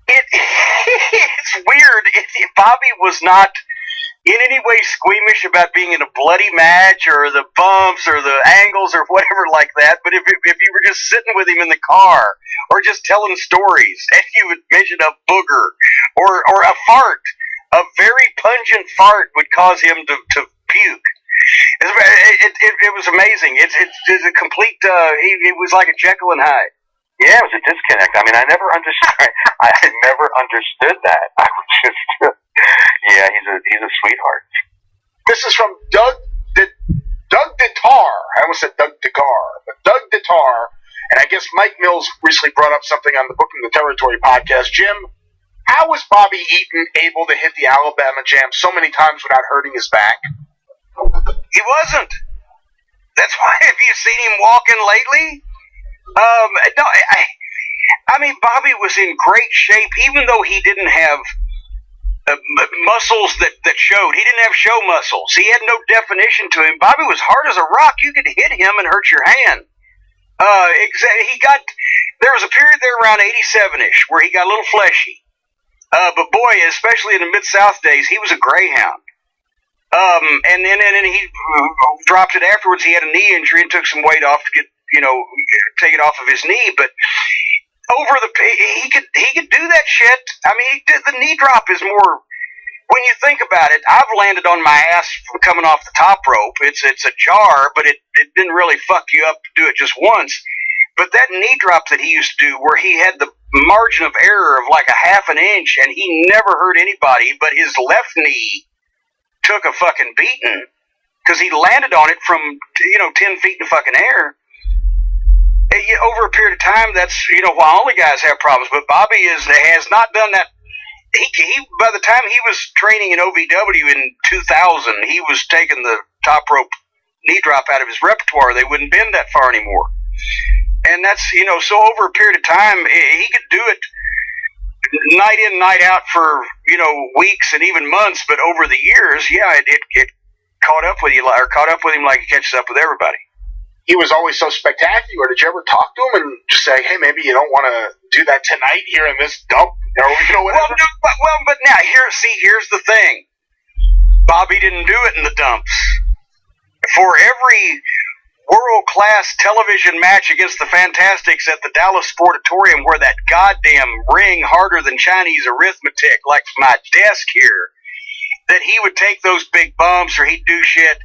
it's weird. Bobby was not in any way squeamish about being in a bloody match or the bumps or the angles or whatever like that. But if you were just sitting with him in the car or just telling stories and he would mention a booger or a fart, a very pungent fart would cause him to puke. It was amazing. It's a complete. It was like a Jekyll and Hyde. Yeah, it was a disconnect. I mean, I never understood. I never understood that. I was just, yeah, he's a sweetheart. This is from Doug Detar. I almost said Doug DeGar, but Doug Detar. And I guess Mike Mills recently brought up something on the Booking the Territory podcast. Jim, how was Bobby Eaton able to hit the Alabama Jam so many times without hurting his back? He wasn't. That's why. Have you seen him walking lately? No, I mean, Bobby was in great shape, even though he didn't have muscles that showed. He didn't have show muscles. He had no definition to him. Bobby was hard as a rock. You could hit him and hurt your hand. There was a period there around 87-ish where he got a little fleshy. But boy, especially in the Mid-South days, he was a greyhound. And then he dropped it afterwards. He had a knee injury and took some weight off to get, take it off of his knee. But he could do that shit. I mean, the knee drop is more. When you think about it, I've landed on my ass coming off the top rope. It's a jar, but it didn't really fuck you up to do it just once. But that knee drop that he used to do, where he had the margin of error of like a half an inch, and he never hurt anybody, but his left knee took a fucking beating because he landed on it from 10 feet in the fucking air. Over a period of time, that's why all the guys have problems. But Bobby has not done that. He by the time he was training in OVW in 2000, he was taking the top rope knee drop out of his repertoire. They wouldn't bend that far anymore. And that's so over a period of time, he could do it night in, night out for weeks and even months. But over the years, yeah, it caught up with you, or caught up with him like it catches up with everybody. He was always so spectacular. Did you ever talk to him and just say, "Hey, maybe you don't want to do that tonight here in this dump"? Or whatever? But now here's the thing. Bobby didn't do it in the dumps. For every world-class television match against the Fantastics at the Dallas Sportatorium, where that goddamn ring harder than Chinese arithmetic, like my desk here, that he would take those big bumps or he'd do shit.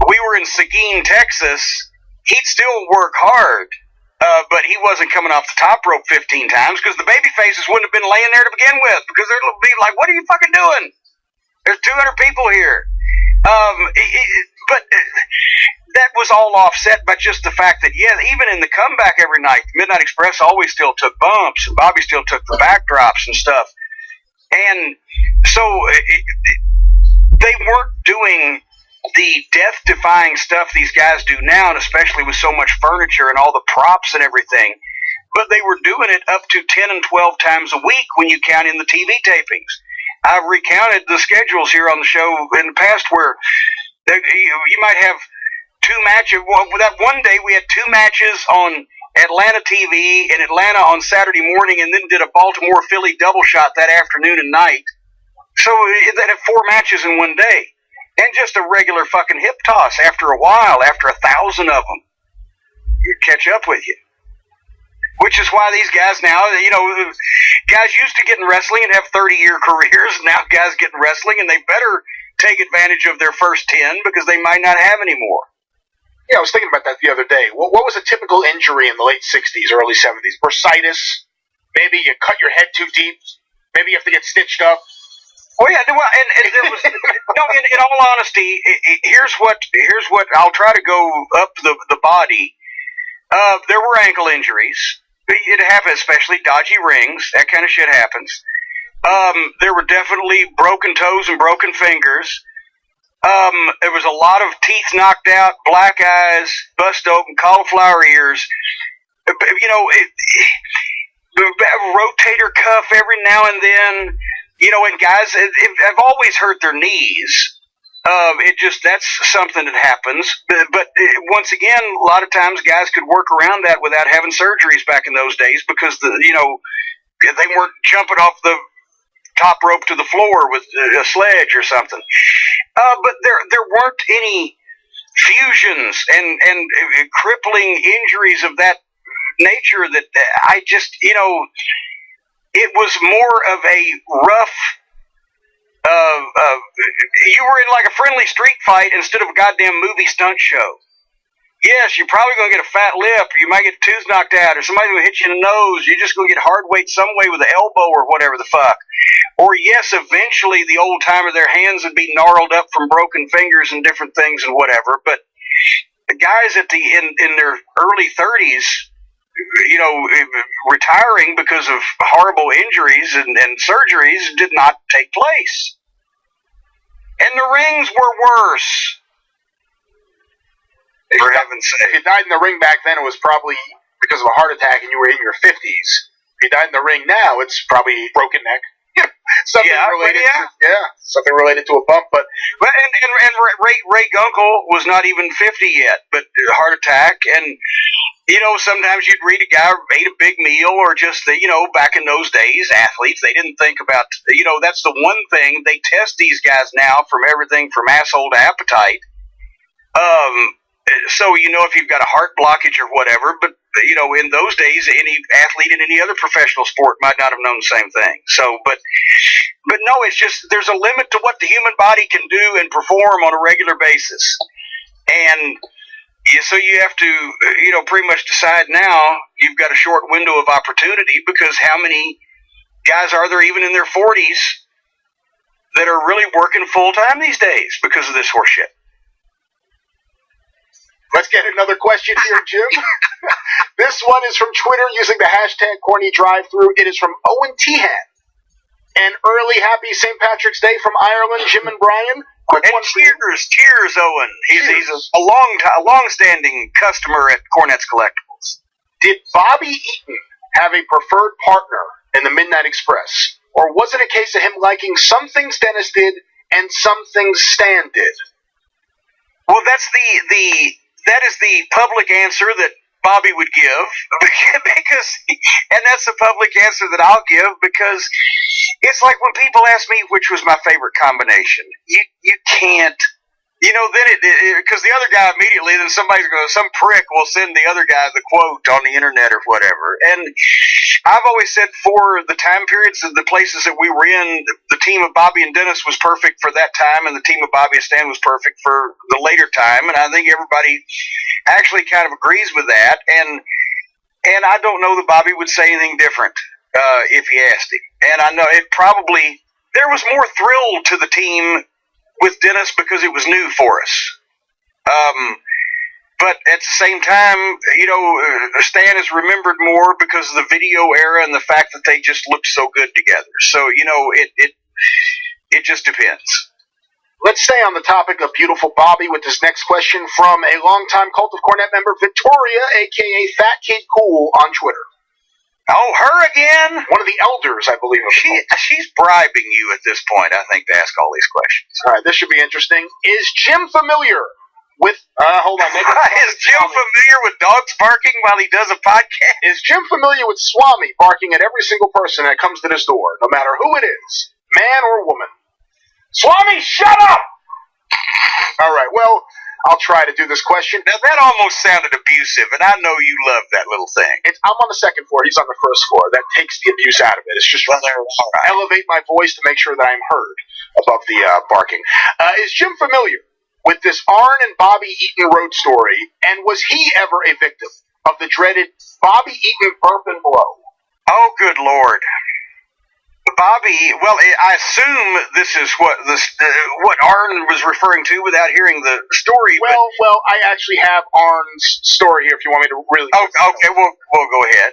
We were in Seguin, Texas. He'd still work hard, but he wasn't coming off the top rope 15 times because the baby faces wouldn't have been laying there to begin with, because they'd be like, "What are you fucking doing? There's 200 people here." But that was all offset by just the fact that, yeah, even in the comeback every night, Midnight Express always still took bumps, and Bobby still took the backdrops and stuff. And so they weren't doing the death-defying stuff these guys do now, and especially with so much furniture and all the props and everything. But they were doing it up to 10 and 12 times a week when you count in the TV tapings. I've recounted the schedules here on the show in the past where you might have two matches. Well, that one day we had two matches on Atlanta TV in Atlanta on Saturday morning, and then did a Baltimore-Philly double shot that afternoon and night. So they'd have 4 matches in one day. And just a regular fucking hip toss after a while, after 1,000 of them, it'd catch up with you. Which is why these guys now, guys used to get in wrestling and have 30-year careers. Now guys get in wrestling and they better take advantage of their first 10 because they might not have any more. Yeah, I was thinking about that the other day. What was a typical injury in the late 60s, early 70s? Bursitis? Maybe you cut your head too deep? Maybe you have to get stitched up? Well, yeah, well, and there was no. In all honesty, here's what I'll try to go up the body. There were ankle injuries. It happened, especially dodgy rings. That kind of shit happens. There were definitely broken toes and broken fingers. There was a lot of teeth knocked out, black eyes, bust open, cauliflower ears. You know, rotator cuff every now and then. You know, and guys have always hurt their knees. That's something that happens. But once again, a lot of times guys could work around that without having surgeries back in those days because they weren't jumping off the top rope to the floor with a sledge or something. But there weren't any fusions and crippling injuries of that nature that I just, it was more of a rough, you were in like a friendly street fight instead of a goddamn movie stunt show. Yes, you're probably going to get a fat lip, or you might get a tooth knocked out, or somebody's going to hit you in the nose. You're just going to get hard weight some way with the elbow or whatever the fuck. Or yes, eventually the old timer, their hands would be gnarled up from broken fingers and different things and whatever. But the guys in their early 30s, retiring because of horrible injuries and surgeries did not take place. And the rings were worse. If you died in the ring back then, it was probably because of a heart attack and you were in your 50s. If you died in the ring now, it's probably broken neck. Something related to a bump. But Ray Gunkel was not even 50 yet, but heart attack. And sometimes you'd read a guy ate a big meal, or just back in those days, athletes, they didn't think about that's the one thing they test these guys now from everything from asshole to appetite. So if you've got a heart blockage or whatever, but in those days, any athlete in any other professional sport might not have known the same thing. So, but no, it's just there's a limit to what the human body can do and perform on a regular basis, and so you have to pretty much decide now. You've got a short window of opportunity because how many guys are there even in their 40s that are really working full time these days because of this horse shit? Let's get another question here, Jim. This one is from Twitter using the hashtag #CornyDriveThru. It is from Owen Tehan. An early happy St. Patrick's Day from Ireland, Jim and Brian. Quick and one cheers, Owen. He's a long-standing customer at Cornette's Collectibles. Did Bobby Eaton have a preferred partner in the Midnight Express, or was it a case of him liking some things Dennis did and some things Stan did? Well, that is the public answer that Bobby would give, and that's the public answer that I'll give, because it's like when people ask me which was my favorite combination. You can't, then because the other guy immediately, then some prick will send the other guy the quote on the internet or whatever. And I've always said for the time periods and the places that we were in, the team of Bobby and Dennis was perfect for that time, and the team of Bobby and Stan was perfect for the later time. And I think everybody actually kind of agrees with that. And I don't know that Bobby would say anything different if he asked him. And I know there was more thrill to the team with Dennis because it was new for us. But at the same time, Stan is remembered more because of the video era and the fact that they just looked so good together. So, it just depends. Let's stay on the topic of beautiful Bobby with this next question from a longtime Cult of Cornette member, Victoria, a.k.a. Fat Kid Cool, on Twitter. Oh, her again? One of the elders, I believe. She's bribing you at this point, I think, to ask all these questions. All right, this should be interesting. Is Jim familiar with... hold on. Is Jim familiar with dogs barking while he does a podcast? Is Jim familiar with Swami barking at every single person that comes to this door, no matter who it is, man or woman? Swami, shut up! All right, well, I'll try to do this question. Now, that almost sounded abusive, and I know you love that little thing. I'm on the second floor. He's on the first floor. That takes the abuse out of it. It's just elevate my voice to make sure that I'm heard above the barking. Is Jim familiar with this Arn and Bobby Eaton road story, and was he ever a victim of the dreaded Bobby Eaton burp and blow? Oh, good Lord. Bobby, well, I assume this is what Arn was referring to without hearing the story. Well, I actually have Arn's story here if you want me to really... Oh, okay, we'll go ahead.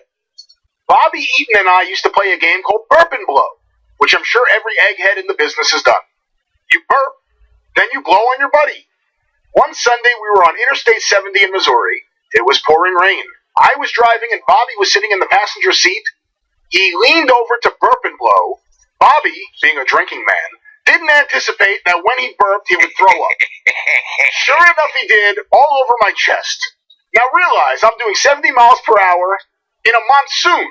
Bobby Eaton and I used to play a game called Burp and Blow, which I'm sure every egghead in the business has done. You burp, then you blow on your buddy. One Sunday, we were on Interstate 70 in Missouri. It was pouring rain. I was driving and Bobby was sitting in the passenger seat. He leaned over to burp and blow. Bobby, being a drinking man, didn't anticipate that when he burped, he would throw up. Sure enough, he did, all over my chest. Now realize, I'm doing 70 miles per hour in a monsoon.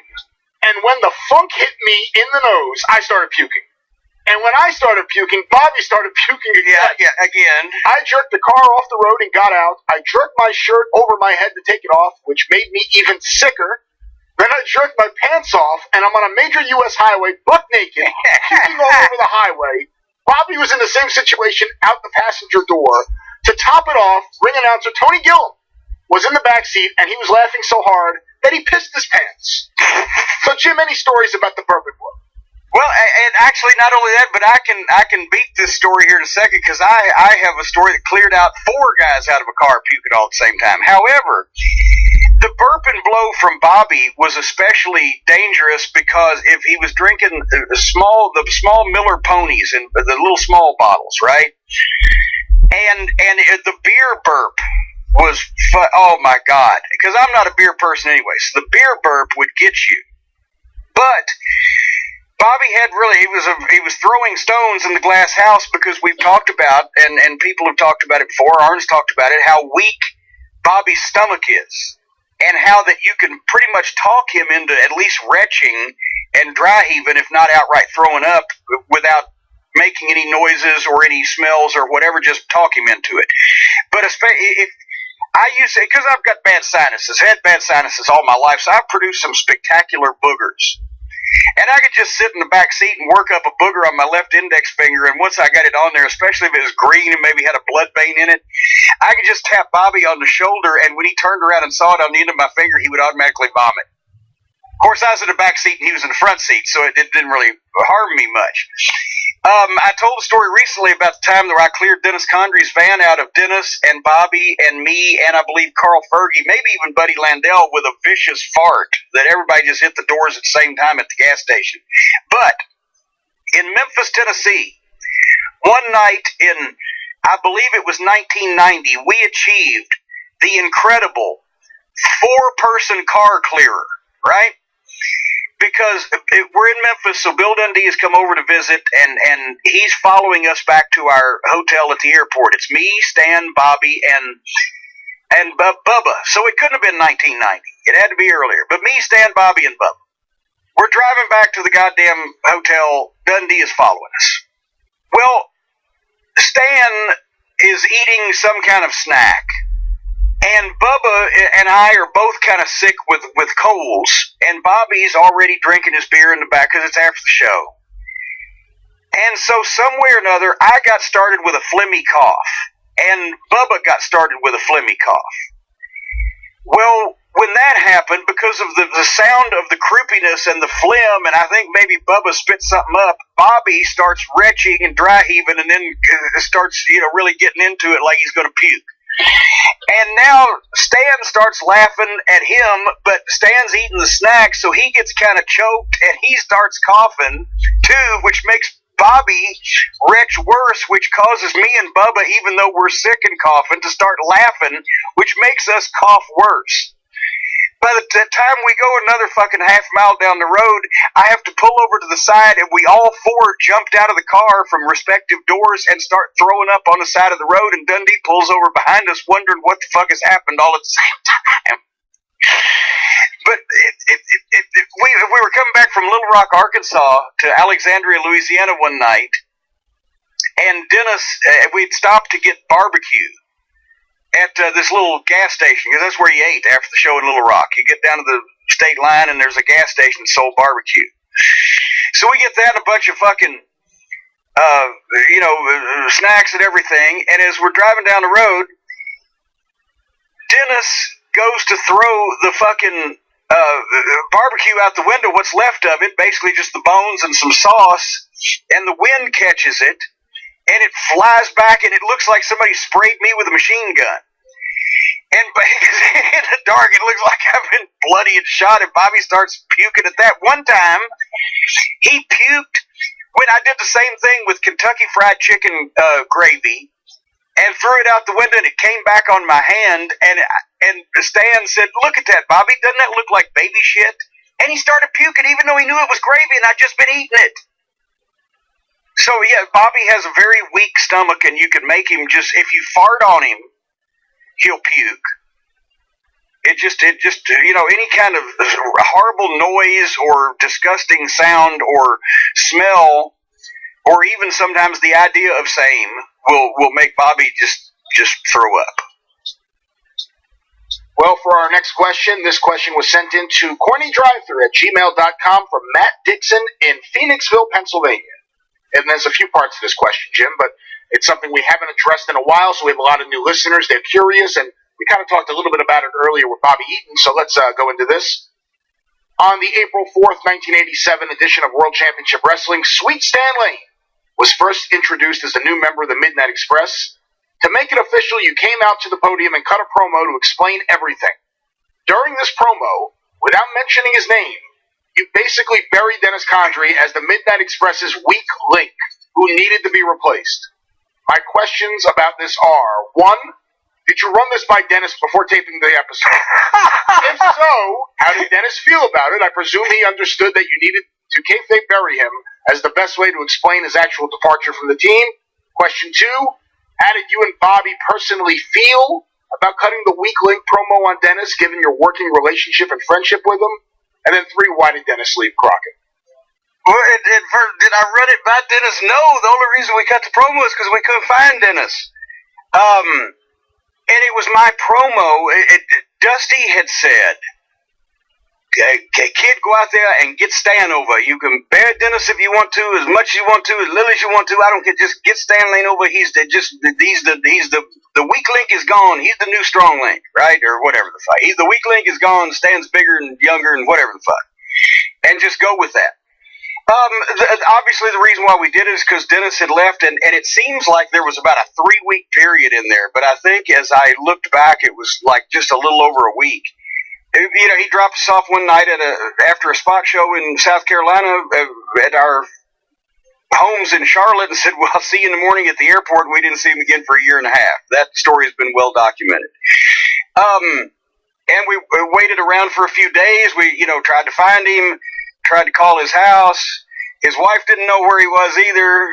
And when the funk hit me in the nose, I started puking. And when I started puking, Bobby started puking again. Yeah, again. I jerked the car off the road and got out. I jerked my shirt over my head to take it off, which made me even sicker. Then I jerked my pants off, and I'm on a major U.S. highway, butt naked, puking all over the highway. Bobby was in the same situation out the passenger door. To top it off, ring announcer Tony Gillum was in the back seat, and he was laughing so hard that he pissed his pants. So, Jim, any stories about the burp and blow? Well, and actually, not only that, but I can beat this story here in a second because I have a story that cleared out 4 guys out of a car puking all at the same time. However, the burp and blow from Bobby was especially dangerous because if he was drinking the small Miller ponies and the little small bottles, right? And the beer burp was oh my God, because I'm not a beer person anyway, so the beer burp would get you. But Bobby had he was throwing stones in the glass house because we've talked about and people have talked about it before. Arn's talked about it, how weak Bobby's stomach is. And how that you can pretty much talk him into at least retching and dry heaving, if not outright throwing up, without making any noises or any smells or whatever, just talk him into it. But if I use it, because I've got bad sinuses, had bad sinuses all my life, so I've produced some spectacular boogers. And I could just sit in the back seat and work up a booger on my left index finger, and once I got it on there, especially if it was green and maybe had a blood vein in it, I could just tap Bobby on the shoulder, and when he turned around and saw it on the end of my finger, he would automatically vomit. Of course, I was in the back seat and he was in the front seat, so it didn't really harm me much. I told a story recently about the time where I cleared Dennis Condry's van out of Dennis and Bobby and me and I believe Carl Fergie, maybe even Buddy Landell, with a vicious fart that everybody just hit the doors at the same time at the gas station. But in Memphis, Tennessee, one night in, I believe it was 1990, we achieved the incredible 4-person car clearer, right? Because we're in Memphis, so Bill Dundee has come over to visit, and he's following us back to our hotel at the airport. It's me, Stan, Bobby, and Bubba. So it couldn't have been 1990. It had to be earlier. But me, Stan, Bobby, and Bubba. We're driving back to the goddamn hotel. Dundee is following us. Well, Stan is eating some kind of snack. And Bubba and I are both kind of sick with colds, and Bobby's already drinking his beer in the back because it's after the show. And so some way or another, I got started with a phlegmy cough, and Bubba got started with a phlegmy cough. Well, when that happened, because of the sound of the croupiness and the phlegm, and I think maybe Bubba spit something up, Bobby starts retching and dry heaving, and then starts really getting into it like he's going to puke. And now Stan starts laughing at him, but Stan's eating the snack, so he gets kind of choked, and he starts coughing, too, which makes Bobby retch worse, which causes me and Bubba, even though we're sick and coughing, to start laughing, which makes us cough worse. By the time we go another fucking half mile down the road, I have to pull over to the side, and we all 4 jumped out of the car from respective doors and start throwing up on the side of the road, and Dundee pulls over behind us wondering what the fuck has happened all at the same time. But we were coming back from Little Rock, Arkansas to Alexandria, Louisiana one night, and Dennis, we'd stopped to get barbecue at this little gas station, because that's where you ate after the show in Little Rock. You get down to the state line, and there's a gas station that sold barbecue. So we get that and a bunch of fucking snacks and everything. And as we're driving down the road, Dennis goes to throw the fucking barbecue out the window, what's left of it, basically just the bones and some sauce, and the wind catches it, and it flies back, and it looks like somebody sprayed me with a machine gun. And in the dark, it looks like I've been bloody and shot, and Bobby starts puking at that. One time, he puked when I did the same thing with Kentucky Fried Chicken gravy, and threw it out the window, and it came back on my hand, and Stan said, "Look at that, Bobby, doesn't that look like baby shit?" And he started puking, even though he knew it was gravy, and I'd just been eating it. So, yeah, Bobby has a very weak stomach, and you can make him just, if you fart on him, he'll puke. It just, any kind of horrible noise or disgusting sound or smell, or even sometimes the idea of same will make Bobby just throw up. Well, for our next question, this question was sent in to cornydrivethru@gmail.com from Matt Dixon in Phoenixville, Pennsylvania. And there's a few parts to this question, Jim, but it's something we haven't addressed in a while, so we have a lot of new listeners. They're curious, and we kind of talked a little bit about it earlier with Bobby Eaton, so let's go into this. On the April 4th, 1987 edition of World Championship Wrestling, Sweet Stan Lane was first introduced as the new member of the Midnight Express. To make it official, you came out to the podium and cut a promo to explain everything. During this promo, without mentioning his name, you basically buried Dennis Condrey as the Midnight Express's weak link who needed to be replaced. My questions about this are, 1, did you run this by Dennis before taping the episode? If so, how did Dennis feel about it? I presume he understood that you needed to kayfabe bury him as the best way to explain his actual departure from the team. Question 2, how did you and Bobby personally feel about cutting the weak link promo on Dennis, given your working relationship and friendship with him? And then 3, why did Dennis leave Crockett? Well, did I run it by Dennis? No, the only reason we cut the promo is because we couldn't find Dennis. And it was my promo. Dusty had said, "Kid, go out there and get Stan over. You can bear Dennis if you want to, as much as you want to, as little as you want to. I don't care. Just get Stan Lane over. He's the weak link is gone. He's the new strong link, right? Or whatever the fuck. The weak link is gone. Stan's bigger and younger and whatever the fuck. And just go with that." Obviously, the reason why we did it is because Dennis had left, and it seems like there was about a 3-week period in there. But I think as I looked back, it was like just a little over a week. He dropped us off one night after a spot show in South Carolina at our homes in Charlotte, and said, "Well, I'll see you in the morning at the airport." And we didn't see him again for a year and a half. That story has been well documented. And we waited around for a few days. We, tried to find him, tried to call his house. His wife didn't know where he was either.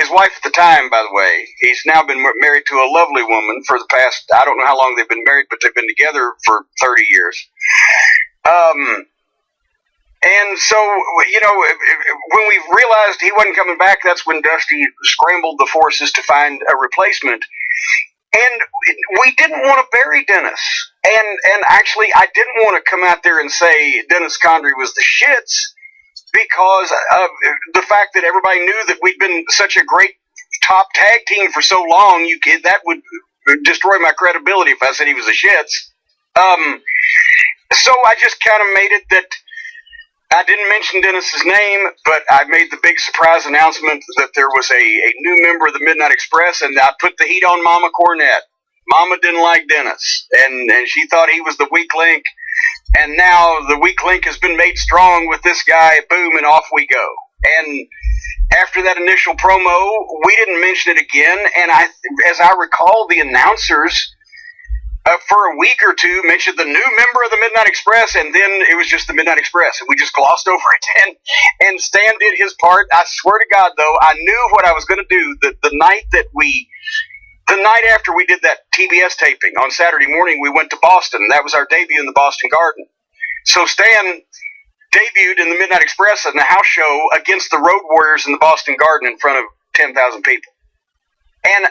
His wife at the time, by the way, he's now been married to a lovely woman for the past, I don't know how long they've been married, but they've been together for 30 years. And so, when we realized he wasn't coming back, that's when Dusty scrambled the forces to find a replacement. And we didn't want to bury Dennis. And actually, I didn't want to come out there and say Dennis Condrey was the shits, because of the fact that everybody knew that we'd been such a great top tag team for so long. That would destroy my credibility if I said he was the shits. So I just kind of made it that I didn't mention Dennis's name, but I made the big surprise announcement that there was a new member of the Midnight Express, and I put the heat on Mama Cornette. Mama didn't like Dennis, and she thought he was the weak link, and now the weak link has been made strong with this guy, boom, and off we go. And after that initial promo, we didn't mention it again, and as I recall, the announcers for a week or two mentioned the new member of the Midnight Express, and then it was just the Midnight Express, and we just glossed over it. And Stan did his part. I swear to God, though, I knew what I was going to do. The night after we did that TBS taping on Saturday morning, we went to Boston. That was our debut in the Boston Garden. So Stan debuted in the Midnight Express in the house show against the Road Warriors in the Boston Garden in front of 10,000 people. And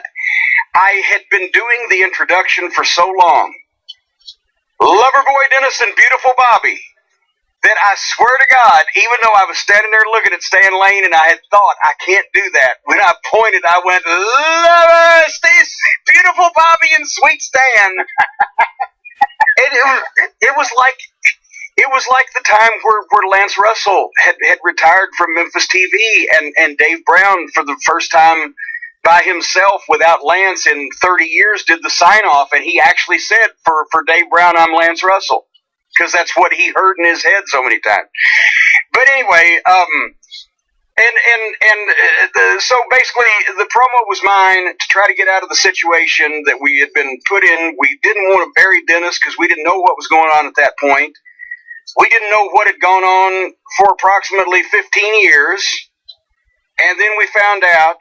I had been doing the introduction for so long. Loverboy Dennis and Beautiful Bobby. that I swear to God, even though I was standing there looking at Stan Lane and I had thought, I can't do that, when I pointed, I went, love us, this beautiful Bobby and sweet Stan. And it was like the time where Lance Russell had retired from Memphis TV and Dave Brown for the first time by himself without Lance in 30 years did the sign off, and he actually said for Dave Brown, I'm Lance Russell, because that's what he heard in his head so many times. But anyway, so basically the promo was mine to try to get out of the situation that we had been put in. We didn't want to bury Dennis because we didn't know what was going on at that point. We didn't know what had gone on for approximately 15 years. And then we found out.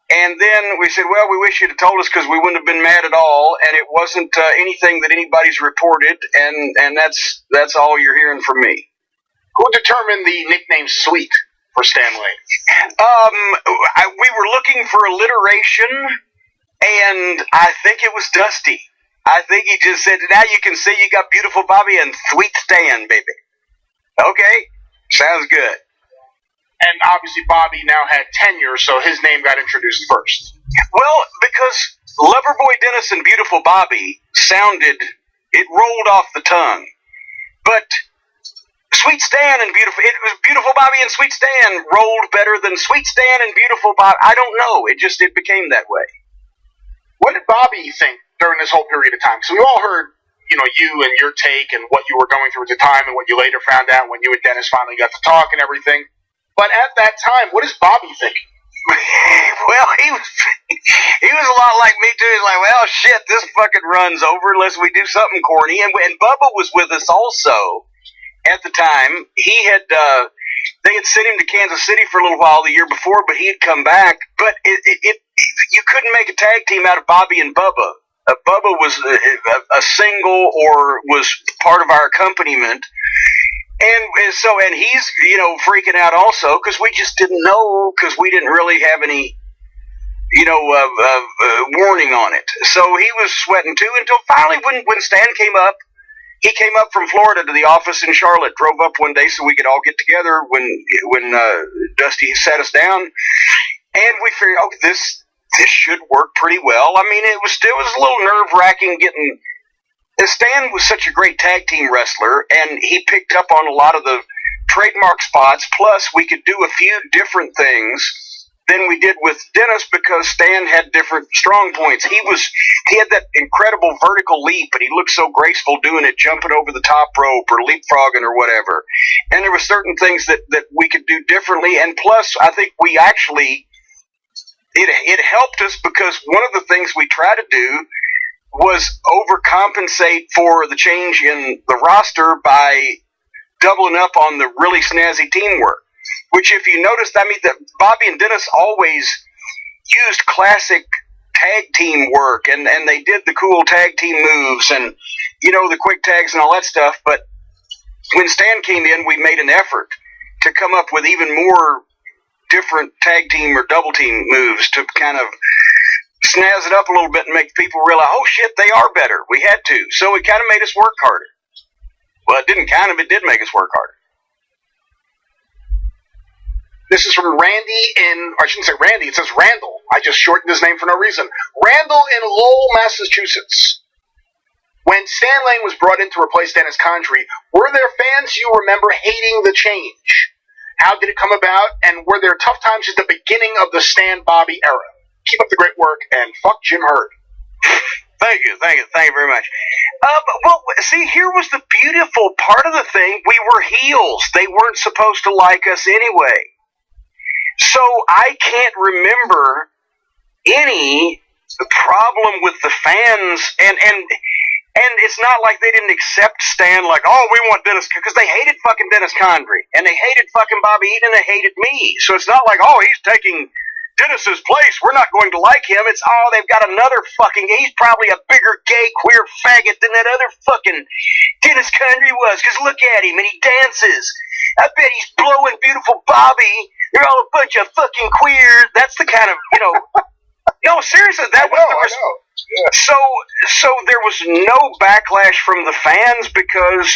And then we said, well, we wish you'd have told us because we wouldn't have been mad at all. And it wasn't anything that anybody's reported. And that's all you're hearing from me. Who determined the nickname Sweet for Stan Lane? We were looking for alliteration, and I think it was Dusty. I think he just said, now you can see you got beautiful Bobby and sweet Stan, baby. Okay, sounds good. And obviously Bobby now had tenure, so his name got introduced first. Well, because Loverboy Dennis and Beautiful Bobby it rolled off the tongue. But Sweet Stan and it was Beautiful Bobby and Sweet Stan rolled better than Sweet Stan and Beautiful Bobby. I don't know. It became that way. What did Bobby think during this whole period of time? So we all heard, you and your take and what you were going through at the time and what you later found out when you and Dennis finally got to talk and everything. But at that time, what is Bobby thinking? Well, he was a lot like me too. He's like, well, shit, this fucking run's over unless we do something corny. And Bubba was with us also at the time. They had sent him to Kansas City for a little while the year before, but he had come back. But you couldn't make a tag team out of Bobby and Bubba. Bubba was a single or was part of our accompaniment. And he's, freaking out also because we just didn't know, because we didn't really have any, warning on it. So he was sweating too until finally when Stan came up, he came up from Florida to the office in Charlotte, drove up one day so we could all get together when Dusty sat us down, and we figured, oh, this should work pretty well. I mean, it was a little nerve-wracking getting. Stan was such a great tag team wrestler, and he picked up on a lot of the trademark spots, plus we could do a few different things than we did with Dennis because Stan had different strong points. He had that incredible vertical leap, and he looked so graceful doing it, jumping over the top rope or leapfrogging or whatever. And there were certain things that we could do differently, and plus I think we actually, it helped us because one of the things we tried to do was overcompensate for the change in the roster by doubling up on the really snazzy teamwork. Which, if you noticed, that Bobby and Dennis always used classic tag team work, and they did the cool tag team moves and, the quick tags and all that stuff. But when Stan came in, we made an effort to come up with even more different tag team or double team moves to kind of snazz it up a little bit and make people realize, oh shit, they are better. We had to. So it kind of made us work harder. Well, it did make us work harder. This is from Randy I shouldn't say Randy, it says Randall. I just shortened his name for no reason. Randall in Lowell, Massachusetts. When Stan Lane was brought in to replace Dennis Condrey, were there fans you remember hating the change? How did it come about? And were there tough times at the beginning of the Stan Bobby era? Keep up the great work, and fuck Jim Herd. Thank you very much. Well, see, here was the beautiful part of the thing. We were heels. They weren't supposed to like us anyway. So I can't remember any problem with the fans, and it's not like they didn't accept Stan, like, oh, we want Dennis, because they hated fucking Dennis Condrey, and they hated fucking Bobby Eaton, and they hated me. So it's not like, oh, he's taking Dennis's place, we're not going to like him. It's, oh, they've got another fucking, he's probably a bigger gay queer faggot than that other fucking Dennis Condrey was, because look at him, and he dances. I bet he's blowing beautiful Bobby. They're all a bunch of fucking queers. That's the kind of, no, seriously, that was the response. Yeah. So there was no backlash from the fans because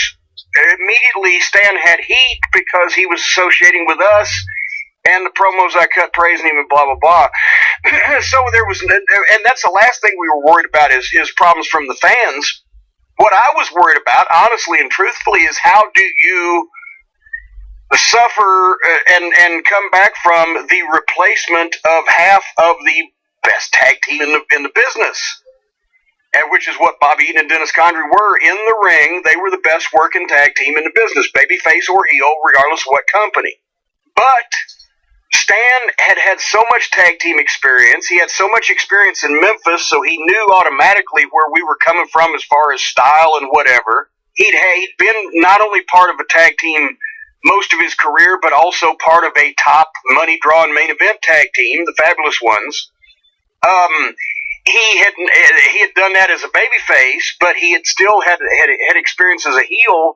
immediately Stan had heat because he was associating with us, and the promos I cut praising him and blah, blah, blah. So there was, and that's the last thing we were worried about is problems from the fans. What I was worried about, honestly and truthfully, is how do you suffer and come back from the replacement of half of the best tag team in the business, and which is what Bobby Eaton and Dennis Condrey were in the ring. They were the best working tag team in the business, babyface or heel, regardless of what company. But Stan had so much tag team experience. He had so much experience in Memphis, so he knew automatically where we were coming from as far as style and whatever. He'd been not only part of a tag team most of his career, but also part of a top money-drawing main event tag team, the Fabulous Ones. He had done that as a babyface, but he had still had experience as a heel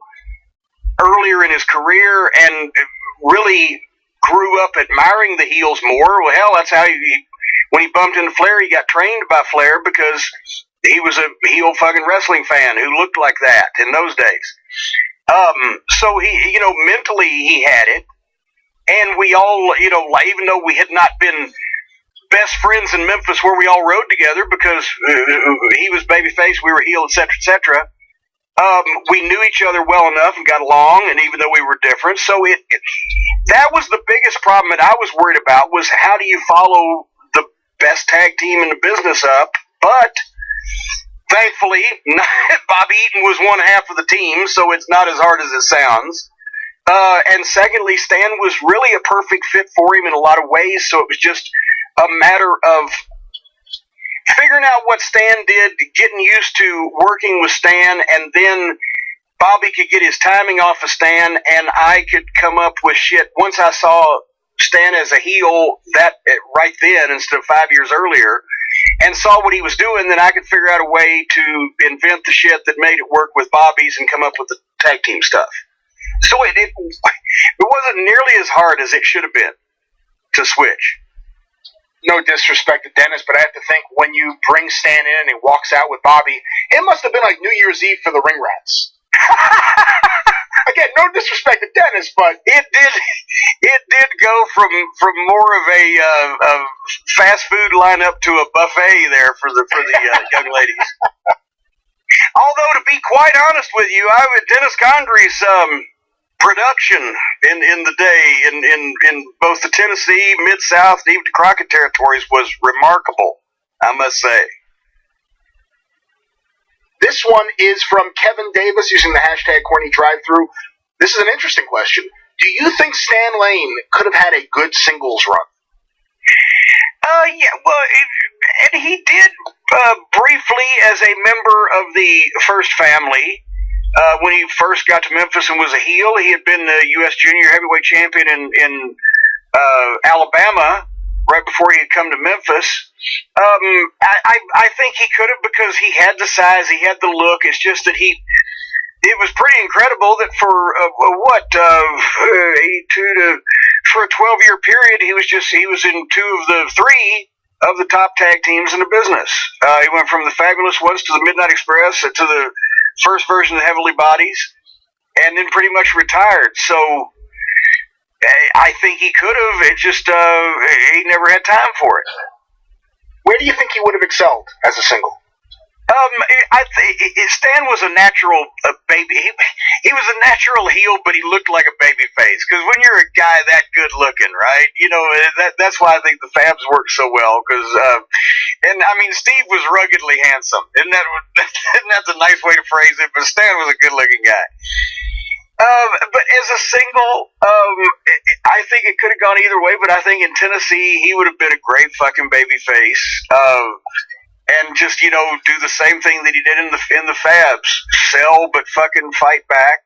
earlier in his career, and really grew up admiring the heels more. Well, hell, that's how when he bumped into Flair, he got trained by Flair because he was a heel fucking wrestling fan who looked like that in those days. So he, mentally he had it, and we all, even though we had not been best friends in Memphis where we all rode together because he was babyface, we were heel, etc., etc., we knew each other well enough and got along, and even though we were different, so that was the biggest problem that I was worried about, was how do you follow the best tag team in the business up? But thankfully, Bobby Eaton was one half of the team, so it's not as hard as it sounds. And secondly, Stan was really a perfect fit for him in a lot of ways, so it was just a matter of figuring out what Stan did, getting used to working with Stan, and then Bobby could get his timing off of Stan, and I could come up with shit. Once I saw Stan as a heel right then instead of 5 years earlier, and saw what he was doing, then I could figure out a way to invent the shit that made it work with Bobby's and come up with the tag team stuff. So it wasn't nearly as hard as it should have been to switch. No disrespect to Dennis, but I have to think when you bring Stan in and he walks out with Bobby, it must have been like New Year's Eve for the Ring Rats. Again, no disrespect to Dennis, but it did go from more of a fast food lineup to a buffet there for the young ladies. Although, to be quite honest with you, Dennis Condrey's production in the day in both the Tennessee, Mid-South, and even the Crockett territories was remarkable, I must say. This one is from Kevin Davis using the hashtag #CornyDriveThru. This is an interesting question. Do you think Stan Lane could have had a good singles run? Yeah, well, and he did briefly as a member of the First Family. When he first got to Memphis and was a heel, he had been the U.S. Junior Heavyweight Champion in Alabama right before he had come to Memphis. I think he could have, because he had the size, he had the look. It's just that it was pretty incredible that for for a 12-year period, he was in two of the three of the top tag teams in the business. He went from the Fabulous Ones to the Midnight Express to the first version of the Heavenly Bodies, and then pretty much retired. So I think he could have. It just he never had time for it. Where do you think he would have excelled as a single? Stan was a natural baby. He was a natural heel, but he looked like a baby face. Because when you're a guy that good looking, right? That's why I think the Fabs worked so well. Because Steve was ruggedly handsome. Isn't that the nice way to phrase it? But Stan was a good looking guy. But as a single, I think it could have gone either way. But I think in Tennessee, he would have been a great fucking baby face. And just, do the same thing that he did in the Fabs. Sell, but fucking fight back.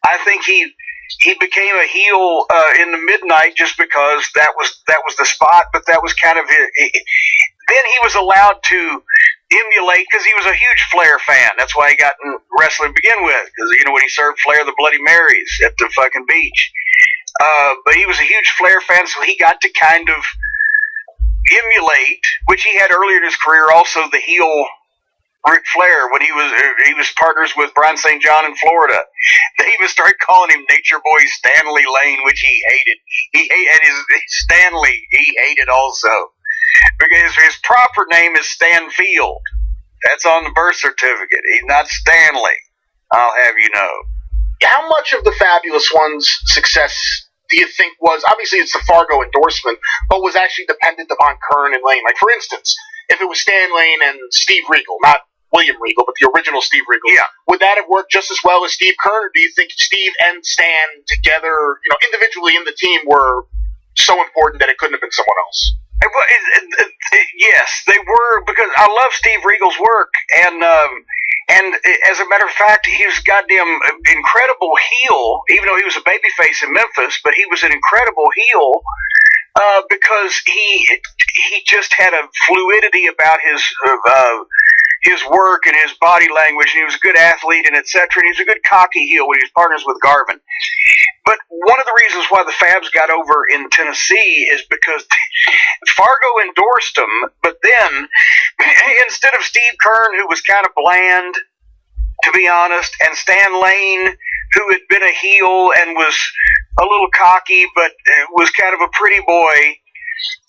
I think he became a heel in the Midnight just because that was the spot, but that was kind of his. Then he was allowed to emulate, because he was a huge Flair fan. That's why he got in wrestling to begin with, because, when he served Flair the Bloody Marys at the fucking beach. But he was a huge Flair fan, so he got to kind of emulate, which he had earlier in his career, also the heel Ric Flair when he was partners with Brian St. John in Florida. They even started calling him Nature Boy Stanley Lane, which he hated. And his Stanley he hated also because his proper name is Stanfield. That's on the birth certificate. He's not Stanley. I'll have you know. How much of the Fabulous One's success do you think was, obviously it's the Fargo endorsement, but was actually dependent upon Kern and Lane? Like, for instance, if it was Stan Lane and Steve Regal, not William Regal, but the original Steve Regal, would that have worked just as well as Steve Kern, or do you think Steve and Stan together, individually in the team were so important that it couldn't have been someone else? Yes, they were, because I love Steve Regal's work, and as a matter of fact, he was a goddamn incredible heel, even though he was a babyface in Memphis, but he was an incredible heel because he just had a fluidity about his work and his body language, and he was a good athlete and etc. And he was a good cocky heel when he was partners with Garvin. But one of the reasons why the Fabs got over in Tennessee is because Fargo endorsed them, but then instead of Steve Kern, who was kind of bland, to be honest, and Stan Lane, who had been a heel and was a little cocky, but was kind of a pretty boy,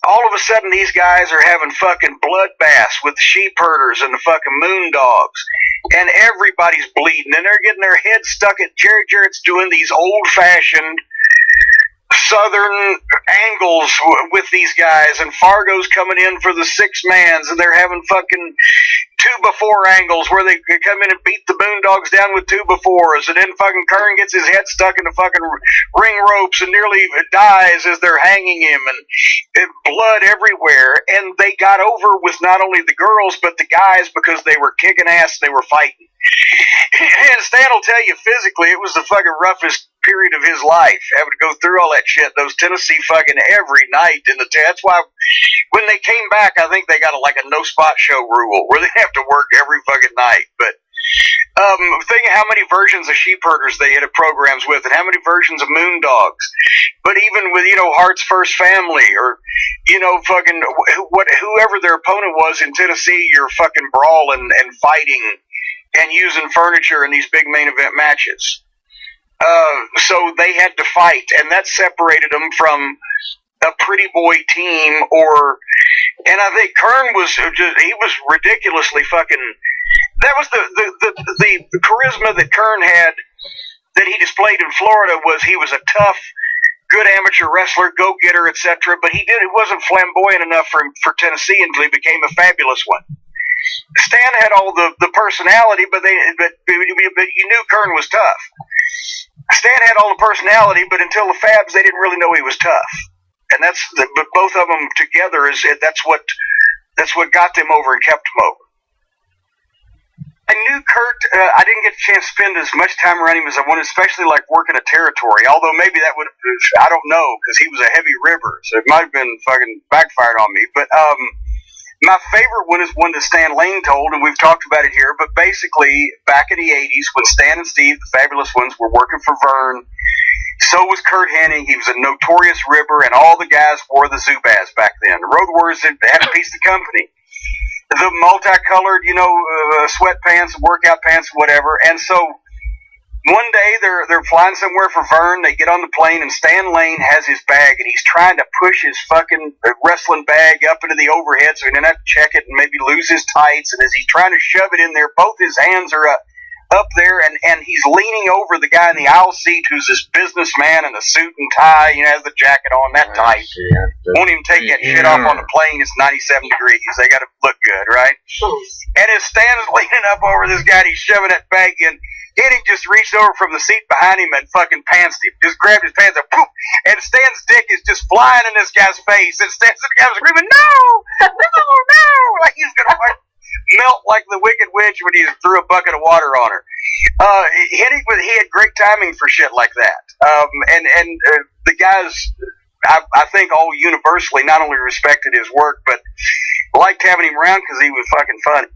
all of a sudden these guys are having fucking bloodbaths with the sheep herders and the fucking moon dogs, and everybody's bleeding, and they're getting their heads stuck at Jerry Jarrett's doing these old-fashioned southern angles with these guys, and Fargo's coming in for the six-mans, and they're having fucking 2-before angles where they come in and beat the Boondoggs down with 2-befores, and then fucking Kern gets his head stuck in the fucking ring ropes and nearly dies as they're hanging him, and blood everywhere. And they got over with not only the girls but the guys because they were kicking ass and they were fighting. And Stan will tell you physically it was the fucking roughest period of his life, having to go through all that shit, those Tennessee fucking every night in the that's why when they came back, I think they got a no spot show rule where they have to work every fucking night. But think of how many versions of sheep herders they had programs with, and how many versions of Moondogs. But even with Hart's First Family, or fucking whoever their opponent was in Tennessee, you're fucking brawling and fighting and using furniture in these big main event matches. So they had to fight, and that separated them from a pretty boy team. And I think Kern was ridiculously fucking. That was the charisma that Kern had, that he displayed in Florida. He was a tough, good amateur wrestler, go getter, etc. But it wasn't flamboyant enough for Tennessee until he became a Fabulous One. Stan had all the personality, but you knew Kern was tough. Stan had all the personality, but until the Fabs, they didn't really know he was tough. And but both of them together that's what got them over and kept them over. I knew Kurt. I didn't get a chance to spend as much time around him as I wanted, especially like working a territory. Although maybe that would have, I don't know, because he was a heavy ribber, so it might have been fucking backfired on me. But my favorite one is one that Stan Lane told, and we've talked about it here, but basically, back in the 80s, when Stan and Steve, the Fabulous Ones, were working for Vern, so was Kurt Hennig. He was a notorious ribber, and all the guys wore the Zubaz back then. The Road Warriors had a piece of company. The multicolored, sweatpants, workout pants, whatever, and so one day they're flying somewhere for Vern. They get on the plane, and Stan Lane has his bag, and he's trying to push his fucking wrestling bag up into the overhead so he doesn't have to check it and maybe lose his tights. And as he's trying to shove it in there, both his hands are up there, and he's leaning over the guy in the aisle seat who's this businessman in a suit and tie, has the jacket on, that tight. Won't even take that shit off on the plane. It's 97 degrees. They got to look good, right? And as Stan's leaning up over this guy, he's shoving that bag in. Hennig just reached over from the seat behind him and fucking pantsed him. Just grabbed his pants and poof! And Stan's dick is just flying in this guy's face. And Stan's the guy was screaming, no! Like he's gonna melt like the Wicked Witch when he threw a bucket of water on her. Hennig, he had great timing for shit like that. And the guys, I think all universally not only respected his work, but liked having him around because he was fucking funny.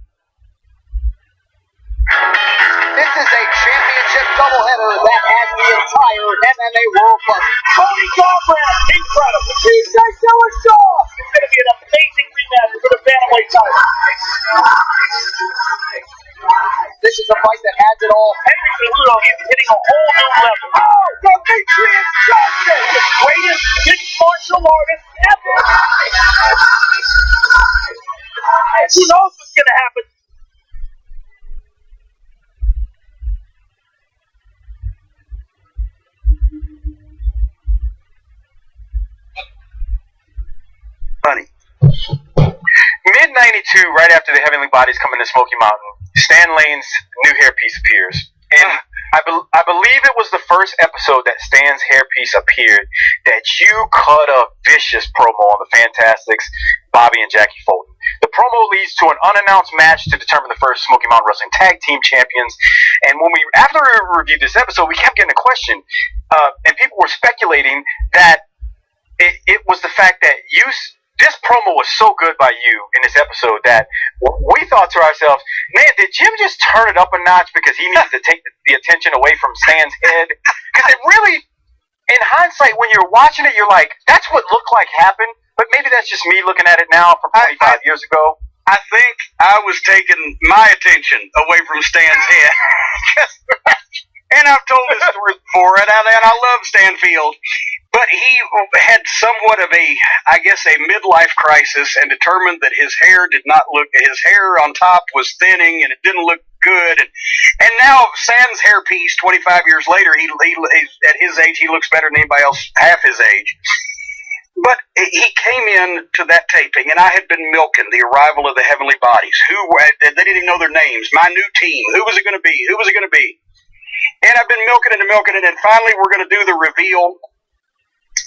This is a championship doubleheader that has the entire MMA world buzzing. Tony Garbrandt, incredible. DJ Dillashaw. It's going to be an amazing rematch for the fan Cruiserweight title. This is a fight that has it all. Henry Cejudo is hitting a whole new level. Oh, Demetrius Johnson, the greatest mixed martial artist ever. Who knows what's going to happen? Funny. Mid-92, right after the Heavenly Bodies come into Smoky Mountain, Stan Lane's new hairpiece appears. And I believe it was the first episode that Stan's hairpiece appeared that you cut a vicious promo on the Fantastics, Bobby and Jackie Fulton. The promo leads to an unannounced match to determine the first Smoky Mountain Wrestling Tag Team Champions. And after we reviewed this episode, we kept getting a question, and people were speculating that it was the fact that this promo was so good by you in this episode that we thought to ourselves, man, did Jim just turn it up a notch because he needed to take the attention away from Stan's head? Because it really, in hindsight, when you're watching it, you're like, that's what looked like happened. But maybe that's just me looking at it now from 25 years ago. I think I was taking my attention away from Stan's head. And I've told this story before, and I love Stanfield. But he had somewhat of a midlife crisis and determined that his hair on top was thinning and it didn't look good. And now Stan's hairpiece, 25 years later, he at his age, he looks better than anybody else half his age. But he came in to that taping, and I had been milking the arrival of the Heavenly Bodies. They didn't even know their names. My new team. Who was it going to be? Who was it going to be? And I've been milking it, and finally we're going to do the reveal.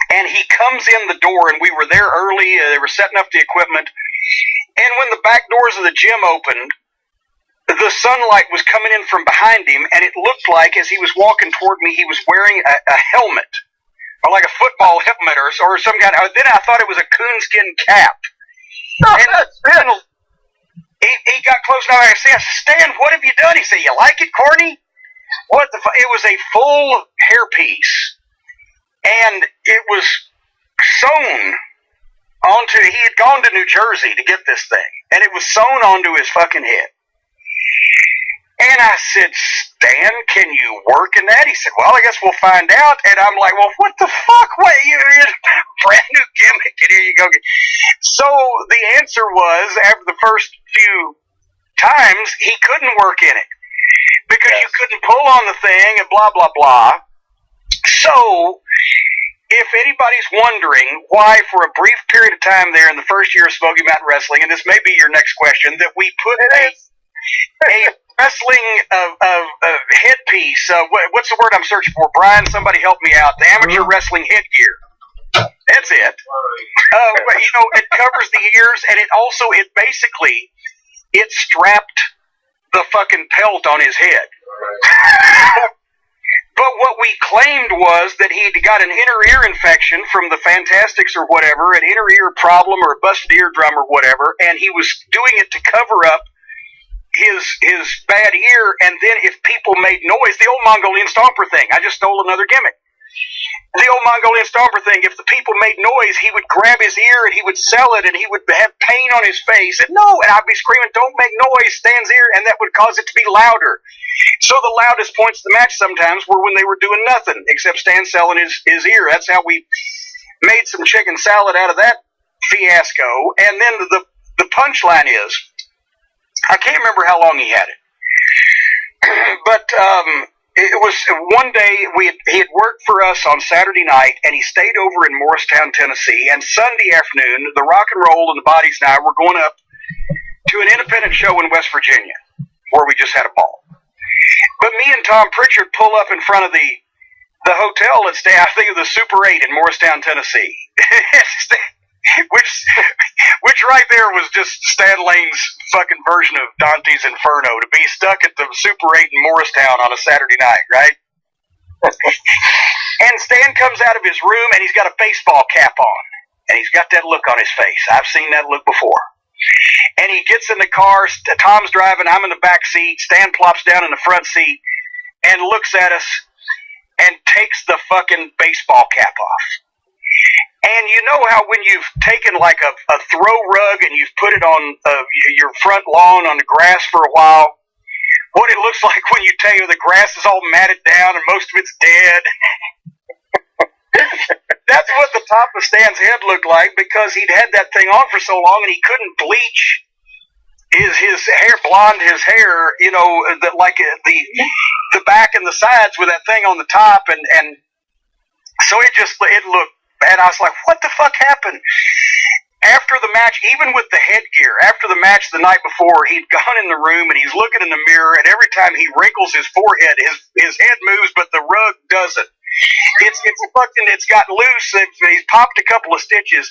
And he comes in the door, and we were there early. They were setting up the equipment. And when the back doors of the gym opened, the sunlight was coming in from behind him, and it looked like, as he was walking toward me, he was wearing a helmet, or like a football helmet, or some kind of. Then I thought it was a coonskin cap. And then he got close, and I said, Stan, what have you done? He said, you like it, Corny? What the fuck? It was a full hairpiece. And it was sewn onto, he had gone to New Jersey to get this thing, and it was sewn onto his fucking head. And I said, Stan, can you work in that? He said, well, I guess we'll find out. And I'm like, well, what the fuck? What, you're a brand new gimmick, and here you go. So the answer was, after the first few times, he couldn't work in it because you couldn't pull on the thing and blah, blah, blah. So, if anybody's wondering why, for a brief period of time there in the first year of Smoky Mountain Wrestling, and this may be your next question, that we put a wrestling headpiece, what's the word I'm searching for? Brian, somebody help me out. The amateur wrestling headgear. That's it. It covers the ears, and it strapped the fucking pelt on his head. But what we claimed was that he'd got an inner ear infection from the Fantastics or whatever, an inner ear problem or a busted eardrum or whatever, and he was doing it to cover up his bad ear, and then if people made noise, the old Mongolian Stomper thing, I just stole another gimmick. The old Mongolian Stomper thing, if the people made noise, he would grab his ear and he would sell it, and he would have pain on his face, and I'd be screaming, don't make noise, Stan's ear, and that would cause it to be louder. So the loudest points of the match sometimes were when they were doing nothing, except Stan selling his ear. That's how we made some chicken salad out of that fiasco. And then the punchline is, I can't remember how long he had it, but it was one day he had worked for us on Saturday night, and he stayed over in Morristown, Tennessee. And Sunday afternoon, the Rock and Roll and the Bodies and I were going up to an independent show in West Virginia, where we just had a ball. But me and Tom Pritchard pull up in front of the hotel and stay, I think, of the Super 8 in Morristown, Tennessee. which right there was just Stan Lane's fucking version of Dante's Inferno, to be stuck at the Super 8 in Morristown on a Saturday night, right? And Stan comes out of his room, and he's got a baseball cap on, and he's got that look on his face. I've seen that look before. And he gets in the car, Tom's driving, I'm in the back seat, Stan plops down in the front seat and looks at us and takes the fucking baseball cap off. And you know how when you've taken like a throw rug and you've put it on your front lawn on the grass for a while, what it looks like when you tell you the grass is all matted down and most of it's dead. That's what the top of Stan's head looked like, because he'd had that thing on for so long and he couldn't bleach his hair, blonde his hair, you know, the back and the sides with that thing on the top, and so it looked bad. I was like, what the fuck happened? After the match, even with the headgear, after the match the night before, he'd gone in the room and he's looking in the mirror, and every time he wrinkles his forehead, his head moves, but the rug doesn't. It's got loose. He's popped a couple of stitches,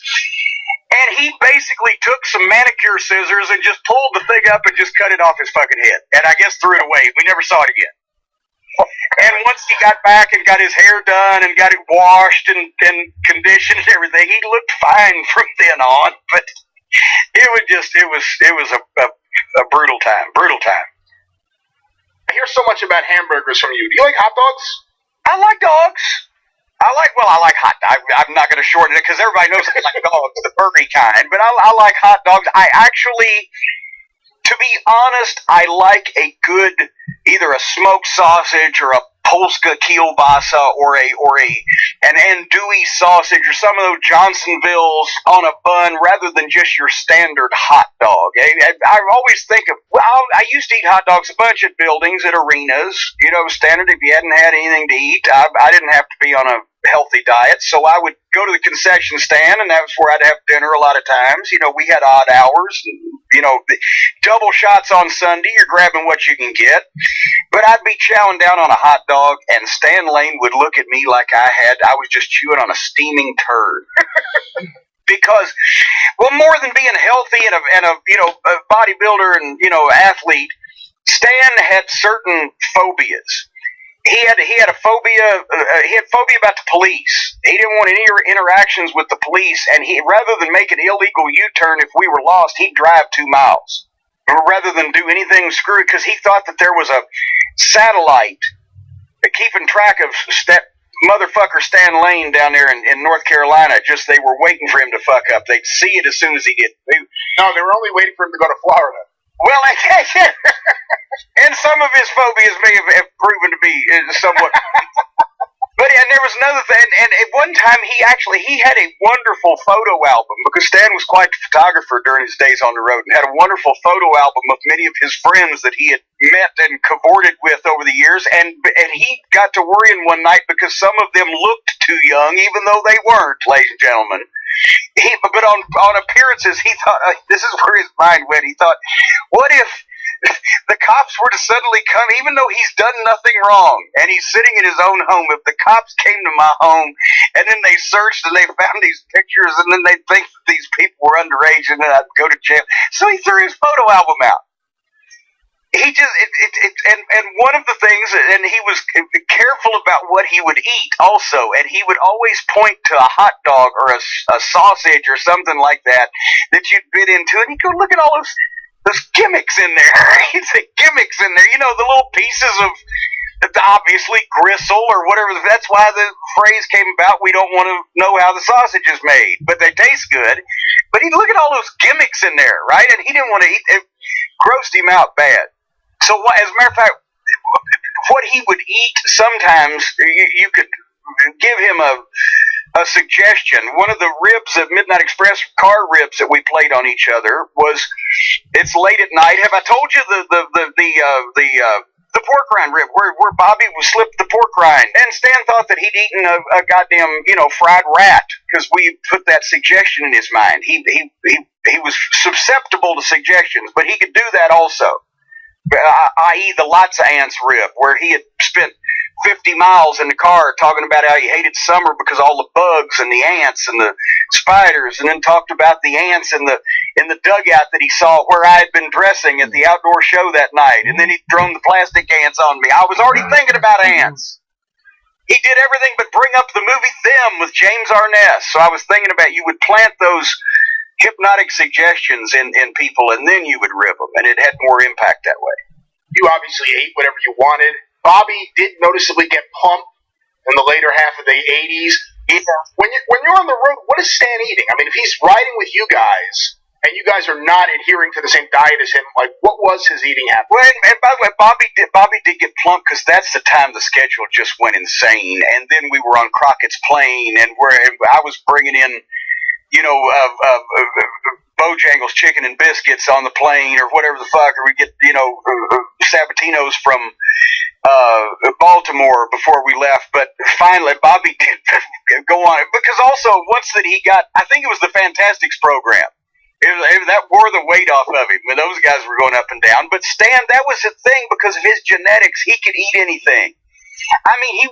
and he basically took some manicure scissors and just pulled the thing up and just cut it off his fucking head, and I guess threw it away. We never saw it again. And once he got back and got his hair done and got it washed and conditioned and everything, he looked fine from then on. But it was a brutal time. I hear so much about hamburgers from you. Do you like hot dogs? I like dogs. I like hot dogs. I'm not going to shorten it because everybody knows I like dogs, the burgery kind. But I like hot dogs. I actually, to be honest, I like a good, either a smoked sausage or a Polska kielbasa or an andouille sausage or some of those Johnsonvilles on a bun rather than just your standard hot dog. I always think of, I used to eat hot dogs a bunch at buildings, at arenas, you know, standard. If you hadn't had anything to eat, I didn't have to be on a healthy diet, so I would go to the concession stand, and that was where I'd have dinner a lot of times. You know, we had odd hours, and, you know, double shots on Sunday, you're grabbing what you can get. But I'd be chowing down on a hot dog, and Stan Lane would look at me like I was just chewing on a steaming turd. Because, well, more than being healthy and a you know, a bodybuilder and, you know, athlete, Stan had certain phobias. He had a phobia. He had phobia about the police. He didn't want any interactions with the police, and rather than make an illegal U-turn if we were lost, he'd drive 2 miles rather than do anything screwy, because he thought that there was a satellite keeping track of motherfucker Stan Lane down there in North Carolina. Just they were waiting for him to fuck up. They'd see it as soon as he did. No, they were only waiting for him to go to Florida. Well, and some of his phobias may have proven to be somewhat. But and there was another thing, and at one time he had a wonderful photo album, because Stan was quite a photographer during his days on the road, and had a wonderful photo album of many of his friends that he had met and cavorted with over the years, and he got to worrying one night because some of them looked too young, even though they weren't, ladies and gentlemen. But on appearances, he thought, this is where his mind went. He thought, what if the cops were to suddenly come, even though he's done nothing wrong, and he's sitting in his own home, if the cops came to my home, and then they searched and they found these pictures, and then they'd think that these people were underage, and then I'd go to jail. So he threw his photo album out. He just, and one of the things, and he was careful about what he would eat also, and he would always point to a hot dog or a sausage or something like that you'd bit into, and he'd go, look at all those gimmicks in there. He'd say gimmicks in there, you know, the little pieces of obviously gristle or whatever. That's why the phrase came about, we don't want to know how the sausage is made, but they taste good. But he'd look at all those gimmicks in there, right? And he didn't want to eat it. Grossed him out bad. So, as a matter of fact, what he would eat, sometimes you could give him a suggestion. One of the ribs at Midnight Express, car ribs that we played on each other, was, it's late at night. Have I told you the pork rind rib, where Bobby slipped the pork rind, and Stan thought that he'd eaten a goddamn, you know, fried rat, because we put that suggestion in his mind. He was susceptible to suggestions, but he could do that also. I.e. the lots of ants rib, where he had spent 50 miles in the car talking about how he hated summer because all the bugs and the ants and the spiders, and then talked about the ants in the dugout that he saw where I had been dressing at the outdoor show that night, and then he'd thrown the plastic ants on me. I was already thinking about ants. He did everything but bring up the movie Them with James Arness, so I was thinking about, you would plant those hypnotic suggestions in people, and then you would rib them, and it had more impact that way. You obviously ate whatever you wanted. Bobby did noticeably get pumped in the later half of the 80s. When you're on the road, what is Stan eating? I mean, if he's riding with you guys and you guys are not adhering to the same diet as him, like what was his eating habit? Well, and by the way, Bobby did get plump because that's the time the schedule just went insane, and then we were on Crockett's plane, and where I was bringing in, Bojangles chicken and biscuits on the plane or whatever the fuck, or we get Sabatino's from Baltimore before we left. But finally, Bobby did go on it because also once that he got, I think it was the Fantastics program. That wore the weight off of him when those guys were going up and down. But Stan, that was the thing because of his genetics. He could eat anything. I mean, he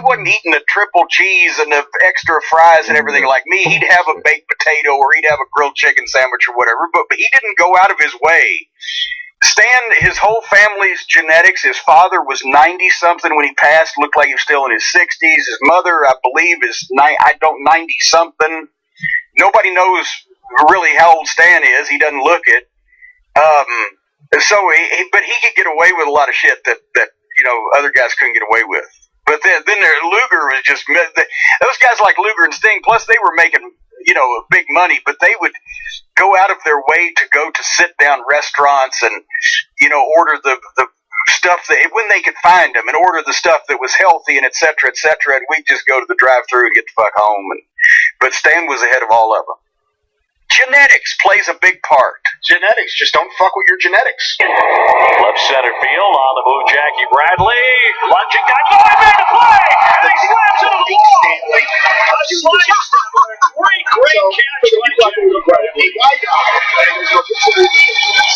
wasn't eating the triple cheese and the extra fries and everything like me. He'd have a baked potato or he'd have a grilled chicken sandwich or whatever. But he didn't go out of his way. Stan, his whole family's genetics. His father was 90-something when he passed. Looked like he was still in his 60s. His mother, I believe, is 90-something. Nobody knows really how old Stan is. He doesn't look it. But he could get away with a lot of shit that other guys couldn't get away with. But then Luger was just, those guys like Luger and Sting, plus they were making, big money, but they would go out of their way to go to sit down restaurants and, order the stuff that, when they could find them, and order the stuff that was healthy and et cetera, and we'd just go to the drive-thru and get the fuck home. But Stan was ahead of all of them. Genetics plays a big part. Genetics. Just don't fuck with your genetics. Left center field on the move, Jackie Bradley. Lunging down. Oh, he made a play! And he slams it on the wall. A slice. Great catch by Jackie Bradley.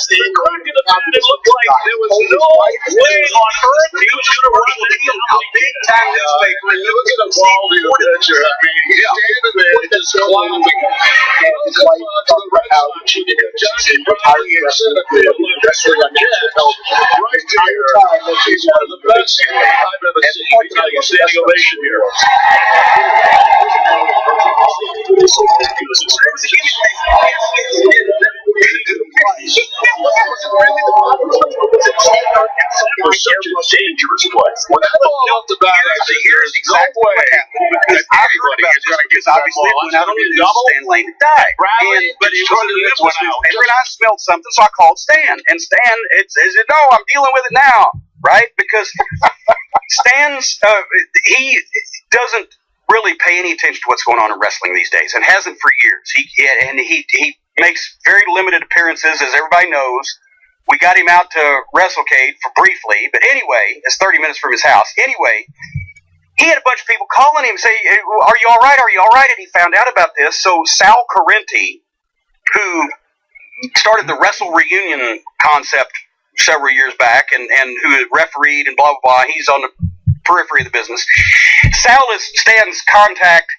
The crack in the bat, it looked like there was no way on earth he was going to run that out. Big time newspaper. And look at the quality of the pitcher. I mean, he's standing there and just climbing. Talking about how she did retiring in center field, wrestling on national television. The entire time that she's one of the best I've ever seen. We got a standing ovation here. It was such a dangerous place. When that ball off the bat, here's exactly what happened. Because everybody is going to get obviously went out on a double. Stan Lane to die. But he was in the Memphis newspaper, and I smelled something, so I called Stan. And Stan, no, I'm dealing with it now, right? Because Stan's, he doesn't really pay any attention to what's going on in wrestling these days, and hasn't for years. He makes very limited appearances, as everybody knows. We got him out to WrestleCade for briefly, but anyway, it's 30 minutes from his house. Anyway, he had a bunch of people calling him, say, "Are you all right? Are you all right?" And he found out about this. So Sal Correnti, who started the Wrestle Reunion concept several years back, and who had refereed and blah blah blah, he's on the periphery of the business. Sal is Stan's contact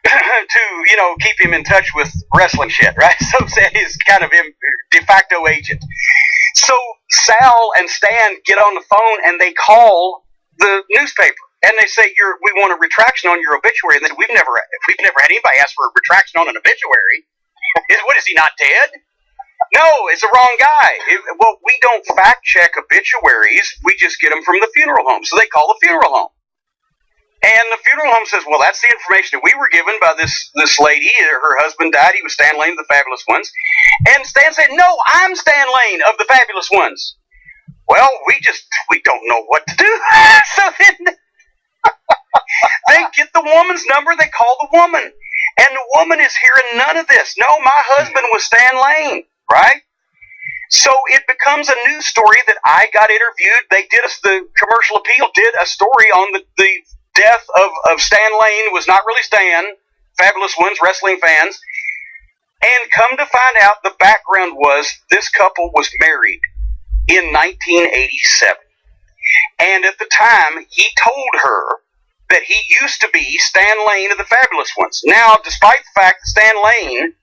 to keep him in touch with wrestling shit, right? So he's kind of de facto agent. So Sal and Stan get on the phone and they call the newspaper and they say, "We want a retraction on your obituary." And then we've never had anybody ask for a retraction on an obituary. What, is he not dead? No, it's the wrong guy. Well, we don't fact check obituaries. We just get them from the funeral home. So they call the funeral home. And the funeral home says, "Well, that's the information that we were given by this lady. Her husband died. He was Stan Lane of the Fabulous Ones." And Stan said, "No, I'm Stan Lane of the Fabulous Ones." Well, we don't know what to do. So then they get the woman's number. They call the woman. And the woman is hearing none of this. "No, my husband was Stan Lane," right? So it becomes a news story that I got interviewed. They did the Commercial Appeal did a story on the death of Stan Lane. Was not really Stan. Fabulous Ones, wrestling fans. And come to find out, the background was this couple was married in 1987. And at the time, he told her that he used to be Stan Lane of the Fabulous Ones. Now, despite the fact that Stan Lane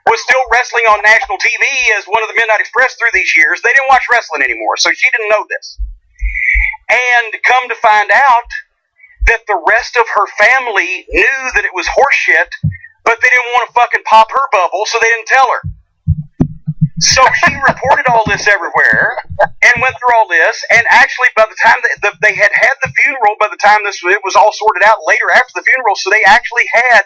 was still wrestling on national TV as one of the Midnight Express through these years, they didn't watch wrestling anymore, so she didn't know this. And come to find out that the rest of her family knew that it was horseshit, but they didn't want to fucking pop her bubble, so they didn't tell her. So she reported all this everywhere and went through all this, and actually by the time they had the funeral, by the time it was all sorted out later after the funeral, so they actually had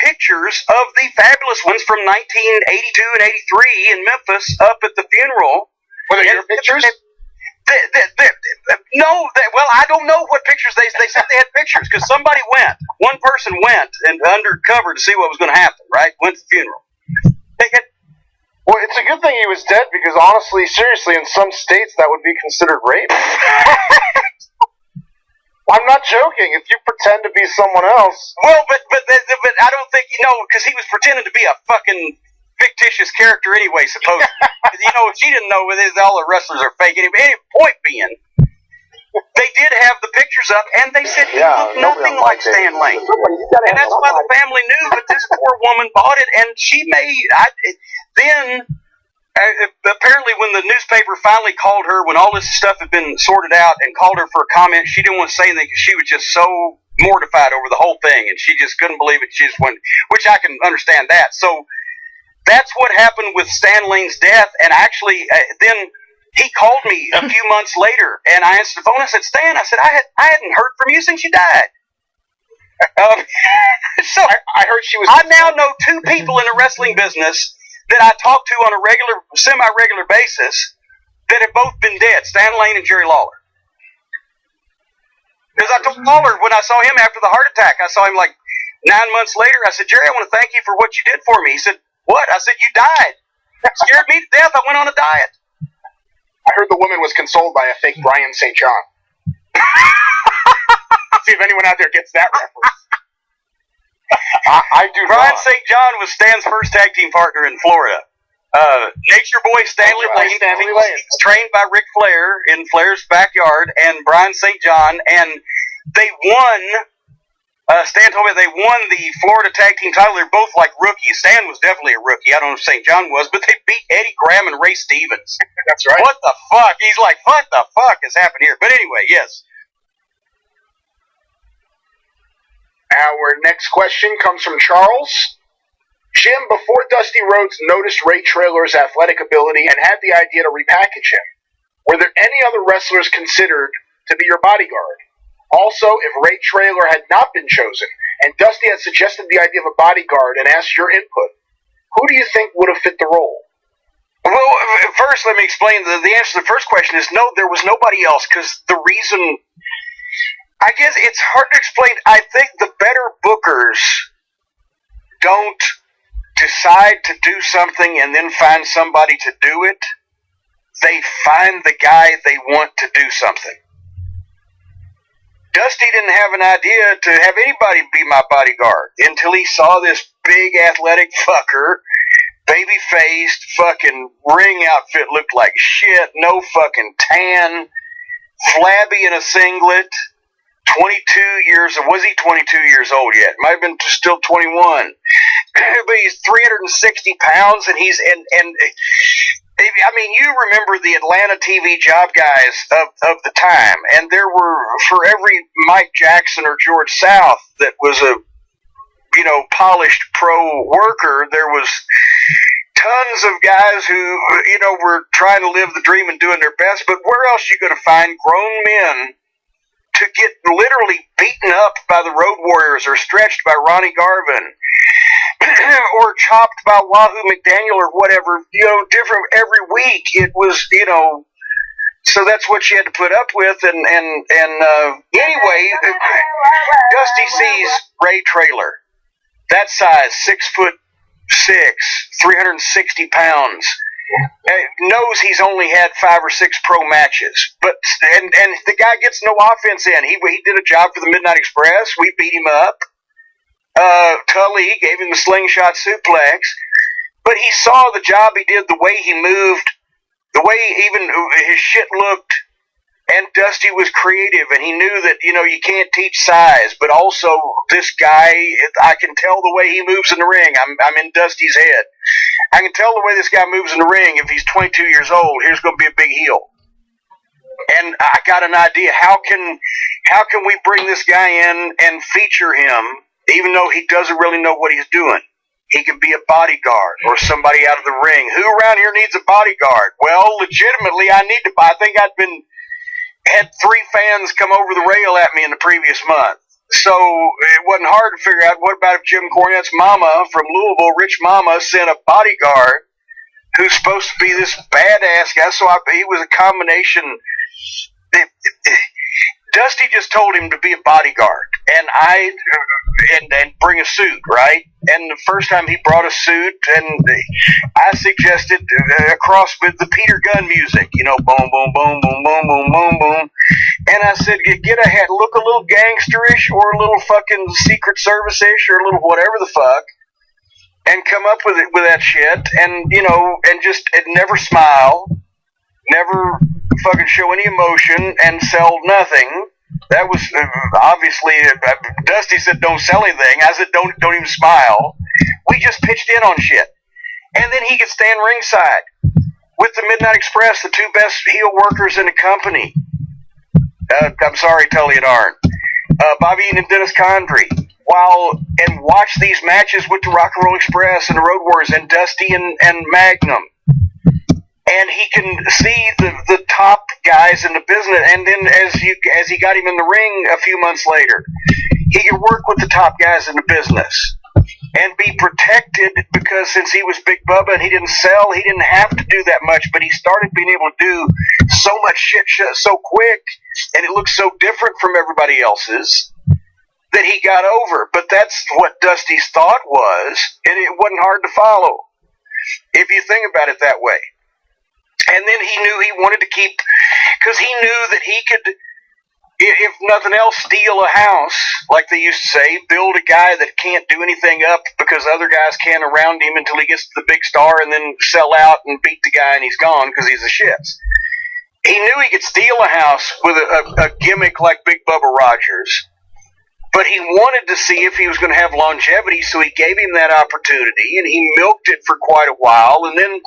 pictures of the fabulous ones from 1982 and 83 in Memphis up at the funeral. Were they your pictures? No, well, I don't know what pictures they said they had pictures because somebody went. One person went and undercover to see what was going to happen. Right, went to the funeral. Well, it's a good thing he was dead because honestly, seriously, in some states that would be considered rape. I'm not joking. If you pretend to be someone else, well, but I don't think because he was pretending to be a fucking fictitious character anyway. Supposedly, if she didn't know all the wrestlers are fake. Anyway, point being, they did have the pictures up, and they said he looked nothing like Stan Lane, and that's why the family knew. But this poor woman bought it, and she apparently when the newspaper finally called her, when all this stuff had been sorted out, and called her for a comment, she didn't want to say anything because she was just so mortified over the whole thing, and she just couldn't believe it. She just went, which I can understand that. So that's what happened with Stan Lane's death, and actually then he called me a few months later, and I answered the phone. I said, Stan, I said, I hadn't heard from you since you died. So I heard she was. I now know two people in the wrestling business that I talk to on a semi-regular basis that have both been dead, Stan Lane and Jerry Lawler. Because I told Lawler when I saw him after the heart attack, I saw him like 9 months later. I said, Jerry, I want to thank you for what you did for me. He said, what? I said, you died. It scared me to death. I went on a diet. I heard the woman was consoled by a fake Brian St. John. See if anyone out there gets that reference. I do. Brian St. John was Stan's first tag team partner in Florida. Nature Boy Stanley Lane was trained by Ric Flair in Flair's backyard, and Brian St. John, and they won. Stan told me they won the Florida tag team title. They're both like rookies. Stan was definitely a rookie. I don't know if St. John was, but they beat Eddie Graham and Ray Stevens. That's right. What the fuck? He's like, what the fuck has happened here? But anyway, yes. Our next question comes from Charles. Jim, before Dusty Rhodes noticed Ray Traylor's athletic ability and had the idea to repackage him, were there any other wrestlers considered to be your bodyguard? Also, if Ray Traylor had not been chosen, and Dusty had suggested the idea of a bodyguard and asked your input, who do you think would have fit the role? Well, first, let me explain. The answer to the first question is no, there was nobody else, because the reason, I guess it's hard to explain. I think the better bookers don't decide to do something and then find somebody to do it. They find the guy they want to do something. Dusty didn't have an idea to have anybody be my bodyguard until he saw this big athletic fucker, baby-faced, fucking ring outfit looked like shit, no fucking tan, flabby in a singlet, 22 years, was he 22 years old yet? Might have been still 21. But he's 360 pounds, and he's, and I mean, you remember the Atlanta TV job guys of the time, and there were, for every Mike Jackson or George South that was a, polished pro worker, there was tons of guys who, were trying to live the dream and doing their best, but where else are you going to find grown men to get literally beaten up by the Road Warriors or stretched by Ronnie Garvin or chopped by Wahoo McDaniel or whatever, different every week. It was, so that's what you had to put up with. And anyway, Dusty sees Ray Traylor, that size, 6'6", 360 pounds, knows he's only had 5 or 6 pro matches, but and the guy gets no offense in. He did a job for the Midnight Express. We beat him up. Tully gave him the slingshot suplex, but he saw the job he did, the way he moved, the way even his shit looked, and Dusty was creative, and he knew that, you can't teach size, but also this guy, I can tell the way he moves in the ring. I'm in Dusty's head. I can tell the way this guy moves in the ring. If he's 22 years old, here's going to be a big heel. And I got an idea. How can we bring this guy in and feature him, even though he doesn't really know what he's doing? He can be a bodyguard or somebody out of the ring. Who around here needs a bodyguard? Well, legitimately, I think I'd been had 3 fans come over the rail at me in the previous month. So it wasn't hard to figure out what about if Jim Cornette's mama from Louisville, Rich Mama, sent a bodyguard who's supposed to be this badass guy. So he was a combination. Dusty just told him to be a bodyguard, and and bring a suit, right? And the first time he brought a suit, and I suggested a cross with the Peter Gunn music, you know, boom, boom, boom, boom, boom, boom, boom, boom. And I said, get a hat, look a little gangsterish, or a little fucking Secret Service-ish, or a little whatever the fuck, and come up with that shit, and you know, and never smile, never fucking show any emotion, and sell nothing. That was obviously Dusty said don't sell anything. I said don't even smile. We just pitched in on shit, and then he could stand ringside with the Midnight Express, the 2 best heel workers in the company. I'm sorry, Tully and Arn, Bobby Eaton and Dennis Condrey, and watch these matches with the Rock and Roll Express and the Road Warriors and Dusty and Magnum. And he can see the top guys in the business, and then as he got him in the ring a few months later, he could work with the top guys in the business and be protected, because since he was Big Bubba and he didn't sell, he didn't have to do that much, but he started being able to do so much shit so quick, and it looked so different from everybody else's that he got over. But that's what Dusty's thought was, and it wasn't hard to follow if you think about it that way. And then he knew he wanted to keep, because he knew that he could, if nothing else, steal a house, like they used to say, build a guy that can't do anything up because other guys can't around him until he gets to the big star, and then sell out and beat the guy and he's gone because he's a shits. He knew he could steal a house with a gimmick like Big Bubba Rogers, but he wanted to see if he was going to have longevity, so he gave him that opportunity, and he milked it for quite a while, and then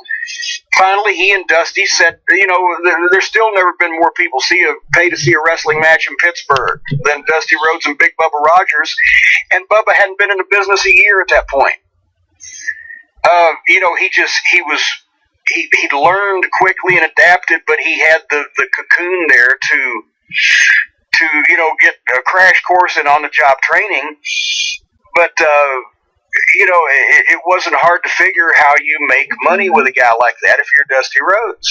finally he and Dusty said, you know, there's still never been more people pay to see a wrestling match in Pittsburgh than Dusty Rhodes and Big Bubba Rogers, and Bubba hadn't been in the business a year at that point. You know, he'd learned quickly and adapted, but he had the cocoon there to you know, get a crash course and on-the-job training. But, you know, it wasn't hard to figure how you make money with a guy like that if you're Dusty Rhodes.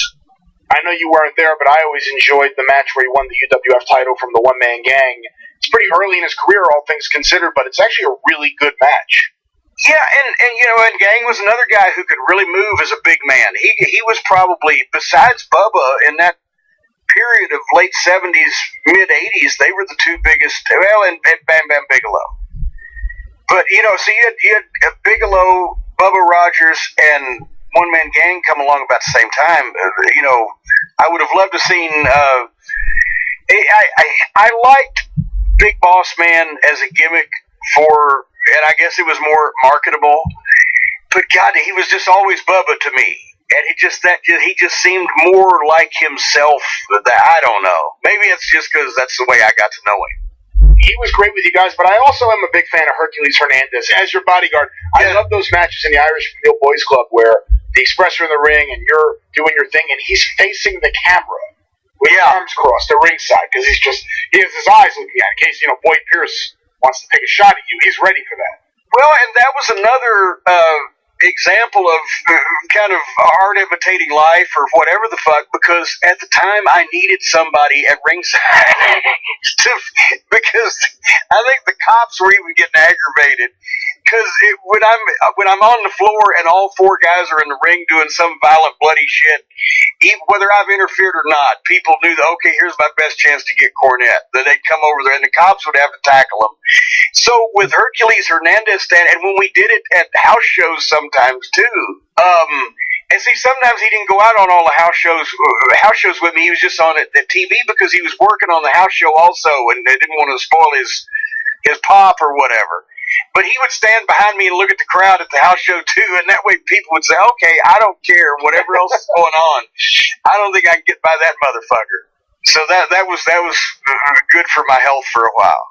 I know you weren't there, but I always enjoyed the match where he won the UWF title from the one-man gang. It's pretty early in his career, all things considered, but it's actually a really good match. Yeah, and you know, and Gang was another guy who could really move as a big man. He was probably, besides Bubba, in that period of late 70s, mid 80s, they were the 2 biggest, well, and Bam Bam Bigelow. But, you know, so you had Bigelow, Bubba Rogers, and One Man Gang come along about the same time. You know, I would have loved to have seen, I liked Big Boss Man as a gimmick for, and I guess it was more marketable, but God, he was just always Bubba to me. And he just seemed more like himself. I don't know. Maybe it's just because that's the way I got to know him. He was great with you guys, but I also am a big fan of Hercules Hernandez as your bodyguard. I love those matches in the Irish Field Boys Club where the Express are in the ring and you're doing your thing, and he's facing the camera with his arms crossed at ringside because he has his eyes looking at it in case, you know, Boyd Pierce wants to take a shot at you. He's ready for that. Well, and that was another example of kind of art imitating life or whatever the fuck, because at the time I needed somebody at ringside because I think the cops were even getting aggravated because when I'm on the floor and all 4 guys are in the ring doing some violent bloody shit, even whether I've interfered or not, people knew that, okay, here's my best chance to get Cornette. Then they'd come over there and the cops would have to tackle them. So with Hercules Hernandez and when we did it at house shows sometimes too, and see, sometimes he didn't go out on all the house shows with me. He was just on it at TV because he was working on the house show also, and they didn't want to spoil his pop or whatever. But he would stand behind me and look at the crowd at the house show too, and that way people would say, okay, I don't care, whatever else is going on, I don't think I can get by that motherfucker. So that was good for my health for a while.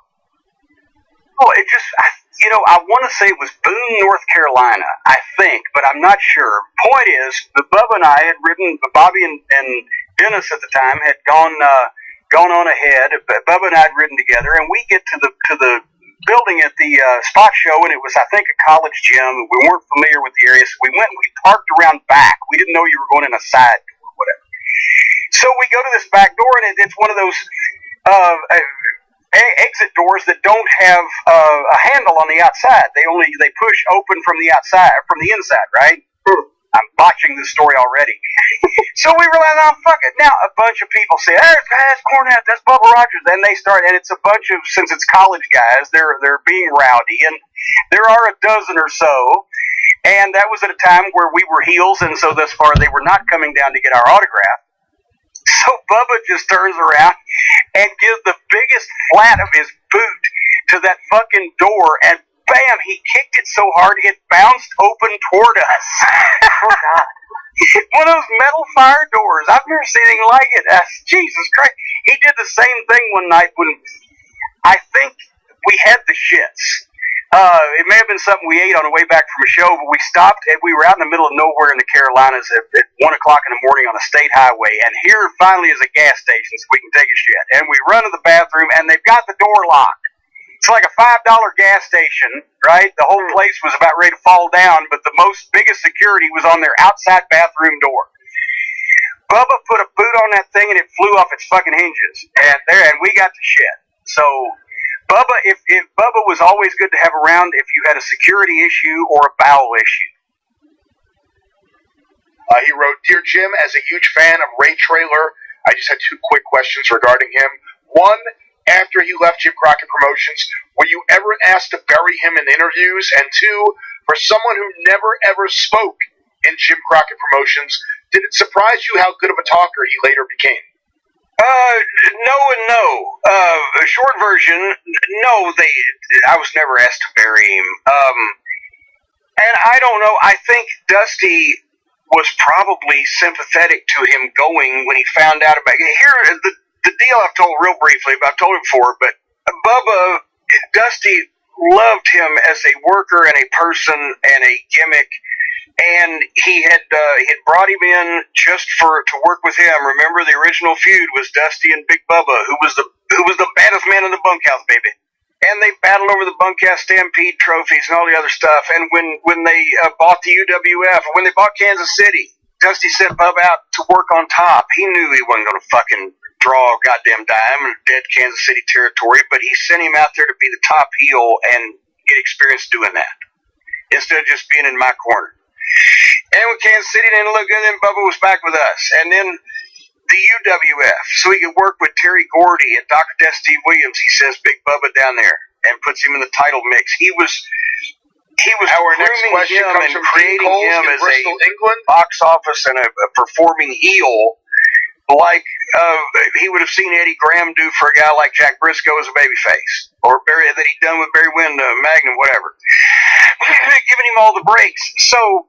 Well, I want to say it was Boone, North Carolina, I think, but I'm not sure. Point is, Bubba and I had ridden, Bobby and Dennis at the time had gone gone on ahead. Bubba and I had ridden together, and we get to the building at the spot show, and it was, I think, a college gym. We weren't familiar with the area, so we went and we parked around back. We didn't know you were going in a side door or whatever. So we go to this back door, and it's one of those exit doors that don't have a handle on the outside. They push open from the outside, from the inside, right? I'm botching this story already. So we were like, oh, fuck it. Now, a bunch of people say, hey, that's Cornette, that's Bubba Rogers. Then they start, and it's a bunch of, since it's college guys, they're being rowdy, and there are a dozen or so, and that was at a time where we were heels, and so thus far they were not coming down to get our autograph. So Bubba just turns around and gives the biggest flat of his boot to that fucking door, and bam, he kicked it so hard it bounced open toward us. Oh, God. One of those metal fire doors. I've never seen anything like it. Jesus Christ. He did the same thing one night when I think we had the shits. It may have been something we ate on the way back from a show, but we stopped and we were out in the middle of nowhere in the Carolinas at 1 o'clock in the morning on a state highway. And here finally is a gas station so we can take a shit. And we run to the bathroom and they've got the door locked. It's like a $5 gas station, right? The whole place was about ready to fall down, but the biggest security was on their outside bathroom door. Bubba put a boot on that thing and it flew off its fucking hinges. And we got the shit. So Bubba, if Bubba was always good to have around if you had a security issue or a bowel issue. He wrote, Dear Jim, as a huge fan of Ray Traylor, I just had 2 quick questions regarding him. One, after he left Jim Crockett Promotions, were you ever asked to bury him in interviews? And 2, for someone who never ever spoke in Jim Crockett Promotions, did it surprise you how good of a talker he later became? No and no. A short version, no, I was never asked to bury him. And I don't know, I think Dusty was probably sympathetic to him going when he found out about it. Here, the deal I've told real briefly, but I've told it before, but Bubba, Dusty loved him as a worker and a person and a gimmick. And he had brought him in just to work with him. Remember, the original feud was Dusty and Big Bubba, who was the baddest man in the bunkhouse, baby. And they battled over the bunkhouse stampede trophies and all the other stuff. And when they bought the UWF, when they bought Kansas City, Dusty sent Bubba out to work on top. He knew he wasn't going to fucking draw a goddamn dime in dead Kansas City territory, but he sent him out there to be the top heel and get experience doing that instead of just being in my corner. And when Kansas City didn't look good, then Bubba was back with us. And then the UWF, so he could work with Terry Gordy and Dr. Death Steve Williams. He sends Big Bubba down there and puts him in the title mix. He was Our next question comes from creating him as Bristol, a England. box office and a performing heel, like he would have seen Eddie Graham do for a guy like Jack Briscoe as a babyface, or Barry, that he'd done with Barry Windham, Magnum, whatever. Giving him all the breaks. So,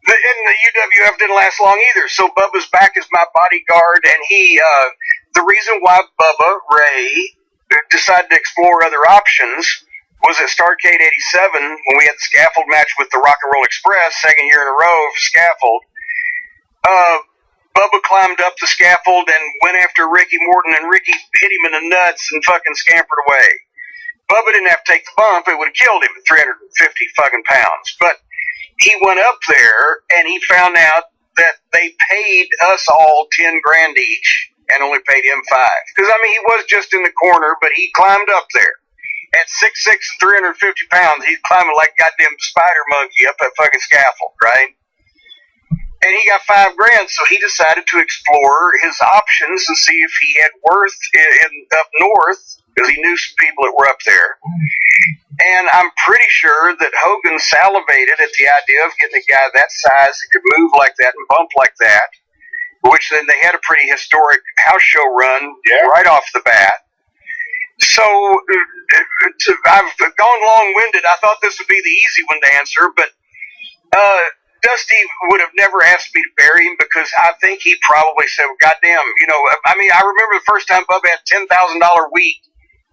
the UWF didn't last long either. So Bubba's back as my bodyguard, and the reason why Bubba Ray decided to explore other options was at Starrcade '87 when we had the scaffold match with the Rock and Roll Express, second year in a row of scaffold. Bubba climbed up the scaffold and went after Ricky Morton, and Ricky hit him in the nuts and fucking scampered away. Bubba didn't have to take the bump; it would have killed him at 350 fucking pounds. But he went up there and he found out that they paid us all $10,000 each and only paid him $5. Because I mean, he was just in the corner, but he climbed up there. At 6'6" and 350 pounds, he's climbing like a goddamn spider monkey up that fucking scaffold, right? And he got $5,000, so he decided to explore his options and see if he had worth up north, because he knew some people that were up there. And I'm pretty sure that Hogan salivated at the idea of getting a guy that size that could move like that and bump like that, which then they had a pretty historic house show run right off the bat. So I've gone long-winded. I thought this would be the easy one to answer, but Dusty would have never asked me to bury him because I think he probably said, well, goddamn, I mean, I remember the first time Bubba had $10,000 week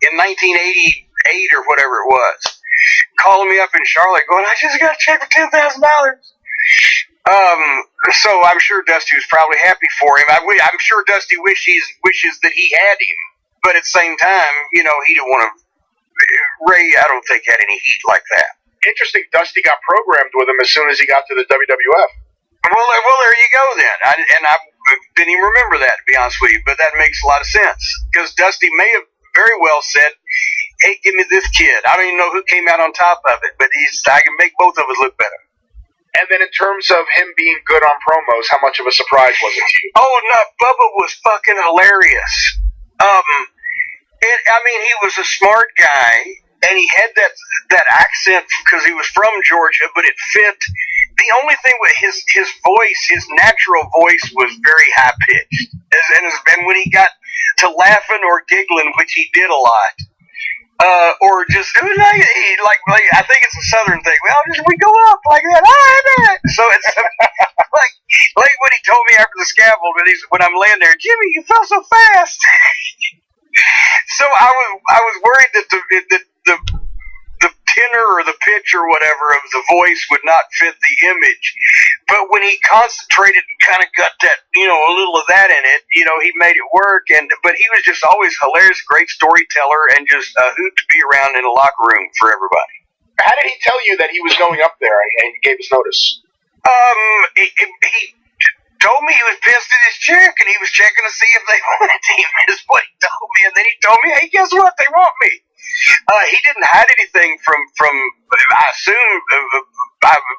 in 1988 or whatever it was, calling me up in Charlotte going, I just got a check for $10,000. So I'm sure Dusty was probably happy for him. I'm sure Dusty wishes that he had him, but at the same time, he didn't want to. Ray, I don't think had any heat like that. Interesting. Dusty got programmed with him as soon as he got to the WWF. Well, there you go then. I didn't even remember that, to be honest with you, but that makes a lot of sense because Dusty may have very well said, "Hey, give me this kid." I don't even know who came out on top of it, but I can make both of us look better. And then in terms of him being good on promos, how much of a surprise was it to you? Oh, no, Bubba was fucking hilarious. He was a smart guy, and he had that accent because he was from Georgia, but it fit. The only thing with his voice, his natural voice was very high-pitched. And when he got to laughing or giggling, which he did a lot, or just like I think it's a Southern thing. Well, we go up like that. So it's like when he told me after the scaffold when I'm laying there, Jimmy, you fell so fast. So I was worried that the tenor or the pitch or whatever of the voice would not fit the image. But when he concentrated and kind of got that, a little of that in it, he made it work. But he was just always hilarious, great storyteller, and just a hoot to be around in a locker room for everybody. How did he tell you that he was going up there and he gave us notice? He told me he was pissed at his chick, and he was checking to see if they wanted him, is what he told me. And then he told me, hey, guess what? They want me. He didn't hide anything from I assume,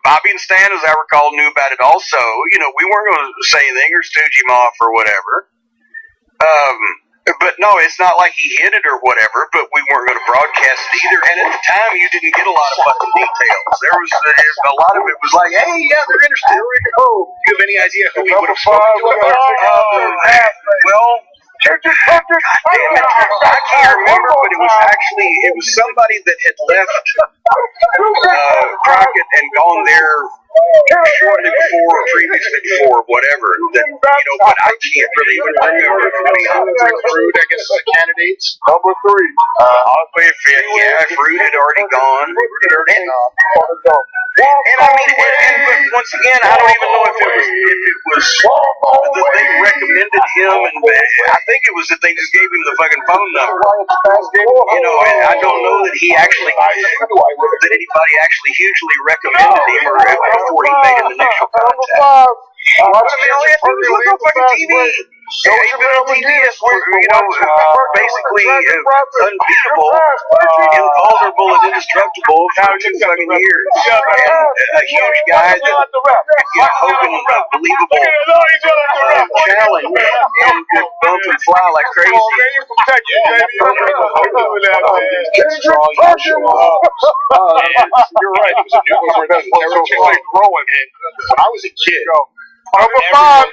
Bobby and Stan, as I recall, knew about it also. We weren't going to say anything or stooge him off or whatever. But no, it's not like he hid it or whatever, but we weren't going to broadcast it either. And at the time, you didn't get a lot of fucking details. There was a lot of it was like, hey, yeah, they're interested. Here we go. Do you have any idea who he would have spoken to about? Well, God damn it. I can't remember, but it was somebody that had left Crockett and gone there shortly before or previously before, whatever. But I can't really even remember. Rude, I guess, is the candidates. Number 3. If Rude had already gone. But once again, I don't even know if it was that they recommended him, and I think it was that they just gave him the fucking phone number. And I don't know that he actually, that anybody actually hugely recommended him or before he made an initial contact. All he had to do was look on fucking TV. He's been on TBS, basically unbeatable, invulnerable, and indestructible for 2 fucking years. And a huge guy that Hogan believable challenge and could bump and fly like crazy. You're right. It was a newcomer that was growing. When I was a kid, Number 5, all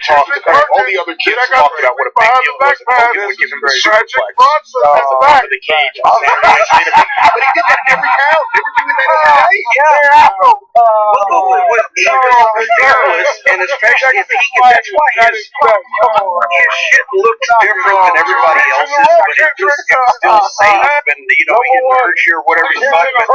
the other kids talked about what a big deal was. Hogan would give him very Tragic complex. Bronson. The cage. But he did that every town. They were doing that every night. He was fearless, and especially if he could, that's why his shit looked different than everybody else's, but it was still safe, and he didn't hurt you or whatever the fuck. But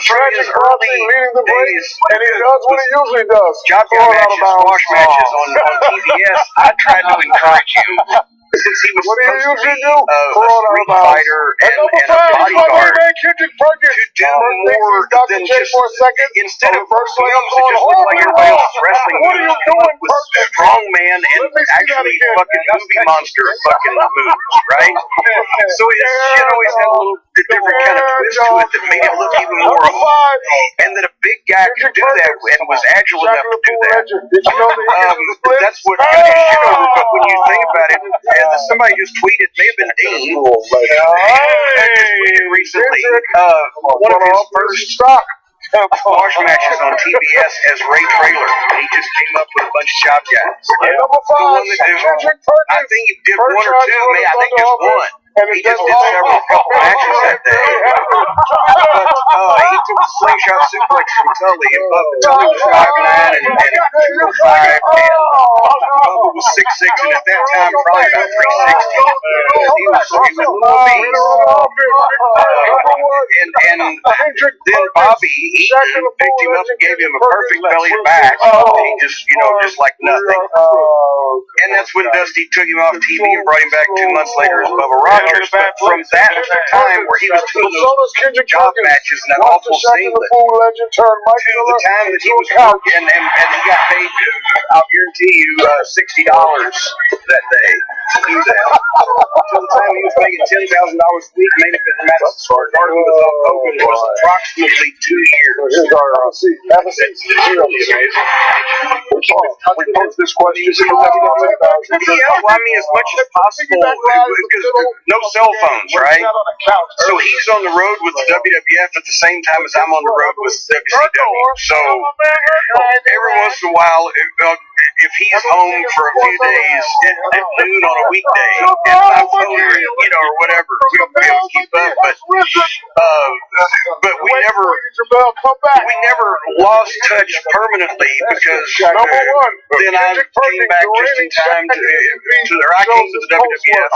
from his early days, and he does what he usually does. Job matches, squash matches on TBS, I tried to encourage you, since he was supposed to be a street fighter and a bodyguard, to do more than just, instead of films that just look like everybody else wrestling moves, with strongman and actually fucking movie monster fucking moves, right? So his shit always had a little different kind of twist to it that made it look even more and that a big guy could do that and was agile enough to do that. That's what got his shit over. But when you think about it, somebody just tweeted, may have been Dean, just tweeted recently, one of his first squash matches on TBS as Ray Traylor, and he just came up with a bunch of job guys. I think he did 1 or 2, I think just 1. He just did couple matches that day. But he took the slingshot suplex from Tully, and Tully was 5'9" and 205, and Bubba was 6'6", and at that time probably about 360. He was a little beast. And then Bobby Eaton picked him up and gave him a perfect belly to back. He just, just like nothing. And that's when Dusty took him off TV and brought him back 2 months later as Bubba Rogers. But from that time where he was doing those job matches and that awful singlet to the time that he was working and he got paid, I'll guarantee you, $60 that day to do that. Until the time he was making $10,000 a week, made it in Madison Square Garden with Hulk Hogan was approximately 2 years. That's really amazing. We pose this question. I mean, as much as possible, because no cell phones, right? So he's on the road with the WWF at the same time as I'm on the road with WCW. So every once in a while, if he's home for a few days at noon on a weekday, and my phone ring, or whatever, we'll be able to keep up. But we never lost touch permanently because then I came back just in time I came to the WWF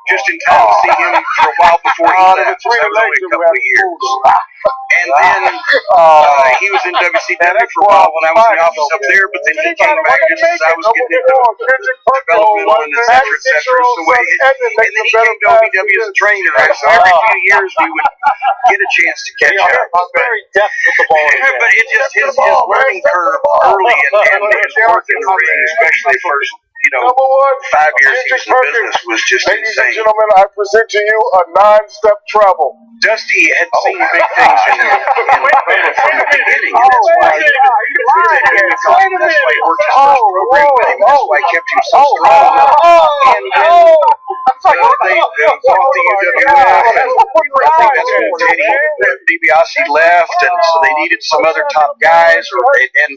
just in time to see him for a while before he left. So that was only a couple of years. And then he was in WCW for a while when I was in the office up there, but then he came back just as I was getting into development, et cetera, et cetera. And then he came to OVW as a trainer. So every few years we would get a chance to catch up. But it just his learning curve early and his work in the ring, especially first 5 years he was in the business, was just insane. Ladies and gentlemen, I present to you a 9-step travel. Dusty had seen big things in from the beginning, and that's why he worked his first program with him. That's why he kept him so strong. And then they fought the UWF, and I think that's when Teddy DiBiase left, and so they needed some other top guys. And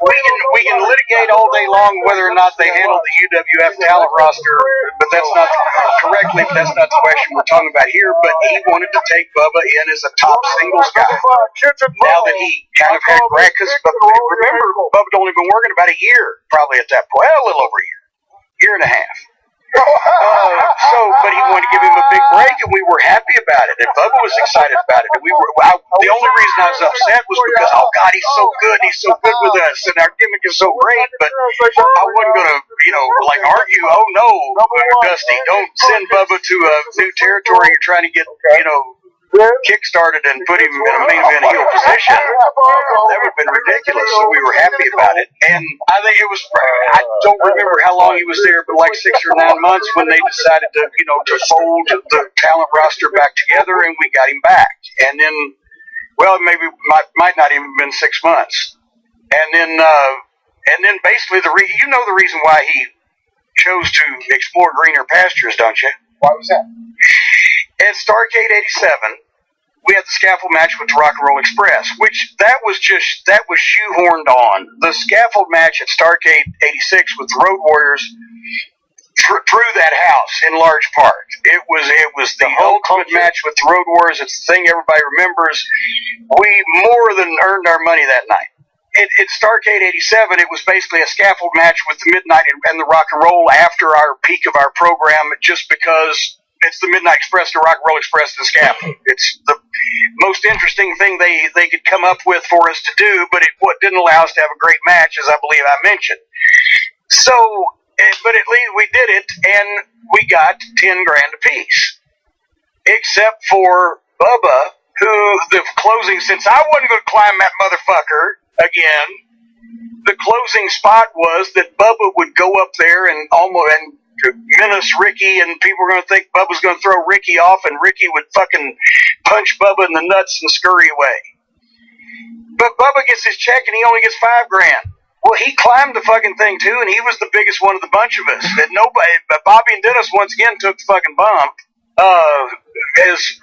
we can litigate all day long whether or not they handled the UWF talent roster, but that's not correctly. But that's not the question we're talking about here. But he wanted to take Bubba in as a top singles guy. Now that he kind of had because remember, Bubba had only been working about a year, probably at that point, a little over a year and a half. But he wanted to give him a big break, and we were happy about it, and Bubba was excited about it. And the only reason I was upset was because, oh God, he's so good with us, and our gimmick is so great. But I wasn't gonna, argue. Oh no, Dusty, don't send Bubba to a new territory. You're trying to get, kick-started and put him in a main event heel position. That would have been ridiculous. So we were happy about it, and I think it was. I don't remember how long he was there, but like 6 or 9 months when they decided to, to fold the talent roster back together, and we got him back. And then, maybe might not even been 6 months. And then basically the reason why he chose to explore greener pastures, don't you? Why was that? At Starrcade '87, we had the scaffold match with the Rock and Roll Express, which that was shoehorned on. The scaffold match at Starrcade '86 with the Road Warriors drew that house in large part. It was the ultimate match with the Road Warriors. It's the thing everybody remembers. We more than earned our money that night. At Starrcade '87, it was basically a scaffold match with the Midnight and the Rock and Roll after our peak of our program, just because it's the Midnight Express, the Rock and Roll Express, and the scaffold. It's the most interesting thing they could come up with for us to do, but it didn't allow us to have a great match, as I believe I mentioned. So, but at least we did it, and we got $10,000 apiece, except for Bubba, who the closing, since I wasn't going to climb that motherfucker again, the closing spot was that Bubba would go up there and menace Ricky, and people were going to think Bubba's going to throw Ricky off, and Ricky would fucking punch Bubba in the nuts and scurry away. But Bubba gets his check, and he only gets $5,000. Well, he climbed the fucking thing too, and he was the biggest one of the bunch of us. That Bobby and Dennis once again took the fucking bump as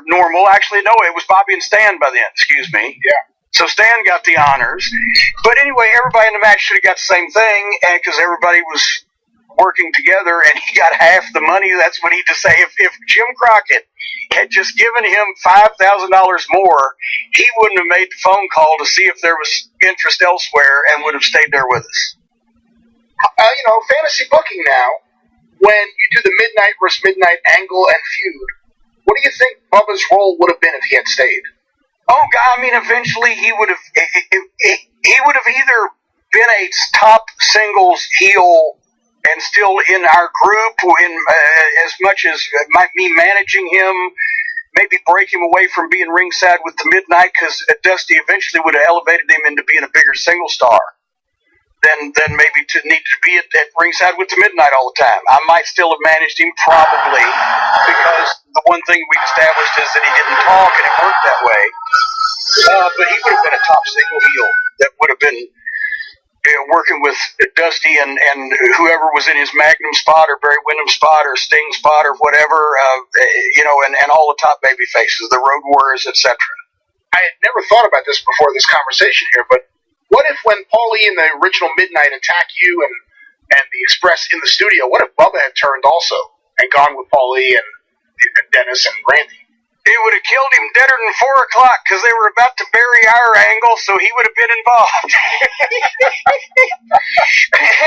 normal. Actually, no, it was Bobby and Stan by then. Excuse me. Yeah. So Stan got the honors, but anyway, everybody in the match should have got the same thing, and because everybody was working together, and he got half the money. That's what he just say. If Jim Crockett had just given him $5,000 more, he wouldn't have made the phone call to see if there was interest elsewhere and would have stayed there with us. Fantasy booking now, when you do the midnight versus midnight angle and feud, what do you think Bubba's role would have been if he had stayed? Oh, God, I mean, eventually he would have either been a top singles heel and still in our group, as much as me managing him, maybe break him away from being ringside with the Midnight, because Dusty eventually would have elevated him into being a bigger single star than maybe to need to be at ringside with the Midnight all the time. I might still have managed him probably, because the one thing we've established is that he didn't talk and it worked that way. But he would have been a top single heel that would have been working with Dusty and whoever was in his Magnum spot or Barry Windham spot or Sting spot or whatever, and all the top baby faces, the Road Warriors, etc. I had never thought about this before this conversation here, but what if when Paulie and the original Midnight attack you and the Express in the studio, what if Bubba had turned also and gone with Paulie and Dennis and Randy? It would have killed him deader than 4 o'clock because they were about to bury our angle, so he would have been involved.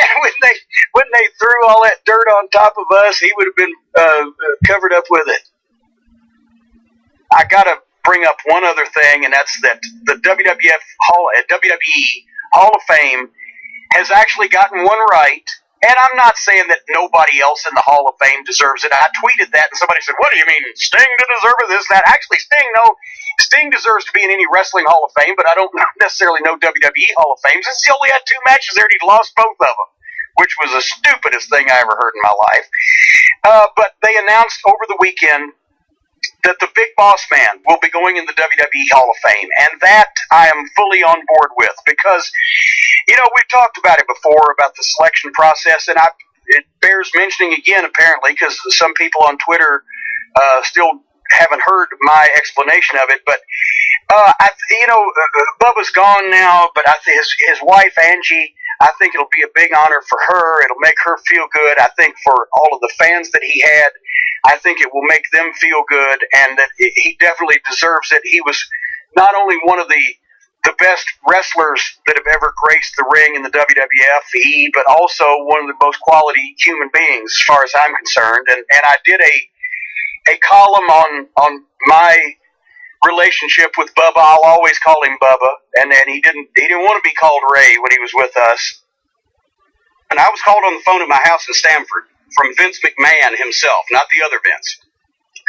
And when they threw all that dirt on top of us, he would have been covered up with it. I got to bring up one other thing, and that's that the WWE Hall of Fame has actually gotten one right. And I'm not saying that nobody else in the Hall of Fame deserves it. I tweeted that, and somebody said, "What do you mean, Sting didn't deserve it, this, that?" Actually, Sting deserves to be in any wrestling Hall of Fame, but I don't necessarily know WWE Hall of Fame. Since he only had 2 matches there, and he lost both of them, which was the stupidest thing I ever heard in my life. But they announced over the weekend that the Big Boss Man will be going in the WWE Hall of Fame, and that I am fully on board with, because we've talked about it before, about the selection process, and it bears mentioning again, apparently, because some people on Twitter still haven't heard my explanation of it. But Bubba's gone now, but I think his wife Angie, I think it'll be a big honor for her. It'll make her feel good. I think for all of the fans that he had, I think it will make them feel good, and that he definitely deserves it. He was not only one of the best wrestlers that have ever graced the ring in the WWF, but also one of the most quality human beings, as far as I'm concerned. And I did a column on my relationship with Bubba. I'll always call him Bubba, and he didn't want to be called Ray when he was with us. And I was called on the phone at my house in Stamford from Vince McMahon himself, not the other Vince,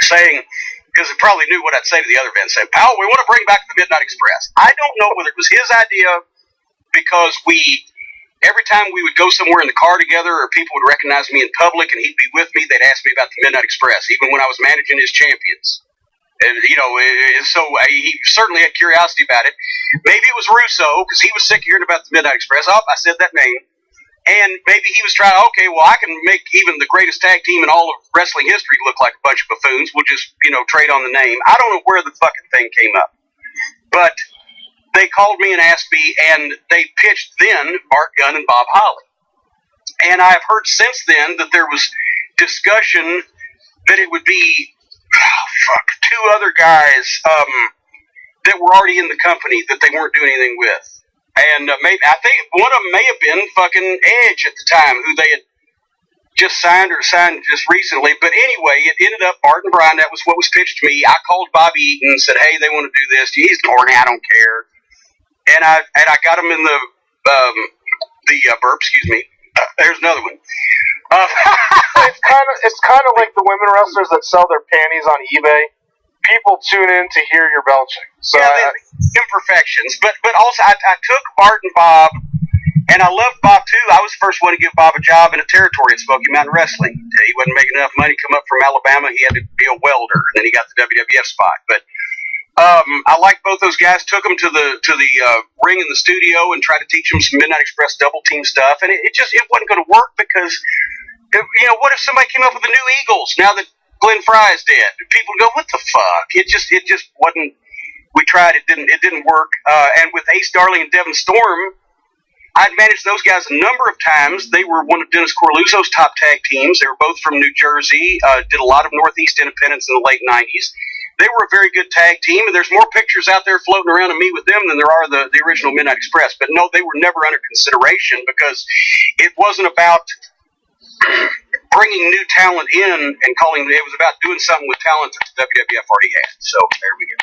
saying, because he probably knew what I'd say to the other Vince, saying, "Pal, we want to bring back the Midnight Express." I don't know whether it was his idea, because every time we would go somewhere in the car together, or people would recognize me in public and he'd be with me, they'd ask me about the Midnight Express, even when I was managing his champions. And, so he certainly had curiosity about it. Maybe it was Russo, because he was sick of hearing about the Midnight Express. Oh, I said that name. And maybe he was trying, okay, well, I can make even the greatest tag team in all of wrestling history look like a bunch of buffoons. We'll just, trade on the name. I don't know where the fucking thing came up. But they called me and asked me, and they pitched then Bart Gunn and Bob Holly. And I've heard since then that there was discussion that it would be, 2 other guys that were already in the company that they weren't doing anything with. And I think one of them may have been fucking Edge at the time, who they had just signed just recently. But anyway, it ended up Bart and Brian. That was what was pitched to me. I called Bobby Eaton and said, "Hey, they want to do this." He's corny. I don't care. And I got him in the burp. Excuse me. There's another one. It's kind of like the women wrestlers that sell their panties on eBay. People tune in to hear your belching. So imperfections, but also I took Bart and Bob, and I loved Bob too. I was the first one to give Bob a job in a territory at Smoky Mountain Wrestling. He wasn't making enough money to come up from Alabama. He had to be a welder, and then he got the WWF spot. But I liked both those guys. Took them to the ring in the studio and tried to teach them some Midnight Express double team stuff, and it wasn't going to work, because what if somebody came up with the new Eagles now that Glenn Fry's dead? People go, "What the fuck?" It just wasn't. We tried. It didn't work. And with Ace Darling and Devin Storm, I'd managed those guys a number of times. They were one of Dennis Corluzzo's top tag teams. They were both from New Jersey, did a lot of Northeast independents in the late 90s. They were a very good tag team, and there's more pictures out there floating around of me with them than there are the original Midnight Express. But no, they were never under consideration because it wasn't about bringing new talent in and calling. It was about doing something with talent that the WWF already had. So there we go.